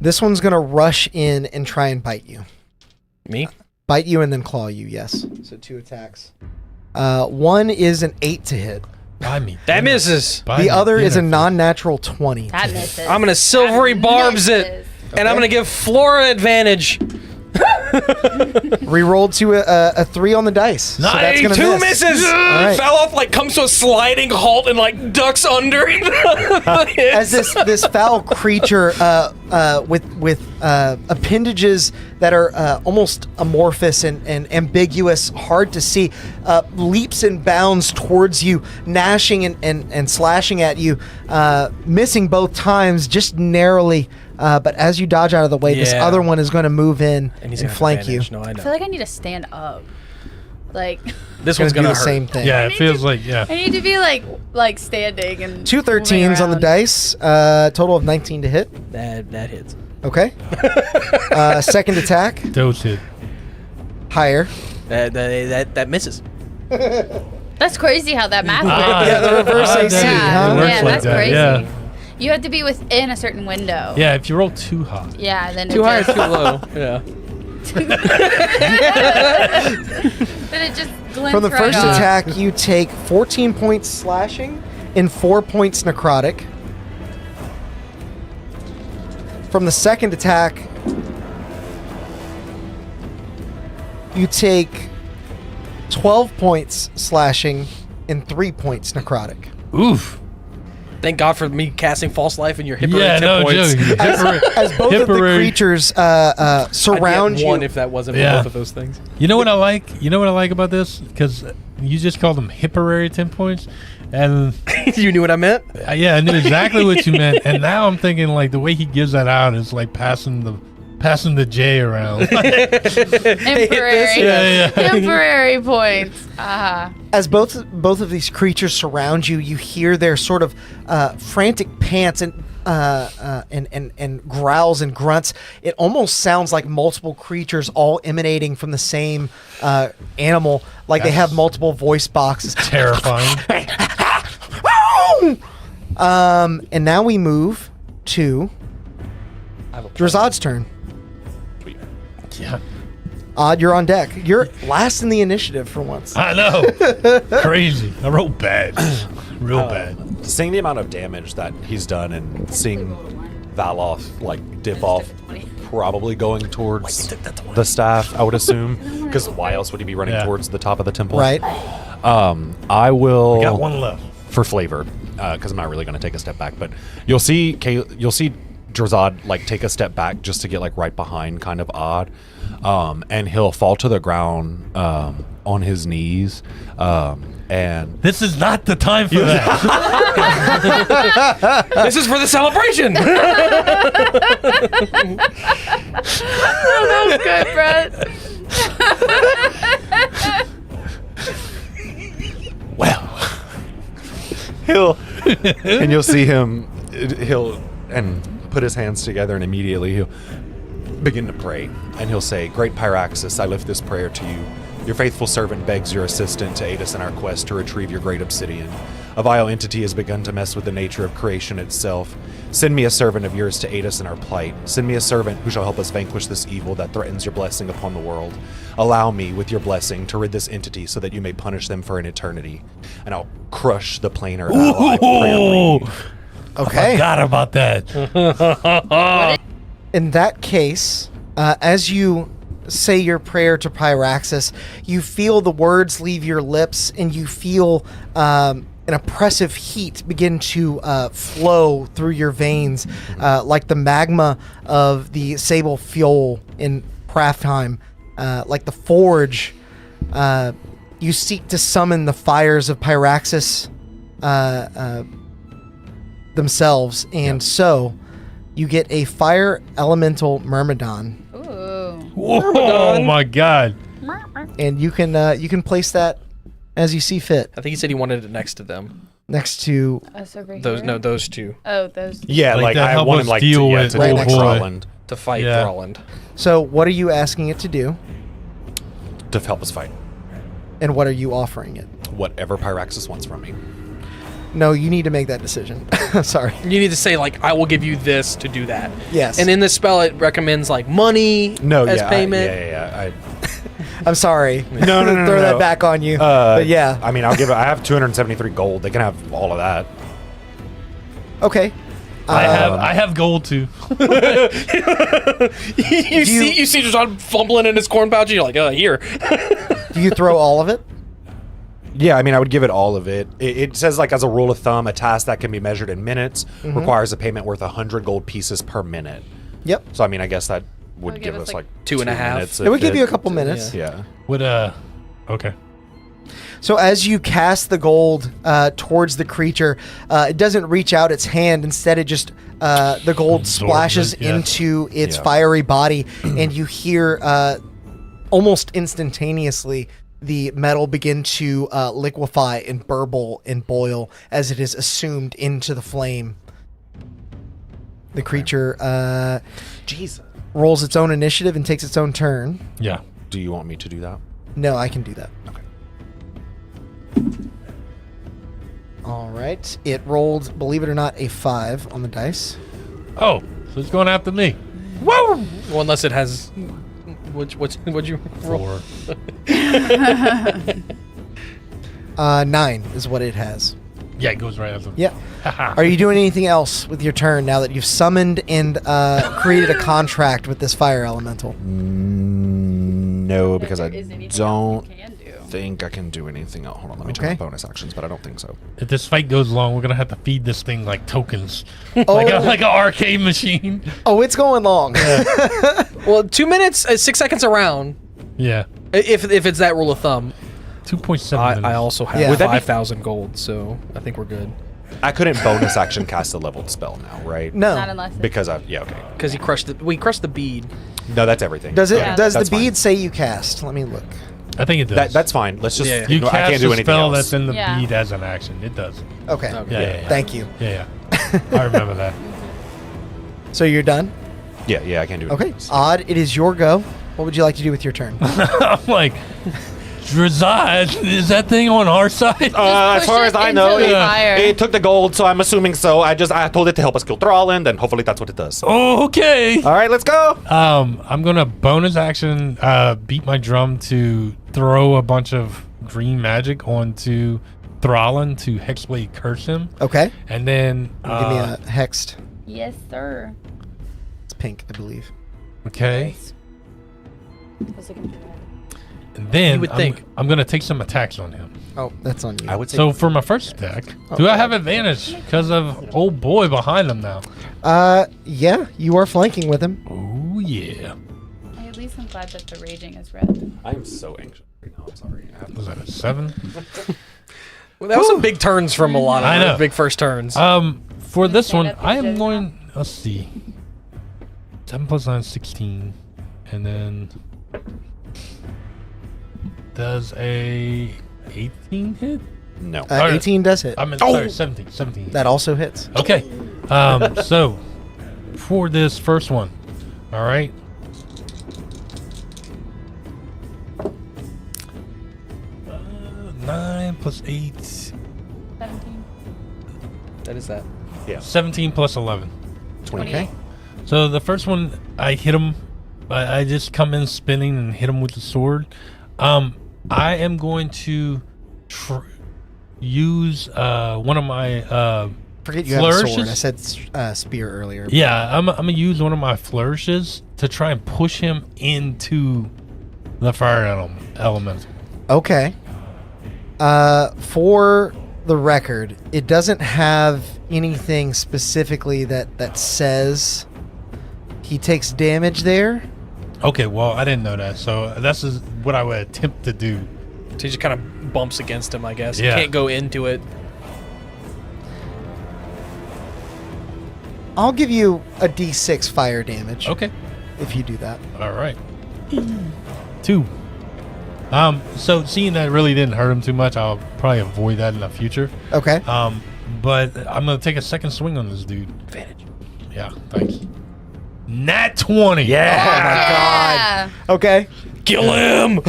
This one's going to rush in and try and bite you. Me? Bite you and then claw you, yes. So 2 attacks. One is an 8 to hit. Buy me. That dinner. misses. Buy The me other is a dinner. non-natural 20. That to hit. misses. I'm gonna silvery That barbs it, misses. and I'm gonna give Flora advantage. Rerolled to a 3 on the dice. So that's going to 2 miss. misses. right. Fell off, like comes to a sliding halt and like ducks under. As this foul creature with appendages that are almost amorphous and ambiguous, hard to see, leaps and bounds towards you, gnashing and slashing at you, missing both times, just narrowly. But as you dodge out of the way, this Yeah. other one is going to move in and he's and gonna have flank you. advantage. No, I I know. feel like I need to stand up. Like, This It's one's going to gonna do the hurt. same thing. Yeah, it feels like I need to be like standing and 2 moving 13s on the around. dice, total of 19 to hit. That hits. Okay. Second attack, Dose it. higher. That misses. That's crazy how that math works. Yeah, the reverse AC, that is- huh? It works Yeah, like that's that, crazy. yeah. You have to be within a certain window. Yeah, if you roll too hot. Yeah, then Too it high or just, too low? Yeah. then it just glints From the right first off. attack, you take 14 points slashing and 4 points necrotic. From the second attack, you take 12 points slashing and 3 points necrotic. Oof. Thank God for me casting false life in your hipper Yeah, tip no points. joke. As both of the Hippery. creatures surround I'd get one you. if that wasn't for Yeah. both of those things. You know what I like? You know what I like about this? Because you just called them hipperary 10 points. And You knew what I meant? yeah, I knew exactly what you meant. And now I'm thinking like the way he gives that out is like passing the J around. Temporary. Yeah. Temporary points. As both of these creatures surround you, you hear their sort of frantic pants and growls and grunts. It almost sounds like multiple creatures all emanating from the same animal, like they have multiple voice boxes. Terrifying. And now we move to Drazad's turn. Yeah. Odd, you're on deck. You're last in the initiative for once. I know. Crazy. I rolled bad. Real bad. Seeing the amount of damage that he's done and seeing Valoth like dip off, probably going towards the staff, I would assume. Because why else would he be running Yeah. towards the top of the temple? Right. I will. We got one left. For flavor, because I'm not really going to take a step back, but you'll see Drazad like take a step back just to get like right behind kind of Odd, and he'll fall to the ground on his knees, and This is not the time for that. This is for the celebration! That was good, Brett. well, and you'll see him. He'll put his hands together, and immediately he'll begin to pray, and he'll say, "Great Pyraxis, I lift this prayer to you. Your faithful servant begs your assistance to aid us in our quest to retrieve your great obsidian. A vile entity has begun to mess with the nature of creation itself. Send me a servant of yours to aid us in our plight. Send me a servant who shall help us vanquish this evil that threatens your blessing upon the world. Allow me, with your blessing, to rid this entity so that you may punish them for an eternity. And I'll crush the planar ally. Ooh, Okay. forgot about that. In that case, as you say your prayer to Pyraxis, you feel the words leave your lips, and you feel an oppressive heat begin to flow through your veins, like the magma of the Sable Fuel in Praftheim, like the forge. You seek to summon the fires of Pyraxis themselves, and so you get a fire elemental Myrmidon. Ooh. Oh my god. And you can place that as you see fit I think he said he wanted it next to them. next to Us over Those here? no, those two Oh, those. Yeah, Like like that I help want us him like deal to, with to Right deal next with to it. Rolland to fight Yeah. Rolland. So what are you asking it to do, to help us fight. and what are you offering it? Whatever Pyraxis wants from me. No, you need to make that decision. Sorry. You need to say like, I will give you this to do that. Yes. And in this spell, it recommends like money No, as yeah, payment. I'm sorry. No, no, no, Throw no, that no. back on you. But yeah. I mean, I'll give it. I have 273 gold. They can have all of that. Okay. I have gold too. you see John fumbling in his corn pouch, and you're like, here. Do you throw all of it? Yeah, I mean, I would give it all of it. It says, like, as a rule of thumb, a task that can be measured in minutes requires a payment worth 100 gold pieces per minute. Yep. So, I mean, I guess that would Would give give us us, like like, 2.5. minutes. It would if give you a couple minutes. Yeah. Would okay. So as you cast the gold towards the creature, it doesn't reach out its hand. Instead, it just the gold Absorbs splashes it, yeah. into its Yeah. fiery body, and you hear almost instantaneously the metal begin to liquefy and burble and boil as it is assumed into the flame. The creature Jesus. rolls its own initiative and takes its own turn. Yeah. Do you want me to do that? No, I can do that. Okay. All right. It rolled, believe it or not, a 5 on the dice. Oh, so it's going after me. Well, unless it has. What'd you roll? 4. 9 is what it has. Yeah, it goes right after me. Yeah. Are you doing anything else with your turn now that you've summoned and created a contract with this fire elemental? No, If because there I is anything else don't you can do. think I can do anything else. Hold on, let me Okay. check my bonus actions, but I don't think so. If this fight goes long, we're gonna have to feed this thing like tokens, Oh, like an arcade machine. oh, it's going long. Well, 2 minutes, 6 seconds around. Yeah. If it's that rule of thumb. 2.7 I minutes. also have Yeah. Would that be- 5,000 gold, so I think we're good. I couldn't bonus action cast a leveled spell now, right? No. Not unless it's Because yeah, okay. Because we crushed the bead. No, that's everything. Does it? Yeah. Does the That's fine. bead say you cast? Let me look. I think it does. That's fine. Let's just. Yeah. you no, I cast can't do a anything spell else. that's in the Yeah. bead as an action. It does. Okay. Okay. Yeah, yeah, yeah. Thank you. Yeah, yeah. I remember that. So you're done? Yeah, I can't do it. Okay. Odd, it is your go. What would you like to do with your turn? I'm like, Drazad, is that thing on our side? As push far it as I into know, the fire. it took the gold, so I'm assuming so. I told it to help us kill Thralland, and hopefully that's what it does. Oh, okay. All right, let's go. I'm gonna bonus action beat my drum to throw a bunch of green magic onto Thrallan to Hexblade curse him, Okay. and then Give me a hexed. Yes, sir. It's pink, I believe. okay, I was looking for that. and then You would think. I'm gonna take some attacks on him. Oh, that's on you. I would say. So for my first attack, do I have advantage because of old boy behind him now? Yeah, you are flanking with him. Oh yeah. At least I'm glad that the raging is red. I am so anxious right now. I'm sorry. Was that a 7? Well, that was some big turns from a lot of I know. big first turns. For this say one, that I am because- going. Let's see. 7 plus 9 is 16, and then does a 18 hit? No. Alright. 18 does hit. I mean, sorry, 17. 17. That also hits. Okay. So for this first one, all right. Uh, 9 plus 8, 17. That is that. 17 plus 11. 20. So the first one, I hit him. I just come in spinning and hit him with the sword. I am going to use one of my Forget you have a sword. I flourishes. said spear earlier. Yeah, I'm gonna use one of my flourishes to try and push him into the fire elemental. Okay. For the record, it doesn't have anything specifically that says he takes damage there. Okay, well, I didn't know that, so that's what I would attempt to do. So he just kind of bumps against him, I guess. Yeah. You can't go into it. I'll give you a D6 fire damage. Okay. If you do that. All right. 2. So seeing that really didn't hurt him too much, I'll probably avoid that in the future. Okay. But I'm gonna take a second swing on this dude. Advantage. Yeah, thanks. Nat 20. Yeah. Okay. Kill him!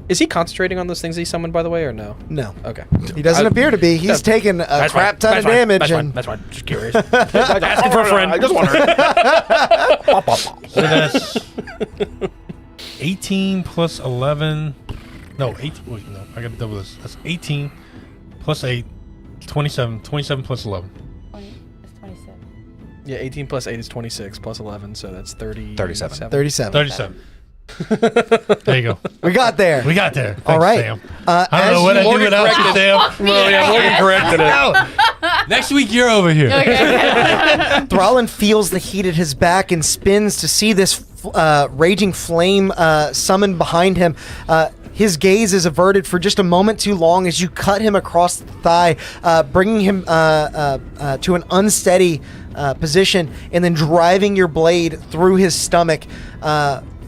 Is he concentrating on those things he summoned, by the way, or no? No. Okay. He doesn't appear to be. He's taken a crap ton of damage. That's fine. Just curious. Asking for a friend. I just wondering. So that's 18 plus 11. No, 18. Wait, no. I gotta double this. That's 18 plus 8. 27. 27 plus 11. It's 27. Yeah, 18 plus 8 is 26 plus 11, so that's 37. 37. There you go. We got there. We got there. Thanks, All right. Sam. I don't know what I do without you, Sam. Well, yeah, Morgan corrected it. Next week, you're over here. Thrallin feels the heat at his back and spins to see this raging flame summoned behind him. His gaze is averted for just a moment too long as you cut him across the thigh, bringing him to an unsteady position and then driving your blade through his stomach,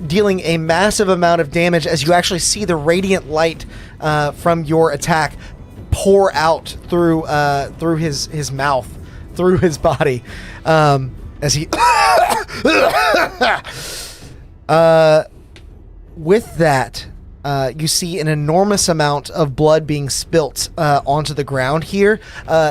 dealing a massive amount of damage as you actually see the radiant light from your attack pour out through his mouth, through his body, as he with that. You see an enormous amount of blood being spilt onto the ground here.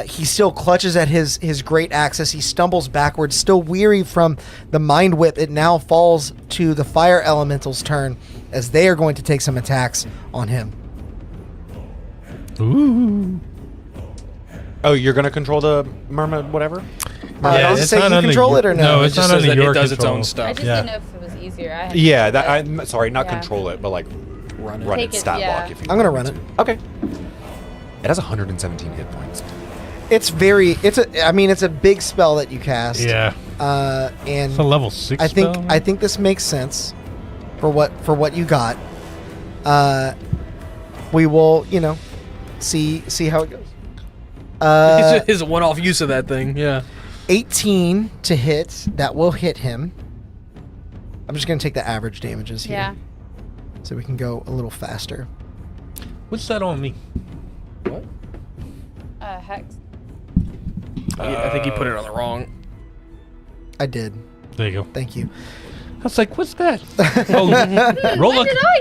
He still clutches at his great axe as he stumbles backwards, still weary from the mind whip. It now falls to the fire elemental's turn as they are going to take some attacks on him. Ooh. Oh, you're gonna control the mermaid, whatever? I'll just say you control it or no? No, It it's just not says under that your it does its control. own I stuff. just didn't know if it was easier. I had Yeah, to I'm sorry, not Yeah. control it, but like Run it. run Take it, it, stat yeah. block if you I'm gonna want run to. it. Okay. It has 117 hit points. It's a big spell that you cast. Yeah. And It's a level 6 I think spell, I think this makes sense for what you got. We will, see how it goes. His one-off use of that thing, yeah. 18 to hit. That will hit him. I'm just going to take the average damages here. Yeah. So we can go a little faster. What's that on me? What? Hex. I think he put it on the wrong. I did. There you go. Thank you. I was like, what's that? Oh,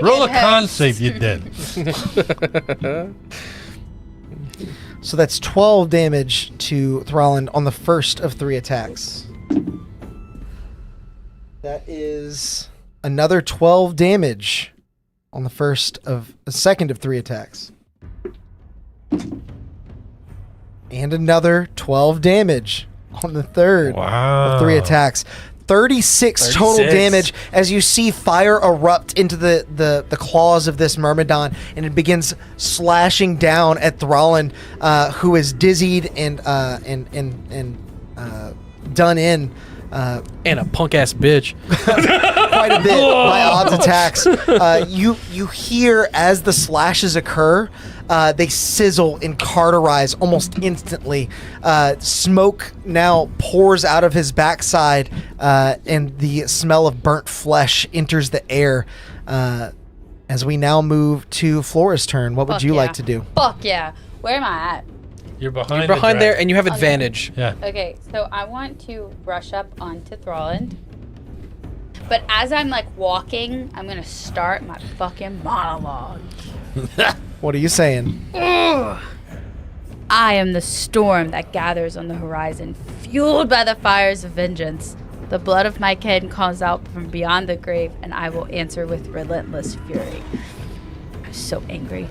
roll a con save, you did. So that's 12 damage to Thrallin on the first of 3 attacks. That is another 12 damage on the second of 3 attacks. And another 12 damage on the third of 3 attacks. 36 total 36. damage as you see fire erupt into the claws of this myrmidon, and it begins slashing down at Thrallin, who is dizzied and done in. And a punk-ass bitch. Quite a bit by odds attacks. You hear as the slashes occur, they sizzle and cauterize almost instantly. Smoke now pours out of his backside, and the smell of burnt flesh enters the air. As we now move to Flora's turn, what would Fuck you yeah. like to do? Fuck yeah. Where am I at? You're behind. You're behind the there, dragon. and you have advantage. Yeah. Okay, so I want to rush up onto Thrallin. But as I'm like walking, I'm gonna start my fucking monologue. What are you saying? I am the storm that gathers on the horizon, fueled by the fires of vengeance. The blood of my kin calls out from beyond the grave, and I will answer with relentless fury. I'm so angry.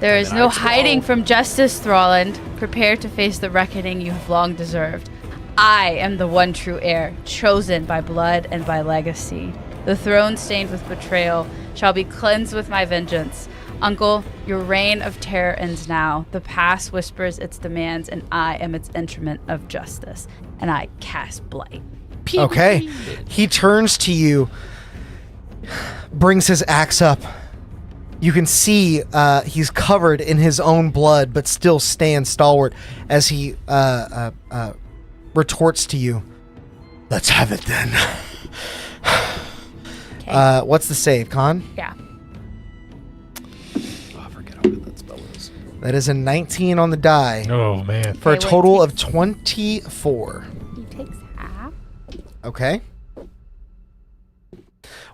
There is no hiding from justice, Thralland. Prepare to face the reckoning you have long deserved. I am the one true heir, chosen by blood and by legacy. The throne stained with betrayal shall be cleansed with my vengeance. Uncle, your reign of terror ends now. The past whispers its demands, and I am its instrument of justice. And I cast blight. Okay. He turns to you, brings his axe up. You can see he's covered in his own blood, but still stands stalwart as he retorts to you. Let's have it then. What's the save, Con? Yeah. Oh, I forget how good that spell is. That is a 19 on the die Oh man. for a Okay, wait, total takes- of 24. He takes half. Okay.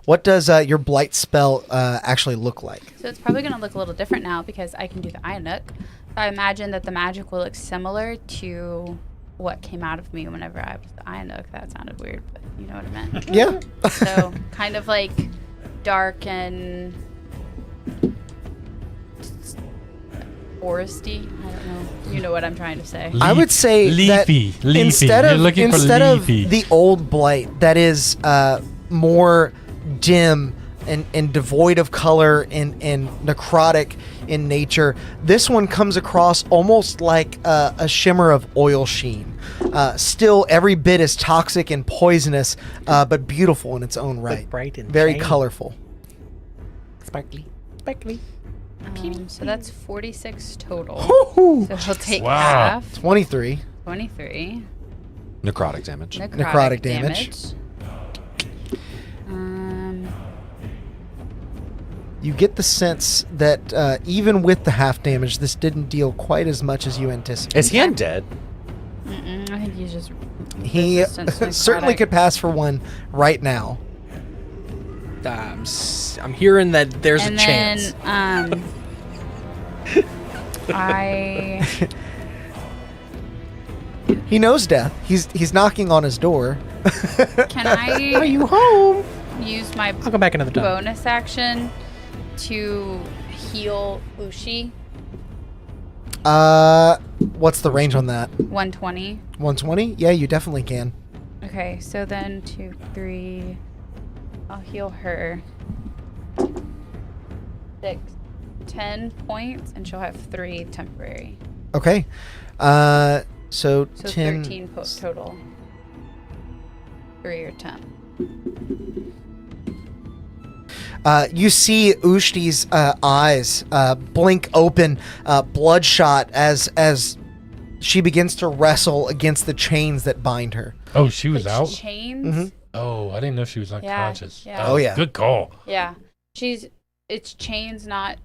What does your blight spell actually look like? So it's probably going to look a little different now because I can do the Ayanook. So I imagine that the magic will look similar to what came out of me whenever I was the Ayanook. That sounded weird, but you know what I meant. Yeah. So kind of like dark and foresty. I don't know. You know what I'm trying to say. I would say that leafy. instead You're of looking for leafy. the old blight that is more dim and devoid of color and necrotic in nature, this one comes across almost like a shimmer of oil sheen. Still every bit as toxic and poisonous, but beautiful in its own right. bright and Very shiny. colorful. Sparkly. So that's 46 total. Woo-hoo. So he'll take Wow. half. 23. 23. Necrotic damage. Necrotic damage. You get the sense that even with the half damage, this didn't deal quite as much as you anticipated. Is he undead? I think he's just He resistant to certainly necrotic. could pass for one right now. I'm hearing that there's And a chance. then, I He knows death. He's knocking on his door. can I Are you home? use my I'll go back another time. bonus action to heal Ushi? What's the range on that? 120. 120? Yeah, you definitely can. Okay, so then 2, 3. I'll heal her. 6, 10 points, and she'll have 3 temporary. Okay. So So 10. 13 total. 3 or 10. You see Ushti's eyes blink open, bloodshot, as she begins to wrestle against the chains that bind her. Oh, she was Like out. chains? Mhm. Oh, I didn't know she was unconscious. yeah. Oh, yeah. Good call. Yeah. It's chains, not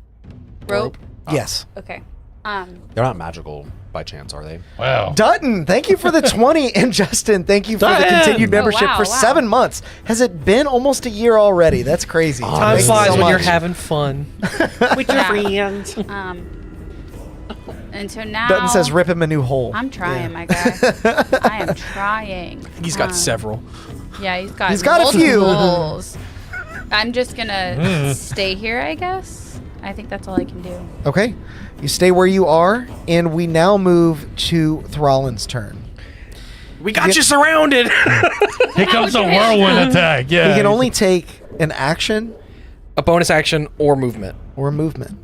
rope. Yes. Okay. They're not magical by chance, are they? Wow. Dutton, thank you for the 20. And Justin, thank you for the Dutton! continued membership wow, for wow. 7 months. Has it been almost a year already? That's crazy. Time Thank you flies so when you're much. having fun. With your Yeah. friends. And so now Dutton says rip him a new hole. I'm trying, Yeah. my guy. I am trying. He's got several. Yeah, he's got He's got a few. multiples. I'm just gonna stay here, I guess. I think that's all I can do. Okay. You stay where you are, and we now move to Thralland's turn. We got you surrounded. Here comes a whirlwind attack. Yeah. He can only take an action A bonus action or movement. or a movement.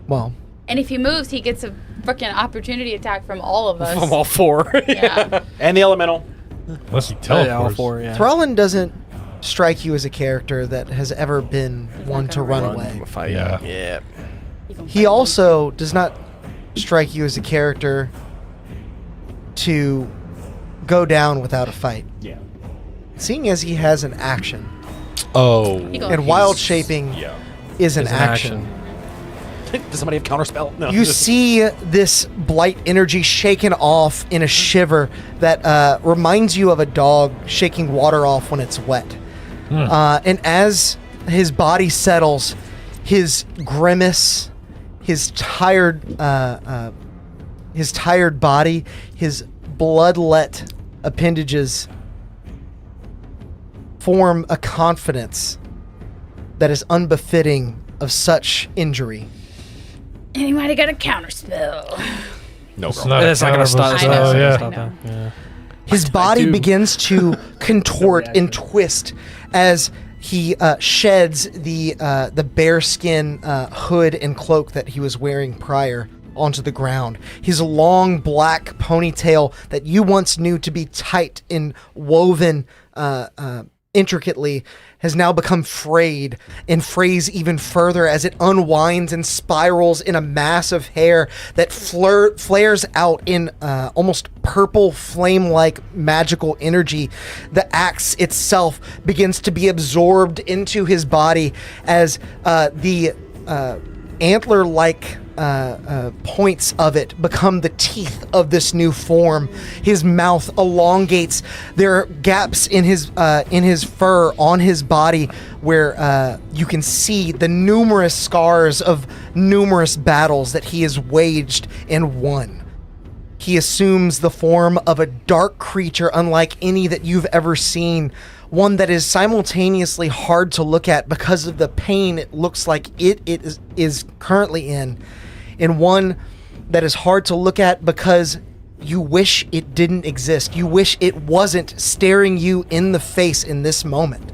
Well, And if he moves, he gets a freaking opportunity attack from all of us. From all four. Yeah. And the elemental. Unless he Yeah, teleports. all four, yeah. Thralland doesn't strike you as a character that has ever been one not to gonna run run. away. Fight. Yeah. Yeah. He also does not strike you as a character to go down without a fight. Yeah. Seeing as he has an action, Oh. He goes- and wild shaping Yeah. is an Is an action. Does somebody have counterspell? No. You see this blight energy shaken off in a shiver that reminds you of a dog shaking water off when it's wet. And as his body settles, his grimace, his tired his tired body, his bloodlet appendages form a confidence that is unbefitting of such injury. Anybody got a counter spell? No, It's girl. not It's not gonna stop. I know, yeah. Stop that. Yeah. His body begins to contort and twist as he sheds the bearskin hood and cloak that he was wearing prior onto the ground. His long black ponytail that you once knew to be tight and woven intricately has now become frayed and frays even further as it unwinds and spirals in a mass of hair that flares out in almost purple flame-like magical energy. The axe itself begins to be absorbed into his body as the antler-like points of it become the teeth of this new form. His mouth elongates. There are gaps in his fur on his body where you can see the numerous scars of numerous battles that he has waged and won. He assumes the form of a dark creature unlike any that you've ever seen, one that is simultaneously hard to look at because of the pain it looks like it is currently in, and one that is hard to look at because you wish it didn't exist. You wish it wasn't staring you in the face in this moment.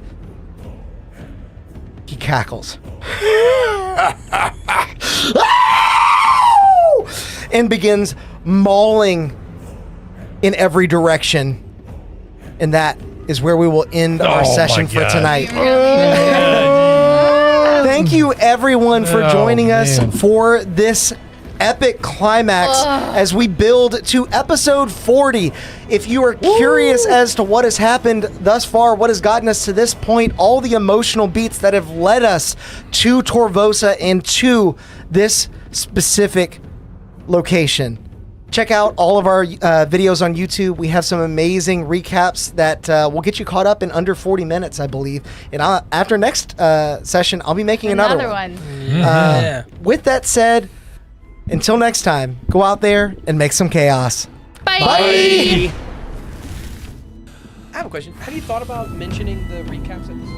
He cackles. And begins mauling in every direction. And that is where we will end our session for tonight. Thank you everyone for joining us for this epic climax as we build to episode 40. If you are curious as to what has happened thus far, what has gotten us to this point, all the emotional beats that have led us to Torvosa and to this specific location, check out all of our videos on YouTube. We have some amazing recaps that will get you caught up in under 40 minutes, I believe. And after next session, I'll be making another one. With that said, until next time, go out there and make some chaos. Bye. Bye. I have a question. Have you thought about mentioning the recaps at this?